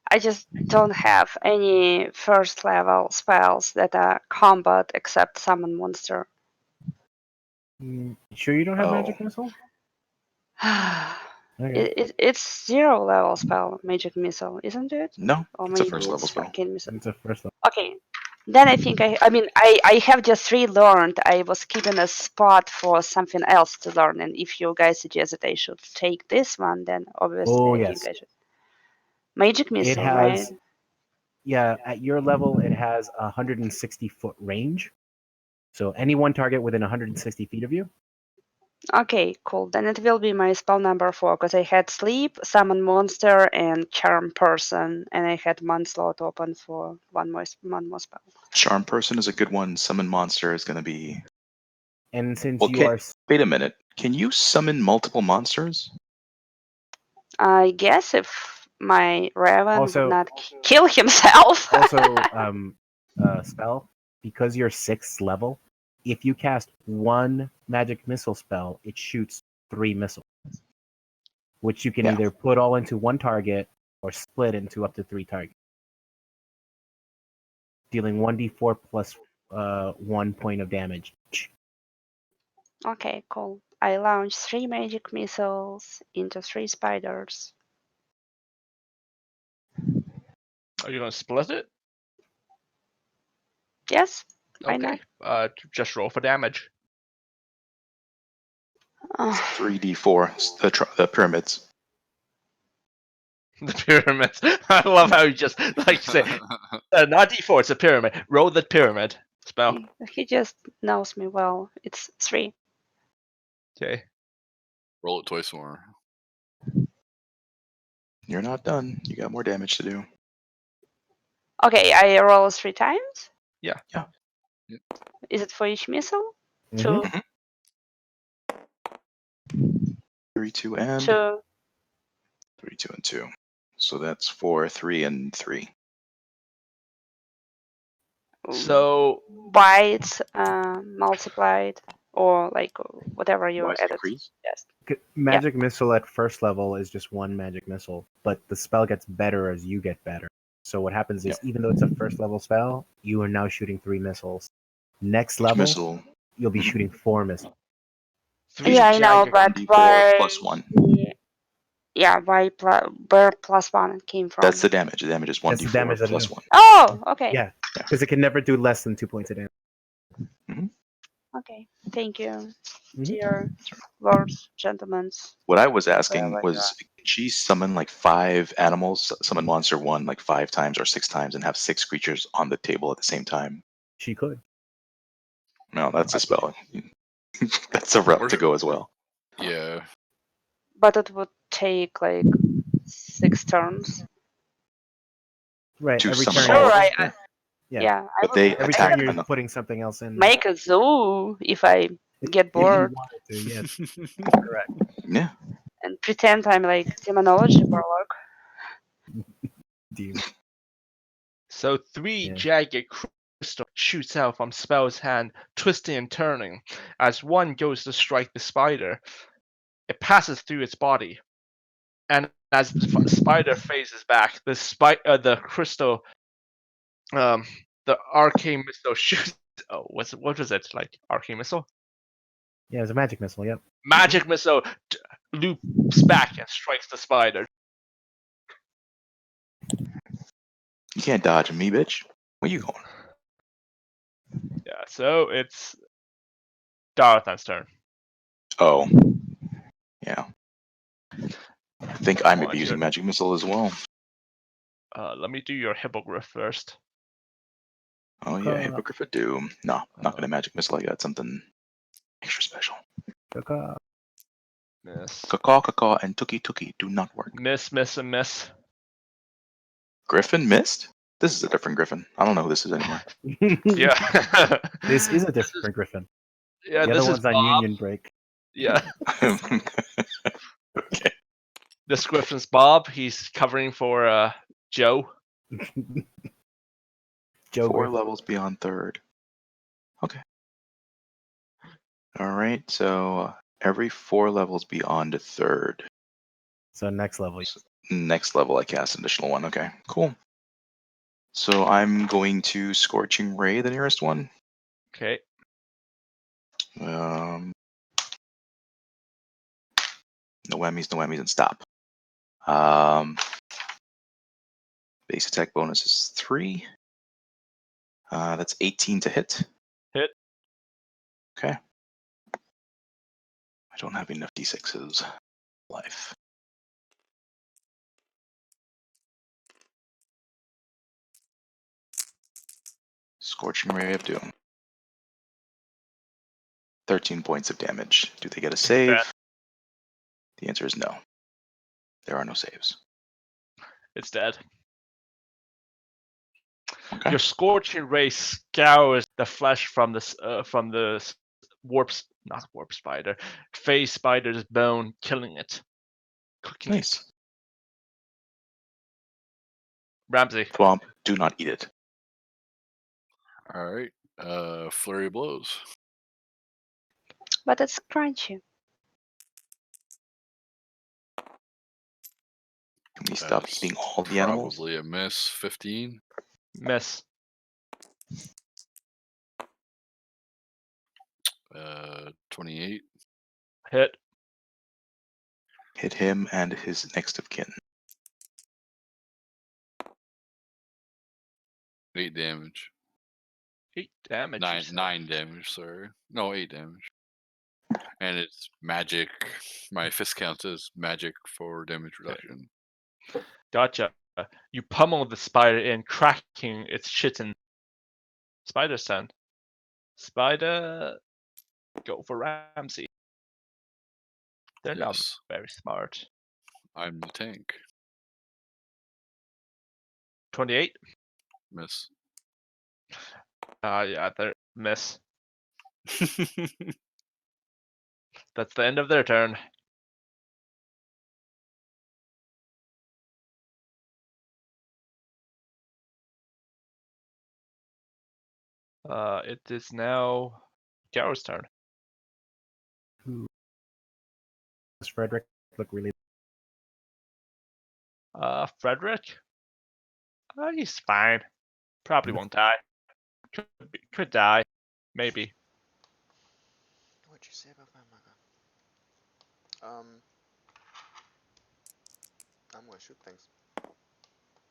I just don't have any first level spells that are combat except summon monster. Sure you don't have Oh. Magic Missile? Okay. It's 0 level spell, Magic Missile, isn't it? No, Or it's a maybe first level it's spell. Arcane Missile. It's a first level. Okay. Then I think I have just relearned. I was keeping a spot for something else to learn, and if you guys suggest that I should take this one, then obviously Oh, I yes. think I should. Magic It Missile, has, right? yeah, at your level, it has a 160-foot range. So any one target within 160 feet of you. Okay, cool. Then it will be my spell number 4, because I had Sleep, Summon Monster, and Charm Person, and I had one slot open for one more spell. Charm Person is a good one. Summon Monster is going to be. And since Well, you are. wait a minute. Can you summon multiple monsters? I guess if my Raven Also- would not kill himself. Also, spell, because you're 6th level, if you cast one Magic Missile spell, it shoots 3 missiles, which you can Yeah. either put all into one target or split into up to 3 targets, dealing 1d4 plus 1 point of damage. Okay, cool. I launch 3 magic missiles into 3 spiders. Are you gonna split it? Yes? Why Okay. Just roll for damage. not? 3d4. The pyramids. The pyramids. I love how you just like say not d4. It's a pyramid. Roll the pyramid spell. He just knows me well. It's 3. Okay. Roll it twice more. You're not done. You got more damage to do. Okay, I roll 3 times? Yeah. Yeah. Is it for each missile? Mhm. 3, 2, and 2. 3, 2, and 2. So that's 4, 3, and 3. So Why it's multiplied, or like whatever you Why is it added. increased? Yes. Magic Missile at first level is just one Magic Missile, but the spell gets better as you get better. So what happens is, even though it's a first level spell, you are now shooting 3 missiles. Next level, Missile you'll be shooting 4 missiles. 3 Yeah, I know, jagged- but 1d4 why? plus 1. Yeah, where +1 came from? That's the damage. The damage is That's the 1d4 damage that it plus is. 1. Oh, okay. Yeah, because it can never do less than 2 points of damage. Okay. Thank you, Mhm. dear lords, gentlemen. What I was asking Whatever was, can she summon like 5 animals, summon monster 1 like 5 times or 6 times, and have 6 creatures on the table at the same time? She could. No, that's a spell. That's a route to go as well. Yeah. But it would take like 6 turns. Right. To Every summon turn. all of Sure, them? yeah. I But would they Every attack turn them you're enough. putting something else in. make a zoo if I get If you bored wanted to, yes, that's correct. Yeah. and pretend I'm like demonology warlock. Demon. So 3 Yeah. jagged crystal shoots out from Spell's hand, twisting and turning. As one goes to strike the spider, it passes through its body, and As the spider faces back, the crystal, the arcane missile shoots. Oh, what was it like? Arcane missile, Yeah, it's a magic missile. Yep. magic missile loops back and strikes the spider. You can't dodge me, bitch. Where you going? Yeah, so it's Darathan's turn. Oh, yeah. I think I may On be using your- magic missile as well. Let me do your hippogriff first. Oh yeah, Hippogriff of Doom. No, not gonna magic missile. I got something extra special. Miss, Caw, and Tookie do not work. miss, and miss. Griffin missed? This is a different Griffin. I don't know who this is anymore. Yeah. This is a different Griffin. Yeah, The this other is one's on Bob. Union break. Yeah, Okay. this Griffin's Bob. He's covering for Joe. Joe 4 Griffin. levels beyond third. Okay. All right. So every 4 levels beyond a third. So next level. Next level, I cast an additional one. Okay, cool. So I'm going to Scorching Ray, the nearest one. Okay. No whammies, and stop. Base attack bonus is 3. That's 18 to hit. Hit. Okay. I don't have enough d6s. Life. Scorching Ray of Doom. 13 points of damage. Do they get a save? Bad. The answer is no. There are no saves. It's dead. Okay. Your scorching ray scours the flesh from the not warp spider, phase spider's bone, killing it, cooking it. Nice. Ramsey. Thwomp, do not eat it. All right. Flurry of blows. But it's crunchy. Can we stop That's eating all the animals? Probably a miss. 15. Miss. 28. Hit. Hit him and his next of kin. 8 damage. 8 damage. you said. 9 damage, sorry. No, 8 damage. And it's magic. My fist counts as magic for damage reduction. Gotcha. You pummel the spider in, cracking its chitin. Spider's turn. Spider, go for Ramsey. They're not Yes. very smart. I'm the tank. 28. Miss. Yeah, they're miss. That's the end of their turn. It is now Garrow's turn. Does Frederick look really? Frederick? He's fine. Probably won't die. Could die. Maybe. What'd you say about my mother? I'm gonna shoot things.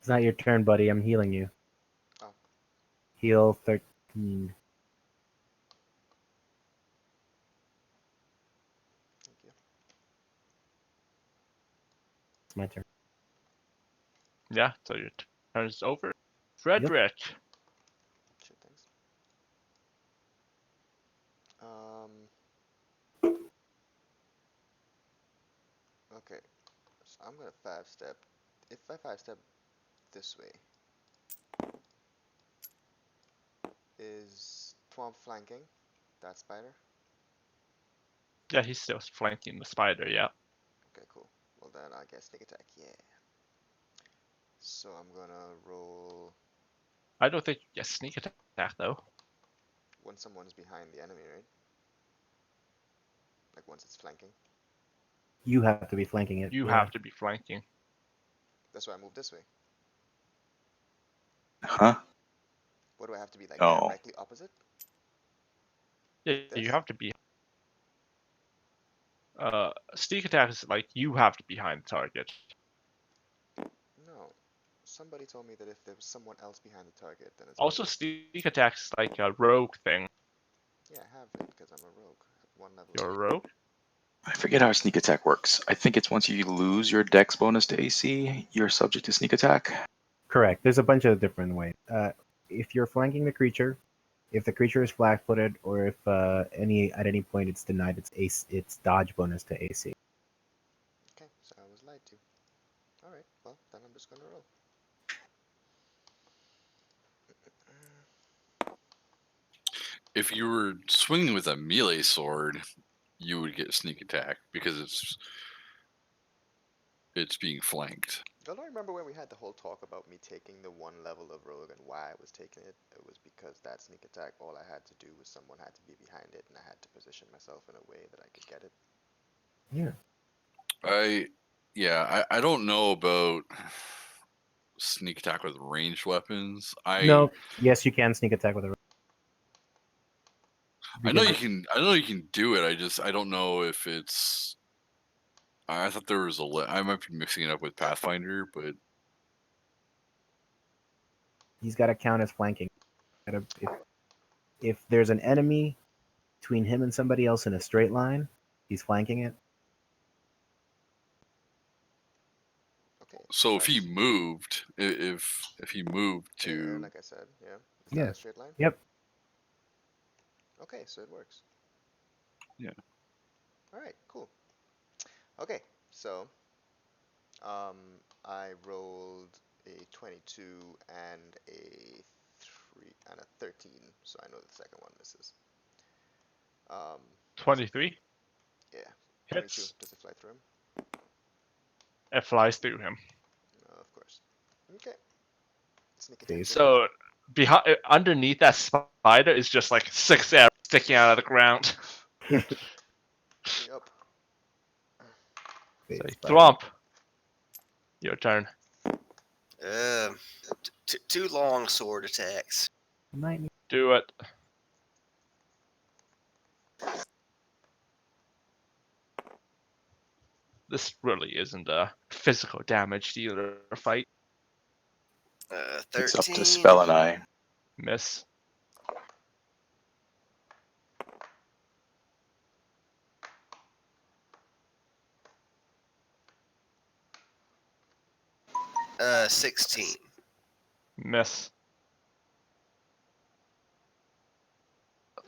It's not your turn, buddy. I'm healing you. Oh. Heal 13. Thank you. It's my turn. Yeah, so your turn is over. Frederick. Shoot things. Okay. So I'm gonna 5-step. If I 5-step this way, is Thwomp flanking that spider? Yeah, he's still flanking the spider, yeah. Okay, cool. Well then I guess sneak attack, yeah. So I'm gonna roll I don't think you get sneak attack though. when someone's behind the enemy, right? Like once it's flanking. You have to be flanking it. You yeah. have to be flanking. That's why I moved this way. Huh? What do I have to be like Oh. directly opposite? Yeah, This? you have to be. Sneak attack is like you have to be behind the target. No. Somebody told me that if there was someone else behind the target, then it's Also, better. sneak attack is like a rogue thing. Yeah, I have it because I'm a rogue at 1 level. You're a rogue. I forget how sneak attack works. I think it's once you lose your dex bonus to AC, you're subject to sneak attack. Correct. There's a bunch of different ways. If you're flanking the creature, if the creature is flat-footed, or if at any point it's denied its dodge bonus to AC. Okay, so I was lied to. Alright, well, then I'm just gonna roll. If you were swinging with a melee sword, you would get sneak attack because it's being flanked. Don't I remember when we had the whole talk about me taking the 1 level of rogue and why I was taking it? It was because that sneak attack, all I had to do was someone had to be behind it and I had to position myself in a way that I could get it. Yeah. I don't know about sneak attack with ranged weapons. No. Yes, you can sneak attack with a. I know you can. I know you can do it. I don't know if it's. I thought there was I might be mixing it up with Pathfinder, but He's got to count as flanking. If there's an enemy between him and somebody else in a straight line, he's flanking it. Okay. so if he nice. moved, if he moved In the air, to, like I said, yeah. Is Yeah. that a straight line? Yep. Okay, so it works. Yeah. Alright, cool. Okay, so I rolled a 22 and a 3 and a 13, so I know the second one misses. 23 Yeah, 22. hits. Does it fly through him? It flies through him. No, of course. Okay. Sneak Jeez. attack. So behind, underneath that spider is just like 6 arrows sticking out of the ground. Up. So, Face Thromp, your turn. Two long sword attacks. Might Do it. This really isn't a physical damage dealer fight. 13. It's up to Spell and I. Miss. Uh, 16. Miss.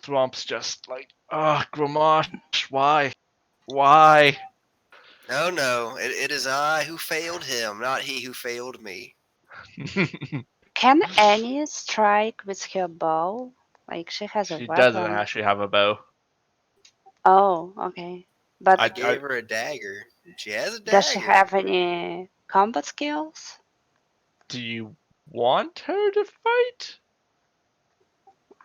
Thromp's just like, Gramash, why? Why? No, it is I who failed him, not he who failed me. Can Annie strike with her bow? Like she has a She weapon. doesn't actually have a bow. Oh, okay. But I gave her a dagger. She has a dagger. does she have any combat skills? Do you want her to fight?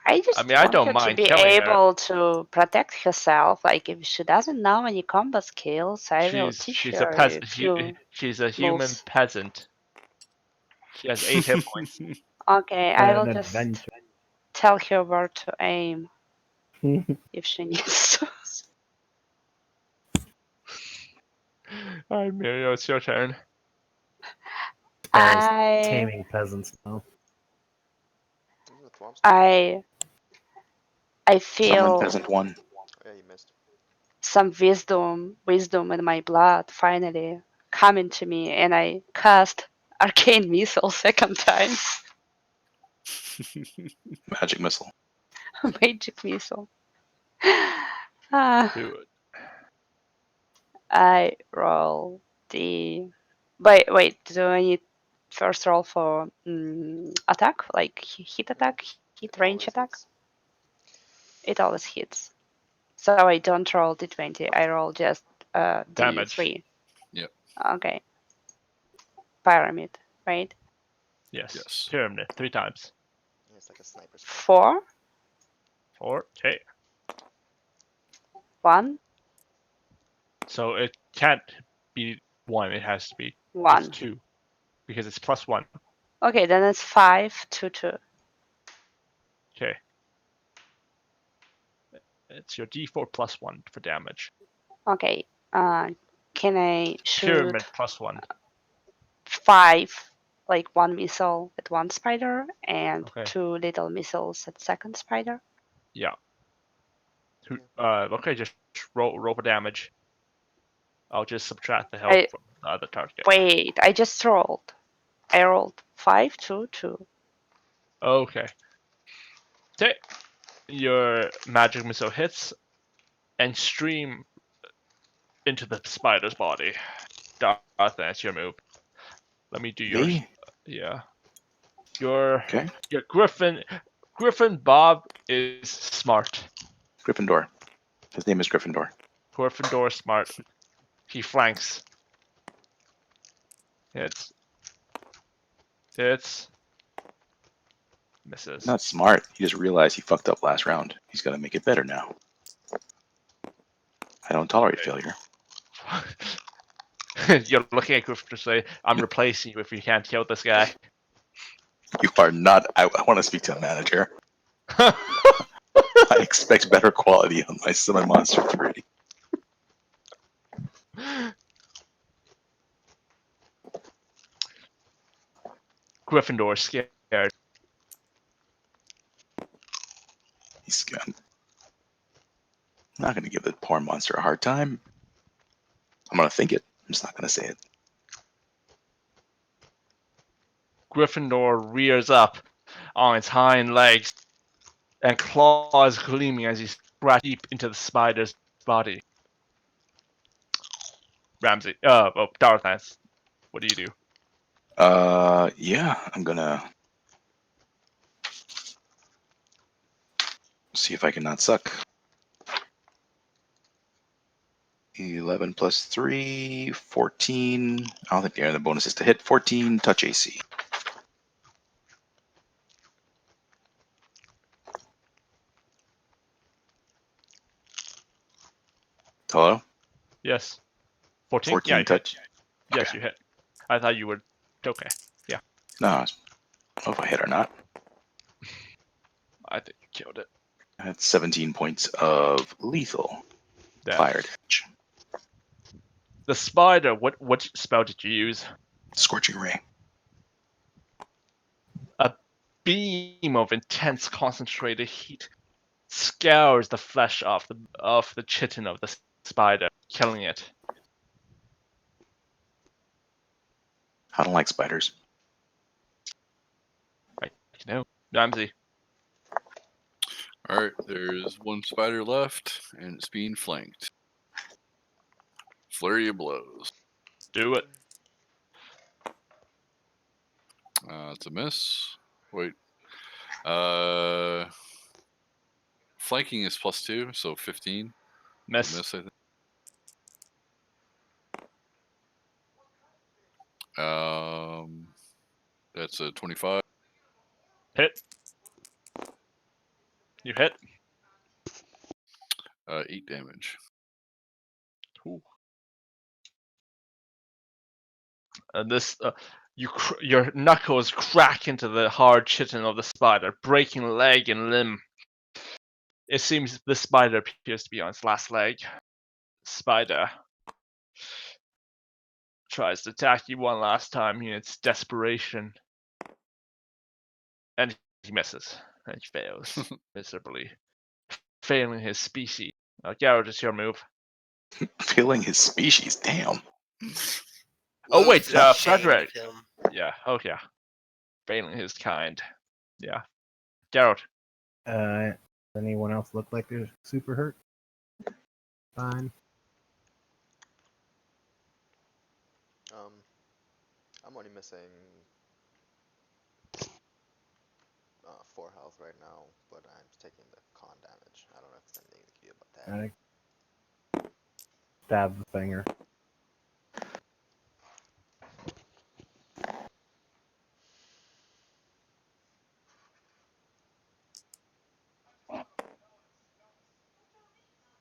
I just mean, I want don't her to mind be killing her. able to protect herself. Like if she doesn't know any combat skills, I will teach She's her a peasant. a few She's a human moves. peasant. She has 8 hit points. Okay, I will an just adventure. tell her where to aim if she needs to. Alright, Muriel, it's your turn. Spells I taming peasants now. Isn't it Thwomp's turn? I Summon feel Peasant 1. Oh, yeah, you missed. some wisdom in my blood finally coming to me, and I cast arcane missile second time. Magic Missile. Magic missile. Ah, Do it. I roll the. Wait. Do I need first roll for attack, like hit attack, hit It range always attack? hits. It always hits. So I don't roll d20. I roll just Damage. d3. Yep. Okay. Pyramid, right? Yes. Yes. Pyramid 3 times. Yeah, it's like a sniper spell. 4, 4. Okay. 1, So it can't be 1. It has to be. 1. It's 2. because it's +1. Okay, then it's 5 to 2. Okay. It's your D4 +1 for damage. Okay. Can I shoot Pyramid +1. 5, like 1 missile at one spider and Okay. 2 little missiles at second spider? Yeah. Okay, just roll for damage. I'll just subtract the health I- from the other target. Wait, I just rolled. I rolled 5 to 2. Okay. Okay. Your magic missile hits and stream into the spider's body. Darth, that's your move. Let me do yours. Me? Yeah. Your Okay. Griffin Bob is smart. Gryffindor. His name is Gryffindor. Gryffindor smart. He flanks. Hits. Misses. Not smart. He just realized he fucked up last round. He's got to make it better now. I don't tolerate failure. You're looking at Griffin to say, I'm replacing you if you can't kill this guy. You are not. I want to speak to a manager. I expect better quality on my Summon Monster 3. Gryffindor scared. He's good. I'm not going to give the poor monster a hard time. I'm going to think it. I'm just not going to say it. Gryffindor rears up on its hind legs and claws gleaming as he scratches deep into the spider's body. Ramsey, Darth, what do you do? Yeah, I'm going to see if I can not suck. 11 plus 3, 14. I don't think the other bonus is to hit. 14 touch AC. Hello? Yes. 14? 14 Yeah, you hit. touch. Yes, Okay. you hit. I thought you would. Okay. Yeah, No, I don't know if I hit or not. I think you killed it. That's 17 points of lethal Yeah. fire damage. The spider, what spell did you use? Scorching Ray. Beam of intense concentrated heat scours the flesh off the chitin of the spider, killing it. I don't like spiders. Right, you know, Ramsey. All right, there's one spider left, and it's being flanked. Flurry of blows. Do it. It's a miss. Wait. Flanking is +2, so 15. Miss. Miss, I think. That's a 25. Hit. You hit. 8 damage. Ooh. And this, your knuckles crack into the hard chitin of the spider, breaking leg and limb. It seems the spider appears to be on its last leg. Spider tries to attack you one last time in its desperation. And he misses. And he fails miserably. Failing his species. Garrett, it's your move. Failing his species. Damn. Oh, wait, Wolf is ashamed of Frederick. him. Yeah, yeah. Failing his kind. Yeah. Garrett. Anyone else look like they're super hurt? Fine. I'm only missing 4 health right now, but I'm taking the con damage. I don't know if there's anything you can do about that. I stab the finger.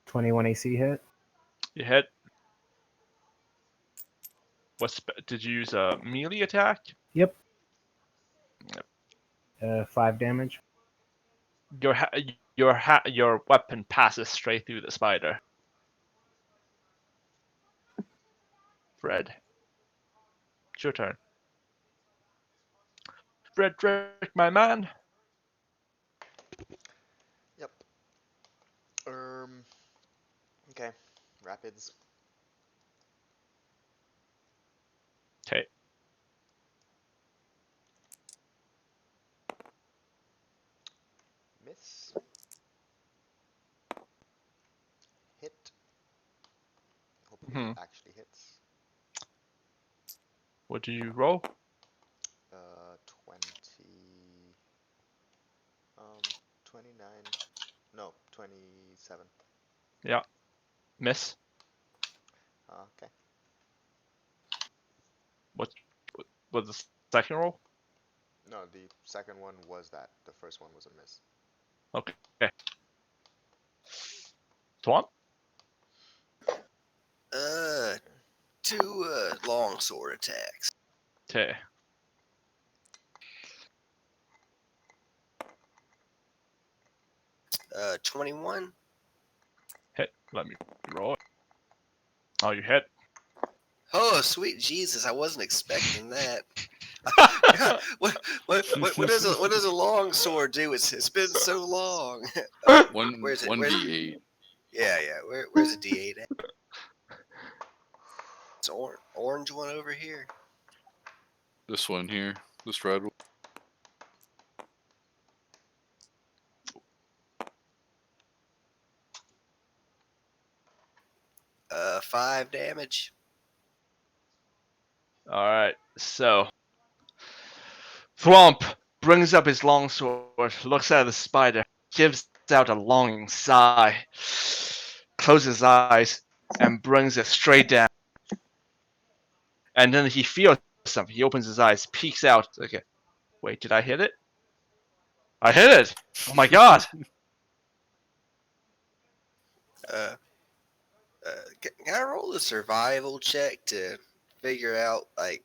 (21) AC hit. You hit. Did you use a melee attack? Yep. Yep. 5 damage. Your weapon passes straight through the spider. Fred, it's your turn. Frederick, my man. Yep. Okay. Rapids. Okay. Miss. Hit. Hopefully Hmm. it actually hits. What do you roll? 20. 29. No, 27. Yeah. Miss. Okay. What was the second roll? No, the second one was that. The first one was a miss. Okay. Swamp. Two longsword attacks. Okay. Uh, 21. Hit. Let me roll it. Oh, you hit. Oh, sweet Jesus! I wasn't expecting that. What does a long sword do? It's been so long. Where's it? One D8. Yeah. Where's the D8 at? It's orange one over here. This one here. This red one. 5 damage. All right. So Thwomp brings up his longsword, looks at the spider, gives out a longing sigh, closes his eyes, and brings it straight down. And then he feels something. He opens his eyes, peeks out. Okay, wait, did I hit it? I hit it! Oh my god! Uh, can I roll a survival check to figure out like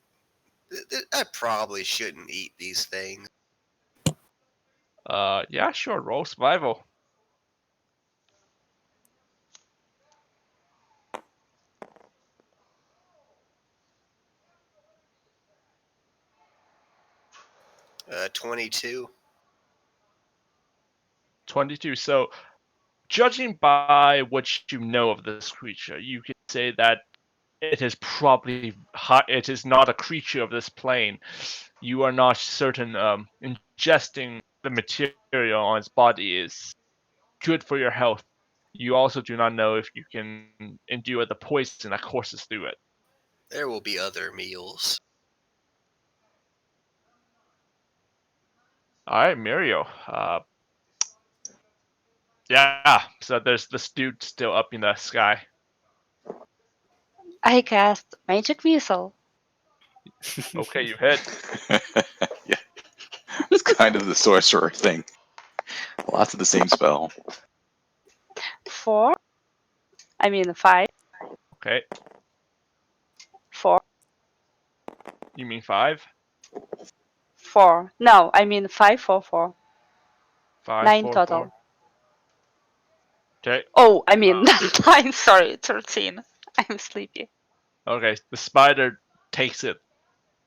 I probably shouldn't eat these things. Yeah, sure. Roll survival. Uh, 22. 22. So, judging by what you know of this creature, you can say that it is probably it is not a creature of this plane. You are not certain ingesting the material on its body is good for your health. You also do not know if you can endure the poison that courses through it. There will be other meals. All right, Mirio. Yeah. So there's this dude still up in the sky. I cast Magic Missile. Okay, you hit. Yeah. It's kind of the sorcerer thing. Lots of the same spell. 4. I mean 5. Okay. 4. You mean 5? 4. No, I mean 5, 4, 4. 5, 9 4, total. 4. Okay. Oh, I mean 9. Sorry, 13. I'm sleepy. Okay. The spider takes it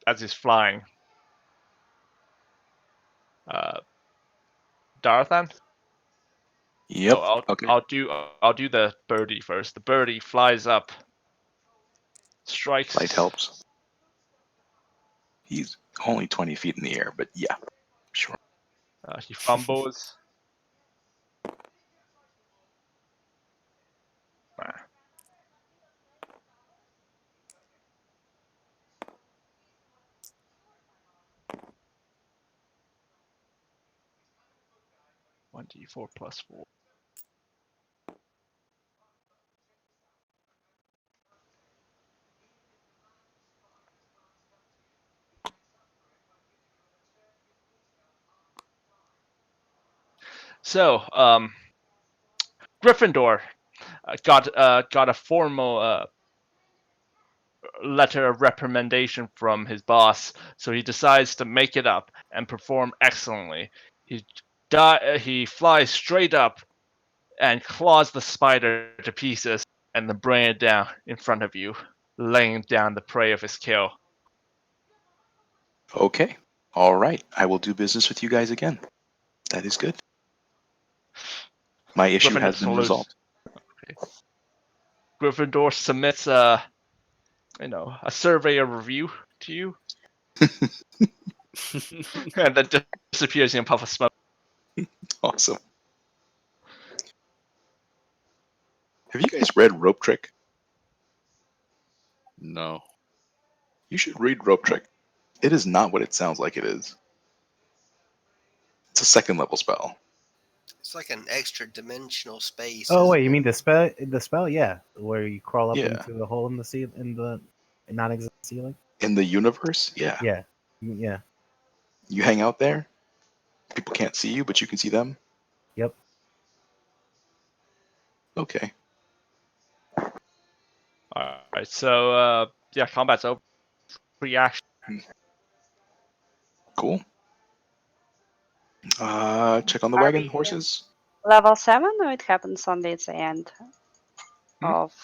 as it's flying. Darathan? Yep. Oh, Okay. I'll do the birdie first. The birdie flies up, strikes. Light helps. He's only 20 feet in the air, but yeah, sure. He fumbles. Ah. One d4 plus 4. So, Gryffindor got a formal letter of reprimandation from his boss, so he decides to make it up and perform excellently. He flies straight up and claws the spider to pieces and then bring it down in front of you, laying down the prey of his kill. Okay. All right. I will do business with you guys again. That is good. My issue Gryffindor has been salutes. resolved. Gryffindor submits a survey of review to you, and then disappears in a puff of smoke. Awesome. Have you guys read Rope Trick? No. You should read Rope Trick. It is not what it sounds like it is. It's a second level spell. It's like an extra dimensional space. Oh wait, isn't you it? mean the spell? The spell, yeah, where you crawl up Yeah. into the hole in the non-existent ceiling. In the universe, yeah. Yeah, yeah. You hang out there. People can't see you, but you can see them. Yep. Okay. Alright, so yeah, combat's over. Free action. Cool. Check on the Are wagon we horses. level 7 or it happens only at the end of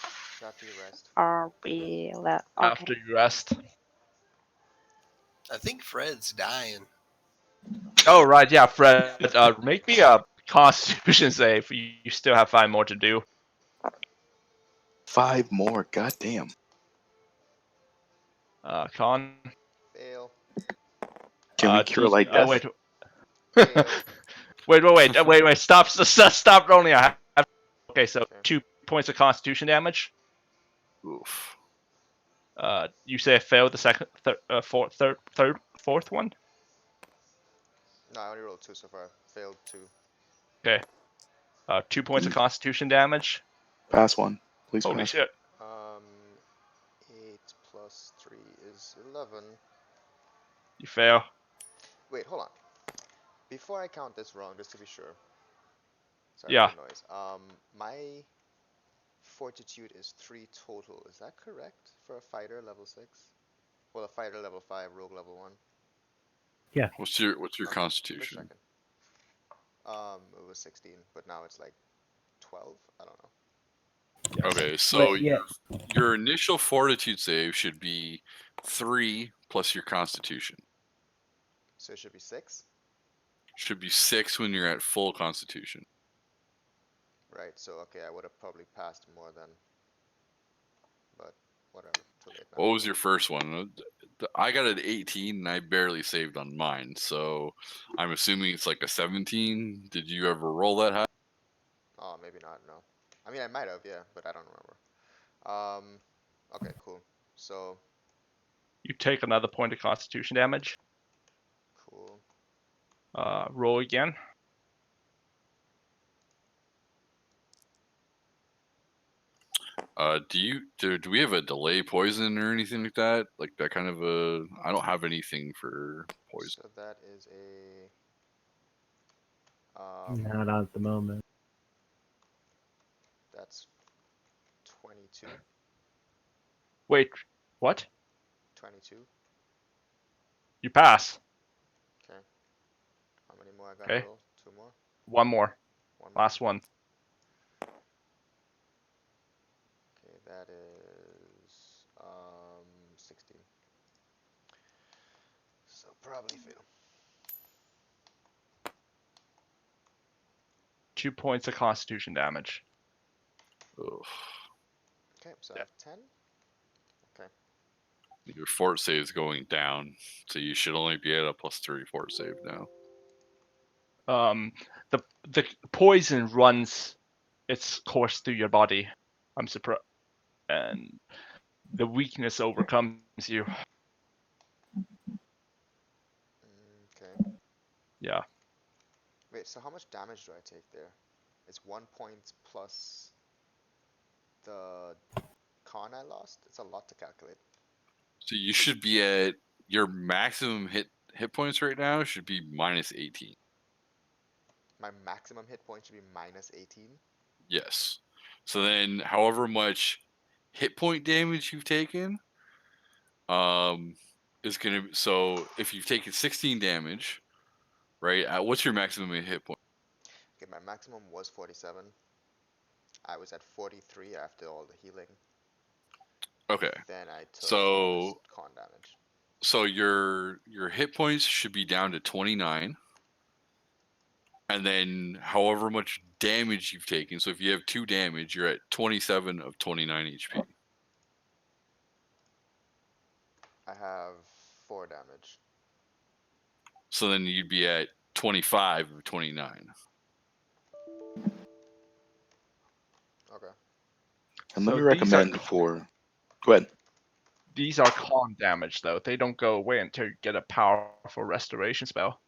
After you rest. RB? Okay. After you rest. I think Fred's dying. Oh right, yeah, Fred. Make me a Constitution save. You still have 5 more to do. 5 more. God damn. Con. Fail. Can we cure light death? Wait. Fail. wait. Stop rolling. Okay, so 2 points of Constitution damage. Oof. You say I failed the second, fourth one. No, I only rolled 2 so far. Failed 2. Okay. 2 points of Constitution damage. Pass one. Please Holy pass. shit. 8 plus 3 is 11. You fail. Wait, hold on. Before I count this wrong, just to be sure. Sorry Yeah. for the noise. My fortitude is 3 total. Is that correct for a fighter level 6? Well, a fighter level 5, rogue level 1. What's your Just constitution? checking. It was 16, but now it's like 12. I don't know. Okay, so But, yeah. your initial fortitude save should be 3 plus your constitution. So it should be 6, Should be 6 when you're at full constitution. right? So okay, I would have probably passed more than. But whatever. Too late now. What was your first one? I got an 18 and I barely saved on mine, so I'm assuming it's like a 17. Did you ever roll that high? Oh, maybe not. No. I mean, I might have, yeah, but I don't remember. Okay, cool. So You take another point of Constitution damage. cool. Roll again. Do we have a delay poison or anything like that? Like that kind of a. I don't have anything for poison. So that is a. Not at the moment. That's 22. Wait, what? 22. You pass. Okay. How many more I got Okay. to roll? 2 more? One more. One more? Last one. Okay, that is 16. So probably fail. 2 points of Constitution damage. Ugh. Okay, so I Yeah. have 10. Okay. Your fort save is going down, so you should only be at a +3 fort save now. The poison runs its course through your body. I'm surprised, and the weakness overcomes you. Okay. Yeah. Wait, so how much damage do I take there? It's 1 point plus the con I lost? It's a lot to calculate. So you should be at your maximum hit points right now should be -18. My maximum hit point should be minus 18. Yes. So then, however much hit point damage you've taken, is gonna. So if you've taken 16 damage, right? What's your maximum hit point? Okay, my maximum was 47. I was at 43 after all the healing. Okay. Then I took So con damage. so your hit points should be down to 29. And then however much damage you've taken. So if you have 2 damage, you're at 27 of 29 HP. I have 4 damage. So then you'd be at 25 of 29. Okay. And So let me these are recommend for. Go ahead. These are con damage though. They don't go away until you get a powerful restoration spell.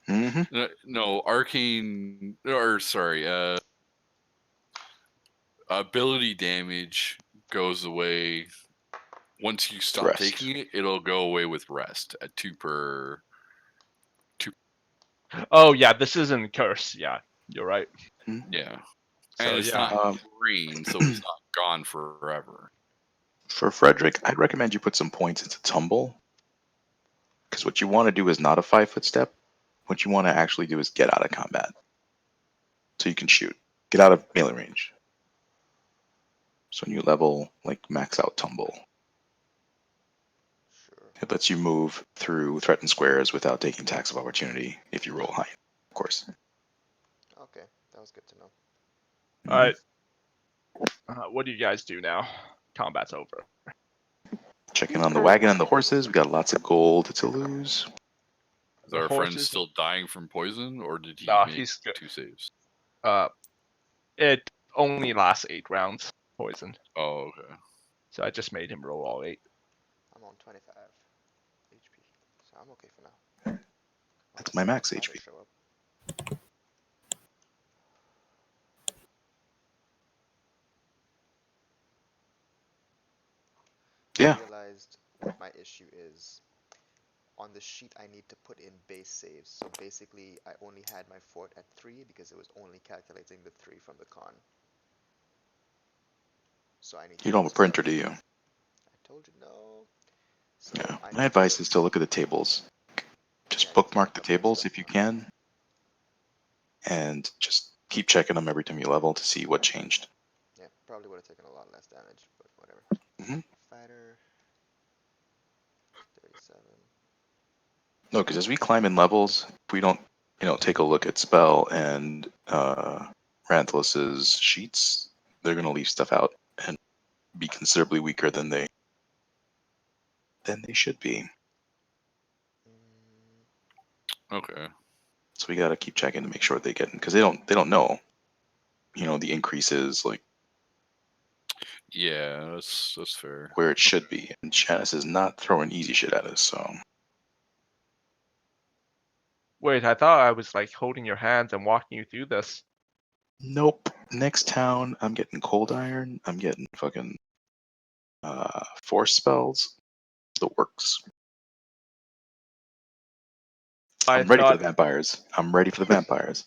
Hmm. No, arcane, or sorry, ability damage goes away once you stop Rest. taking it. It'll go away with rest at 2 per. Oh yeah, this isn't curse. Yeah, you're right. Yeah, So and it's yeah, not green, so it's not gone forever. For Frederick, I'd recommend you put some points into tumble. Because what you want to do is not a 5-foot step. What you want to actually do is get out of combat. So you can shoot. Get out of melee range. So when you level, like max out tumble. Sure. It lets you move through threatened squares without taking tax of opportunity if you roll high, of course. Okay, that was good to know. all right. What do you guys do now? Combat's over. Checking on the wagon and the horses. We got lots of gold to lose. Is The our friend horses. still dying from poison, or did he Nah, make he's good. 2 saves? It only lasts 8 rounds. Poison. Oh, okay. So I just made him roll all 8. I'm on 25 HP, so I'm okay for now. That's Unless my I have a max fighter HP. show up. Yeah. I realized what my issue is. On the sheet, I need to put in base saves. So basically, I only had my fort at 3 because it was only calculating the 3 from the con. So I need to You don't have a boost it printer, up. do you? I told you no. So Yeah. I My need advice to, is to look at the tables. yeah, Just I need to bookmark the upgrade tables stuff if you now. can. And just keep checking them every time you level to see what changed. Yeah, probably would have taken a lot less damage, but whatever. Mhm. Fighter. 37. No, because as we climb in levels, if we don't, take a look at Spell and Ranthalus's sheets, they're gonna leave stuff out and be considerably weaker than they should be. Mm, Okay. So we gotta keep checking to make sure they get, because they don't know, the increases like Yeah, that's fair. where it should be. And Janice is not throwing easy shit at us, so Wait, I thought I was like holding your hands and walking you through this. nope. Next town, I'm getting Cold Iron. I'm getting fucking Force spells. The works. I I'm ready for the thought vampires. I'm ready for the vampires.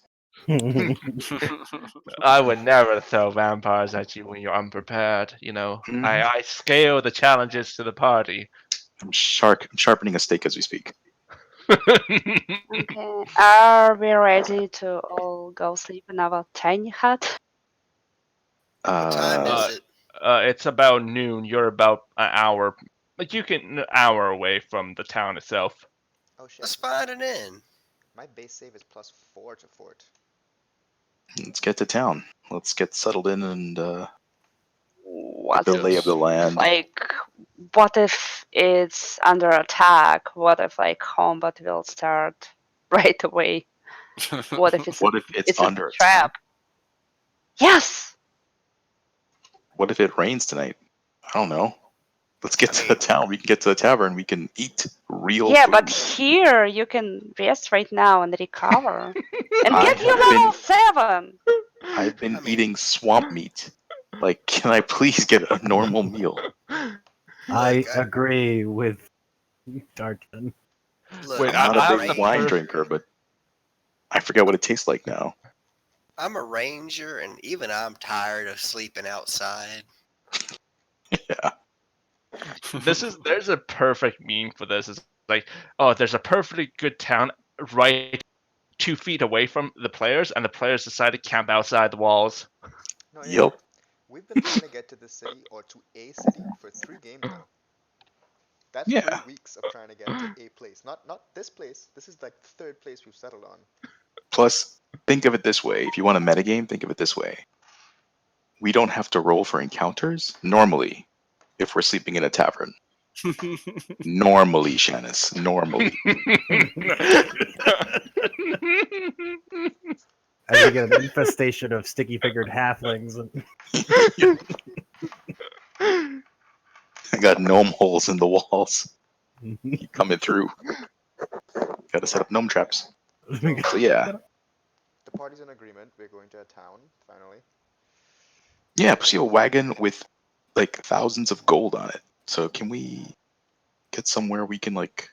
I would never throw vampires at you when you're unprepared. Mhm. I scale the challenges to the party. I'm sharpening a stake as we speak. Okay. Are we ready to all go sleep in our tiny hut? What time Uh, is it? It's about noon. You're about an hour, like an hour away from the town itself. oh shit. Let's find an inn. My base save is +4 to fort. let's get to town. Let's get settled in and What the if, lay of the land. what if it's under attack? What if combat will start right away? What if What if it's it's a under attack? trap? Yes. What if it rains tonight? I don't know. Let's get I to the mean- town. We can get to the tavern. We can eat real Yeah, food. but here you can rest right now and recover and I get your have level 7. I've been I mean- eating swamp meat. Like, can I please get a normal meal? I Look, agree with Darkin. Look, Wait, I'm I not a have big the wine first- drinker, but I forget what it tastes like now. I'm a ranger, and even I'm tired of sleeping outside. Yeah. There's a perfect meme for this. It's like, oh, there's a perfectly good town right 2 feet away from the players, and the players decide to camp outside the walls. No, Yup. we've been trying to get to this city or to a city for 3 games now. That's Yeah. 3 weeks of trying to get to a place. Not this place. This is like the third place we've settled on. Plus, think of it this way. If you want a metagame, think of it this way. We don't have to roll for encounters normally if we're sleeping in a tavern. Normally, Shannis. Normally. As we get an infestation of sticky-fingered halflings. And I got gnome holes in the walls. Coming through. Gotta set up gnome traps. So yeah. The party's in agreement. We're going to a town, finally. Yeah, see a wagon with like thousands of gold on it. So can we get somewhere we can like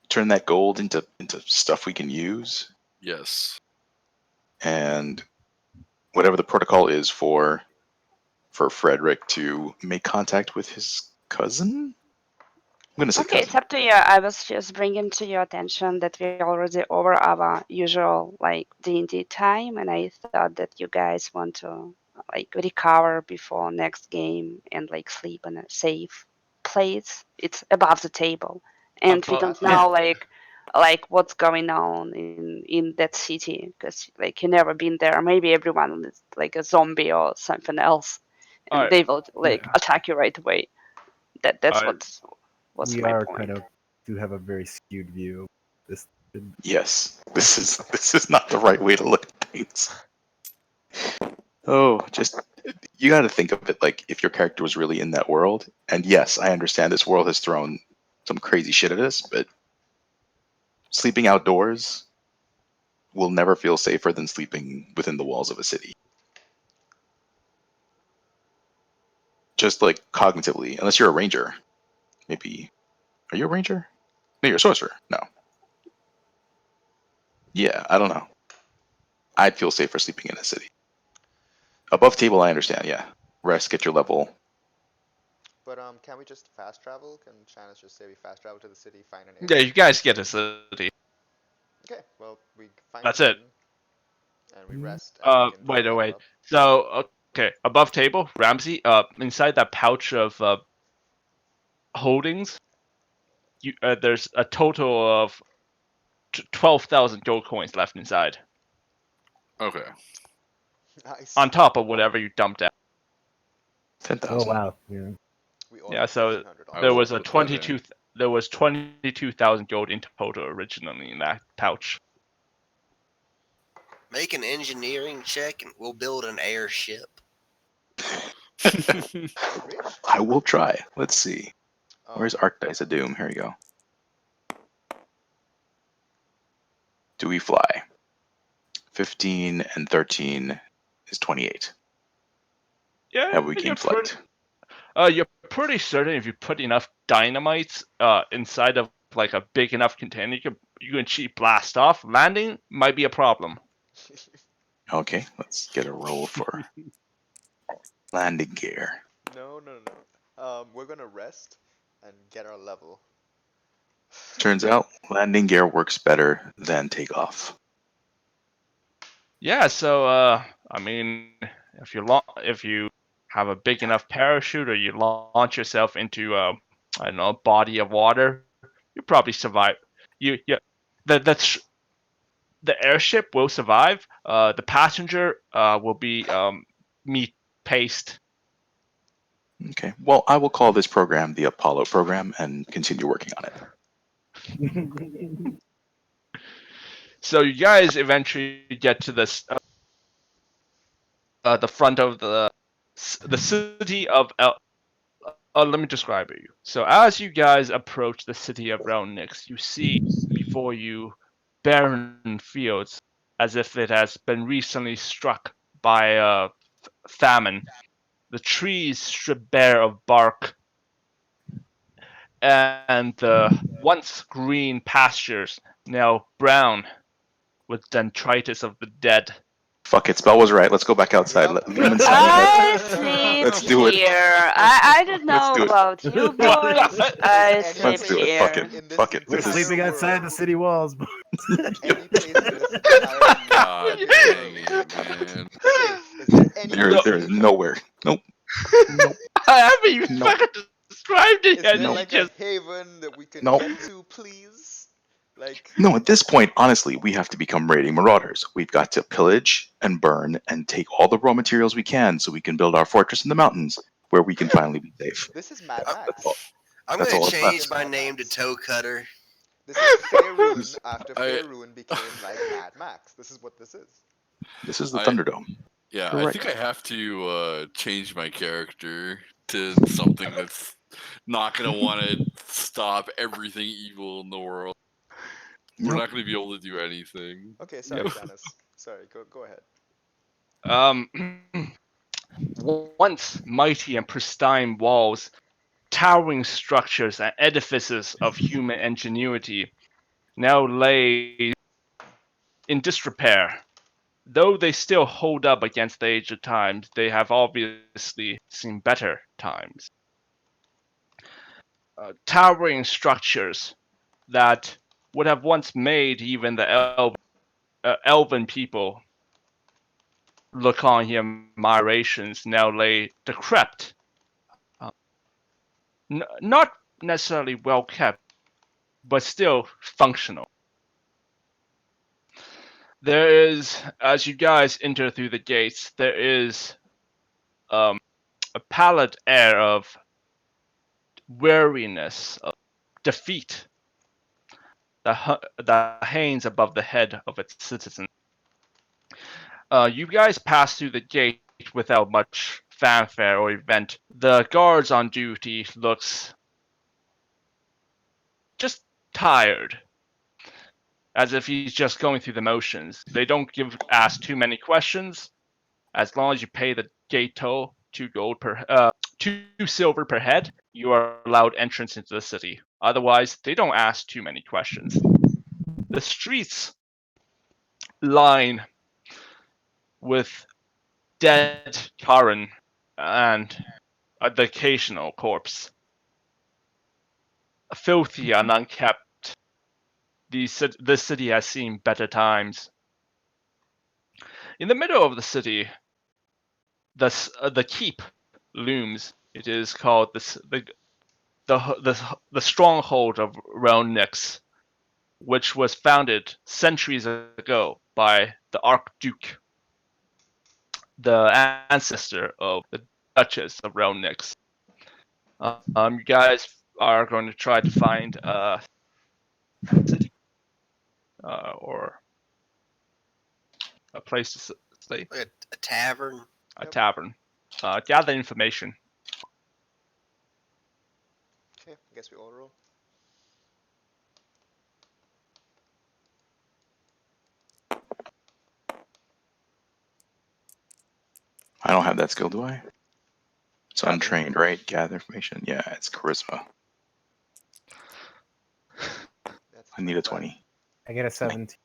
turn that gold into stuff we can use? Yes. And whatever the protocol is for Frederick to make contact with his cousin? I'm gonna say Okay, it's cousin. up to you. I was just bringing to your attention that we're already over our usual like D&D time, and I thought that you guys want to like recover before next game and like sleep in a safe place. It's above the table, and we don't Yeah. know like what's going on in that city because like you never been there. Maybe everyone is like a zombie or something else, and Alright. they will like attack you right away. That's Alright. what's we my are point. kind of do have a very skewed view. This Yes. This is not the right way to look at things. Oh, just you got to think of it like if your character was really in that world. And yes, I understand this world has thrown some crazy shit at us, but sleeping outdoors will never feel safer than sleeping within the walls of a city. Just like cognitively, unless you're a ranger. Maybe. Are you a ranger? No, you're a sorcerer. No. Yeah, I don't know. I'd feel safer sleeping in a city. Above table, I understand, yeah. Rest, get your level. But can we just fast travel? Can Shannon just say we fast travel to the city, find an Yeah, inn? you guys get a city. Okay, well we find That's an it. inn and we rest and we can try Wait, to level wait. up. So, okay, above table, Ramsey, inside that pouch of holdings, there's a total of 12,000 gold coins left inside, Okay. Nice. on top of whatever you dumped out. 10,000. Oh wow. Yeah. We all Yeah, have so 1,500 I there will was a put that in. there was 22,000 gold in total originally in that pouch. Make an engineering check and we'll build an airship. Rich. I will try. Let's see. Where's Um, Arcdice of Doom? Here we go. Do we fly? 15 and 13 is 28. Yeah, Have we gained flight? You're pretty certain if you put enough dynamites inside of like a big enough container, you can cheap blast off. Landing might be a problem. Okay, let's get a roll for landing gear. no. We're gonna rest and get our level. Turns out landing gear works better than takeoff. Yeah, so I mean, if you have a big enough parachute or you launch yourself into I don't know, a body of water, you probably survive. That's the airship will survive. The passenger will be meat paste. Okay, well, I will call this program the Apollo program and continue working on it. So you guys eventually get to this the front of the city of let me describe it. So as you guys approach the city of Roundnix, you see before you barren fields as if it has been recently struck by a famine. The trees stripped bare of bark, and the once green pastures now brown with dendritis of the dead. Fuck it, Spell was right. Let's go back outside. Yep. Let Liam and Simon. I Let's sleep do it. here. I don't Let's know do it. about you boys. I Is sleep Let's do it. here. Fuck it. In this Fuck it. We're This is. sleeping entire outside the world, city walls. any place in this entire God fucking dang world. it, man. Is there any There is nowhere. Nope. Nope. I haven't even Nope. fucking described it Is yet. there You like just a haven that we can Nope. get to, please? Like, No, at this point, honestly, we have to become raiding marauders. We've got to pillage and burn and take all the raw materials we can so we can build our fortress in the mountains where we can finally be safe. this is Mad Uh, Max. I'm That's gonna all it's left. change my name to Toe Cutter. This is Faerun after I- Faerun became like Mad Max. This is what this is. This is the I- Thunderdome. Yeah, Correct. I think I have to change my character to something that's not gonna want to stop everything evil in the world. We're Nope. not gonna be able to do anything. Okay, sorry, Dennis. Sorry, go ahead. Once mighty and pristine walls, towering structures, and edifices of human ingenuity now lay in disrepair. Though they still hold up against the age of times, they have obviously seen better times. Towering structures that would have once made even the elven people look on in admirations now lay decrepit. Not necessarily well kept, but still functional. There is, as you guys enter through the gates, there is a pallid air of weariness, of defeat that hangs above the head of its citizens. You guys pass through the gate without much fanfare or event. The guards on duty looks just tired, as if he's just going through the motions. They don't ask too many questions. As long as you pay the gate toll, 2 silver per head, you are allowed entrance into the city. Otherwise, they don't ask too many questions. The streets line with dead Karen and the occasional corpse. Filthy and unkept. This city has seen better times. In the middle of the city, the keep looms. It is called the stronghold of Realnix, which was founded centuries ago by the Archduke, the ancestor of the Duchess of Realnix. You guys are going to try to find a city or a place to stay, Like a tavern. a Yep. tavern. Gather information. Okay, I guess we all roll. I don't have that skill, do I? It's Gather untrained, right? Gather information. Yeah, it's charisma. That's I need a bad. 20. I get a 17.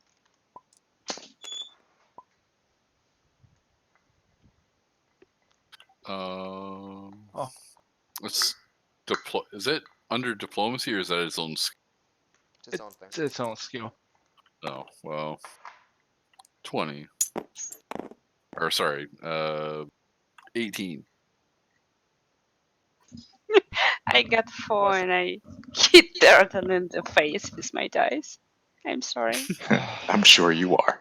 Let's Is it under diplomacy or is that its own? Just own thing. It's its own skill. Oh well, 20. Or sorry, 18. I got 4 and I hit Durden in the face with my dice. I'm sorry. I'm sure you are.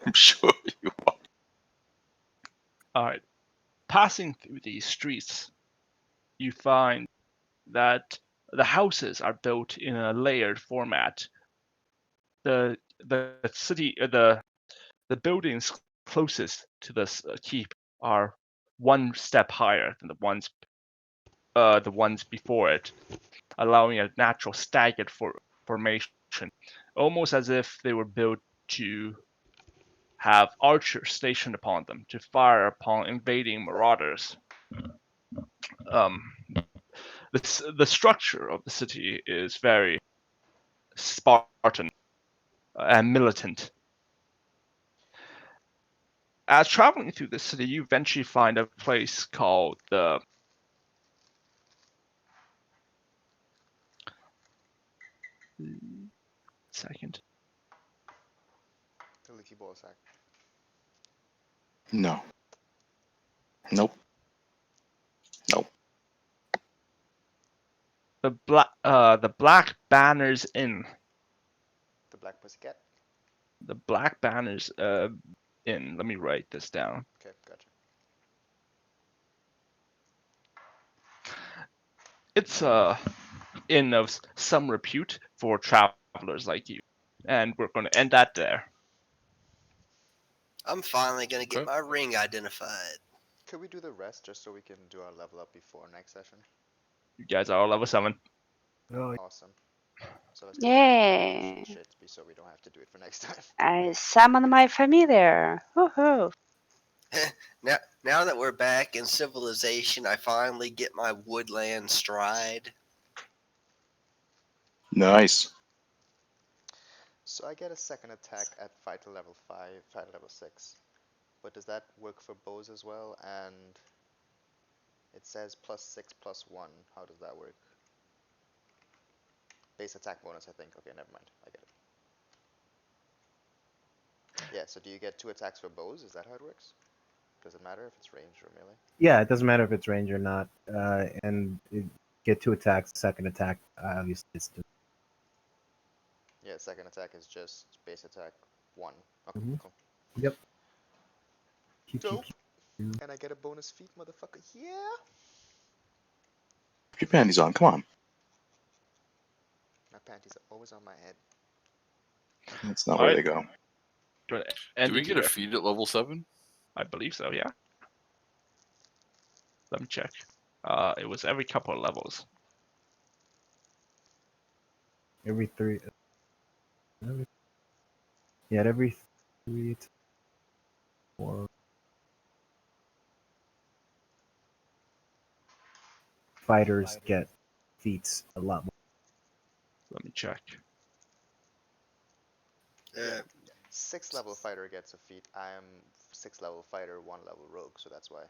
I'm sure you are. All right. Passing through these streets, you find that the houses are built in a layered format. The city, the buildings closest to this keep are one step higher than the ones before it, allowing a natural staggered formation, almost as if they were built to have archers stationed upon them to fire upon invading marauders. The structure of the city is very Spartan and militant. As traveling through the city, you eventually find a place called the second. The leaky ball sack. No. Nope. Nope. The Black Banners Inn. The Black Pussycat. The Black Banners Inn. Let me write this down. Okay, gotcha. It's a inn of some repute for travelers like you, and we're going to end that there. I'm finally gonna get Okay. my ring identified. Could we do the rest just so we can do our level up before next session? You guys are all level 7. Oh, Awesome. So let's do that Yay! shit so we don't have to do it for next time. I summon my familiar. Woohoo! Now that we're back in civilization, I finally get my woodland stride. Nice. So I get a second attack at fighter level 5, fighter level 6. But does that work for bows as well? And it says +6/+1. How does that work? Base attack bonus, I think. Okay, never mind. I get it. Yeah, so do you get 2 attacks for bows? Is that how it works? Does it matter if it's range or melee? yeah, it doesn't matter if it's range or not. And you get 2 attacks. Second attack, obviously, it's just Yeah, second attack is just base attack 1. Okay, Mhm. cool. Yep. Pew, pew, Dope. pew. And I get a bonus feat, motherfucker. Yeah! Put your panties on. Come on. My panties are always on my head. That's not where Alright. they go. Do we get a feat at level 7? I believe so, yeah. Let me check. It was every couple of levels. Every 3. Yeah, every 3 to 4. Fighters get feats a lot more. Let me check. 6th level fighter gets a feat. I am 6th level fighter, 1 level rogue, so that's why.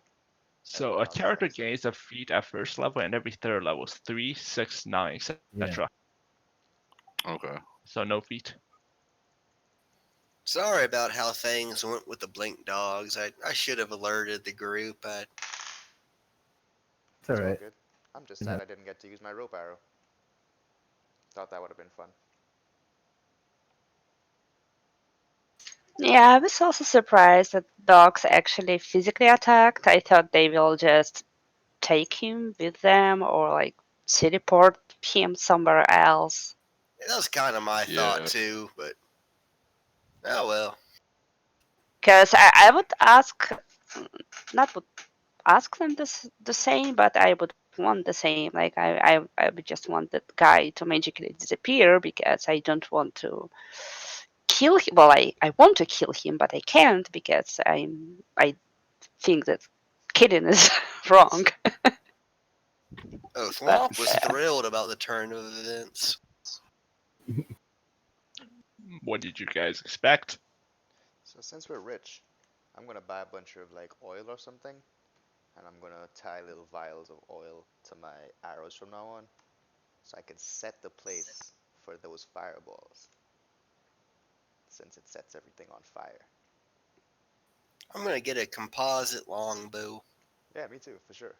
So Everyone a else character gets- gains a feat at first level, and every third level is 3, 6, 9, etc. Yeah. Okay. So no feat. Sorry about how things went with the blink dogs. I should have alerted the group. It's It's all alright. good. I'm just Yeah. sad I didn't get to use my rope arrow. Thought that would have been fun. Yeah, I was also surprised that dogs actually physically attacked. I thought they will just take him with them or like teleport him somewhere else. That was kind of my thought Yeah. too, but oh well. Because I would ask, not would ask them the same, but I would want the same. Like I would just want that guy to magically disappear because I don't want to kill him. Well, I want to kill him, but I can't because I think that killing is wrong. Oh, But Thwomp was thrilled about the turn of events. What did you guys expect? So since we're rich, I'm gonna buy a bunch of like oil or something, and I'm gonna tie little vials of oil to my arrows from now on, so I can set the place for those fireballs, since it sets everything on fire. I'm gonna get a composite longbow. Yeah, me too, for sure.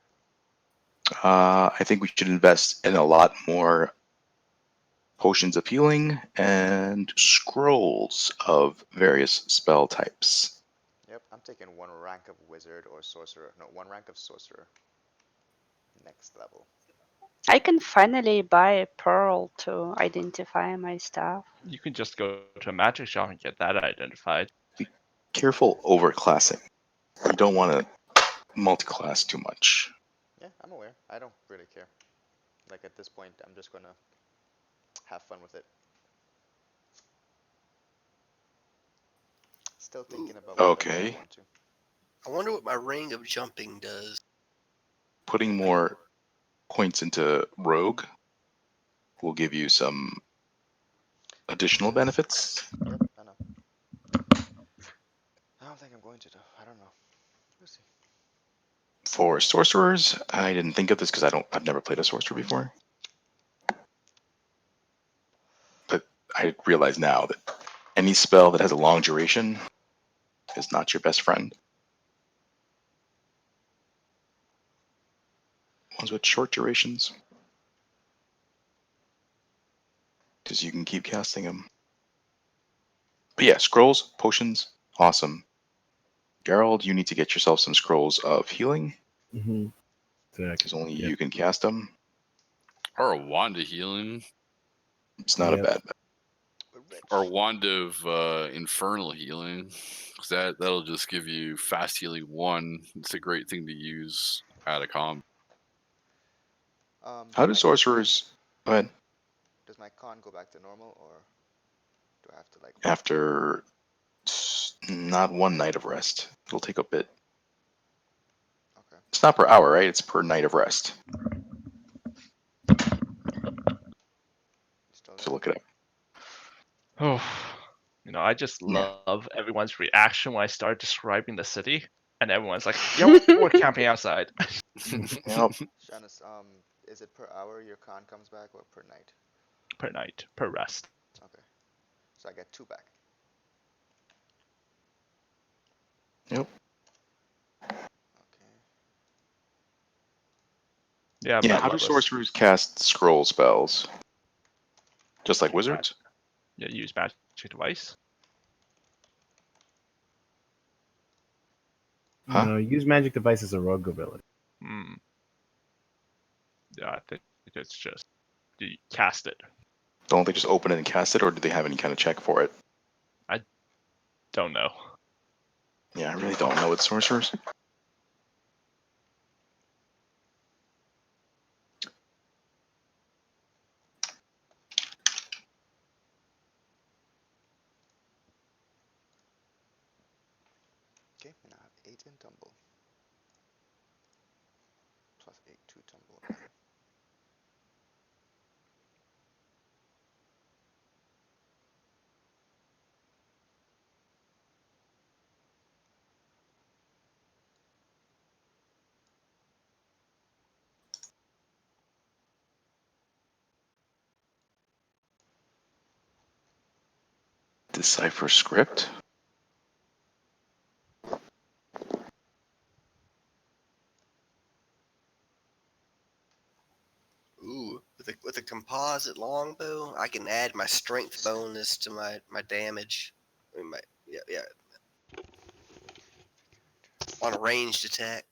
I think we should invest in a lot more potions of healing and scrolls of various spell types. Yep, I'm taking 1 rank of wizard or sorcerer. No, 1 rank of sorcerer. Next level. I can finally buy a pearl to identify my stuff. You can just go to a magic shop and get that identified. Careful overclassing. You don't want to multiclass too much. Yeah, I'm aware. I don't really care. Like at this point, I'm just gonna have fun with it. Still thinking about what weapon I Okay. want to. I wonder what my ring of jumping does. Putting more points into rogue will give you some additional benefits. Yep, I know. I don't think I'm going going to do? I don't know. We'll see. For sorcerers, I didn't think of this because I've never played a sorcerer before. But I realize now that any spell that has a long duration is not your best friend. Ones with short durations, because you can keep casting them. But yeah, scrolls, potions, awesome. Gerald, you need to get yourself some scrolls of healing, Mm-hmm. because only Yep. you can cast them. Or a wand of healing. It's not a Yep. bad bet. We're rich. Or a wand of infernal healing. 'Cause that'll just give you fast healing 1. It's a great thing to use out of combat. How does do my- sorcerers? Go ahead. Does my con go back to normal, or do I have to like? After not one night of rest, it'll take a bit. Okay. It's not per hour, right? It's per night of rest. Still So there? look it up. Oh, I just Yeah. love everyone's reaction when I start describing the city, and everyone's like, "Yeah, we're camping outside." Yep. Shannis, is it per hour your con comes back or per night? Per night, per rest. Okay. So I get 2 back. Yep. Okay. Yeah, Yeah. but How do sorcerers cast scroll spells? Just like Use wizards? Yeah, use magic device. Huh? No, use magic device as a rogue ability. Hmm. Yeah, I think it's just you cast it. Don't they just open it and cast it, or do they have any kind of check for it? Don't know. Yeah, I really don't know with sorcerers. Okay, and I have 8 in tumble. Plus 8 to tumble again. Decipher script? Ooh, with a composite longbow, I can add my strength bonus to my damage. I mean, yeah, on a ranged attack.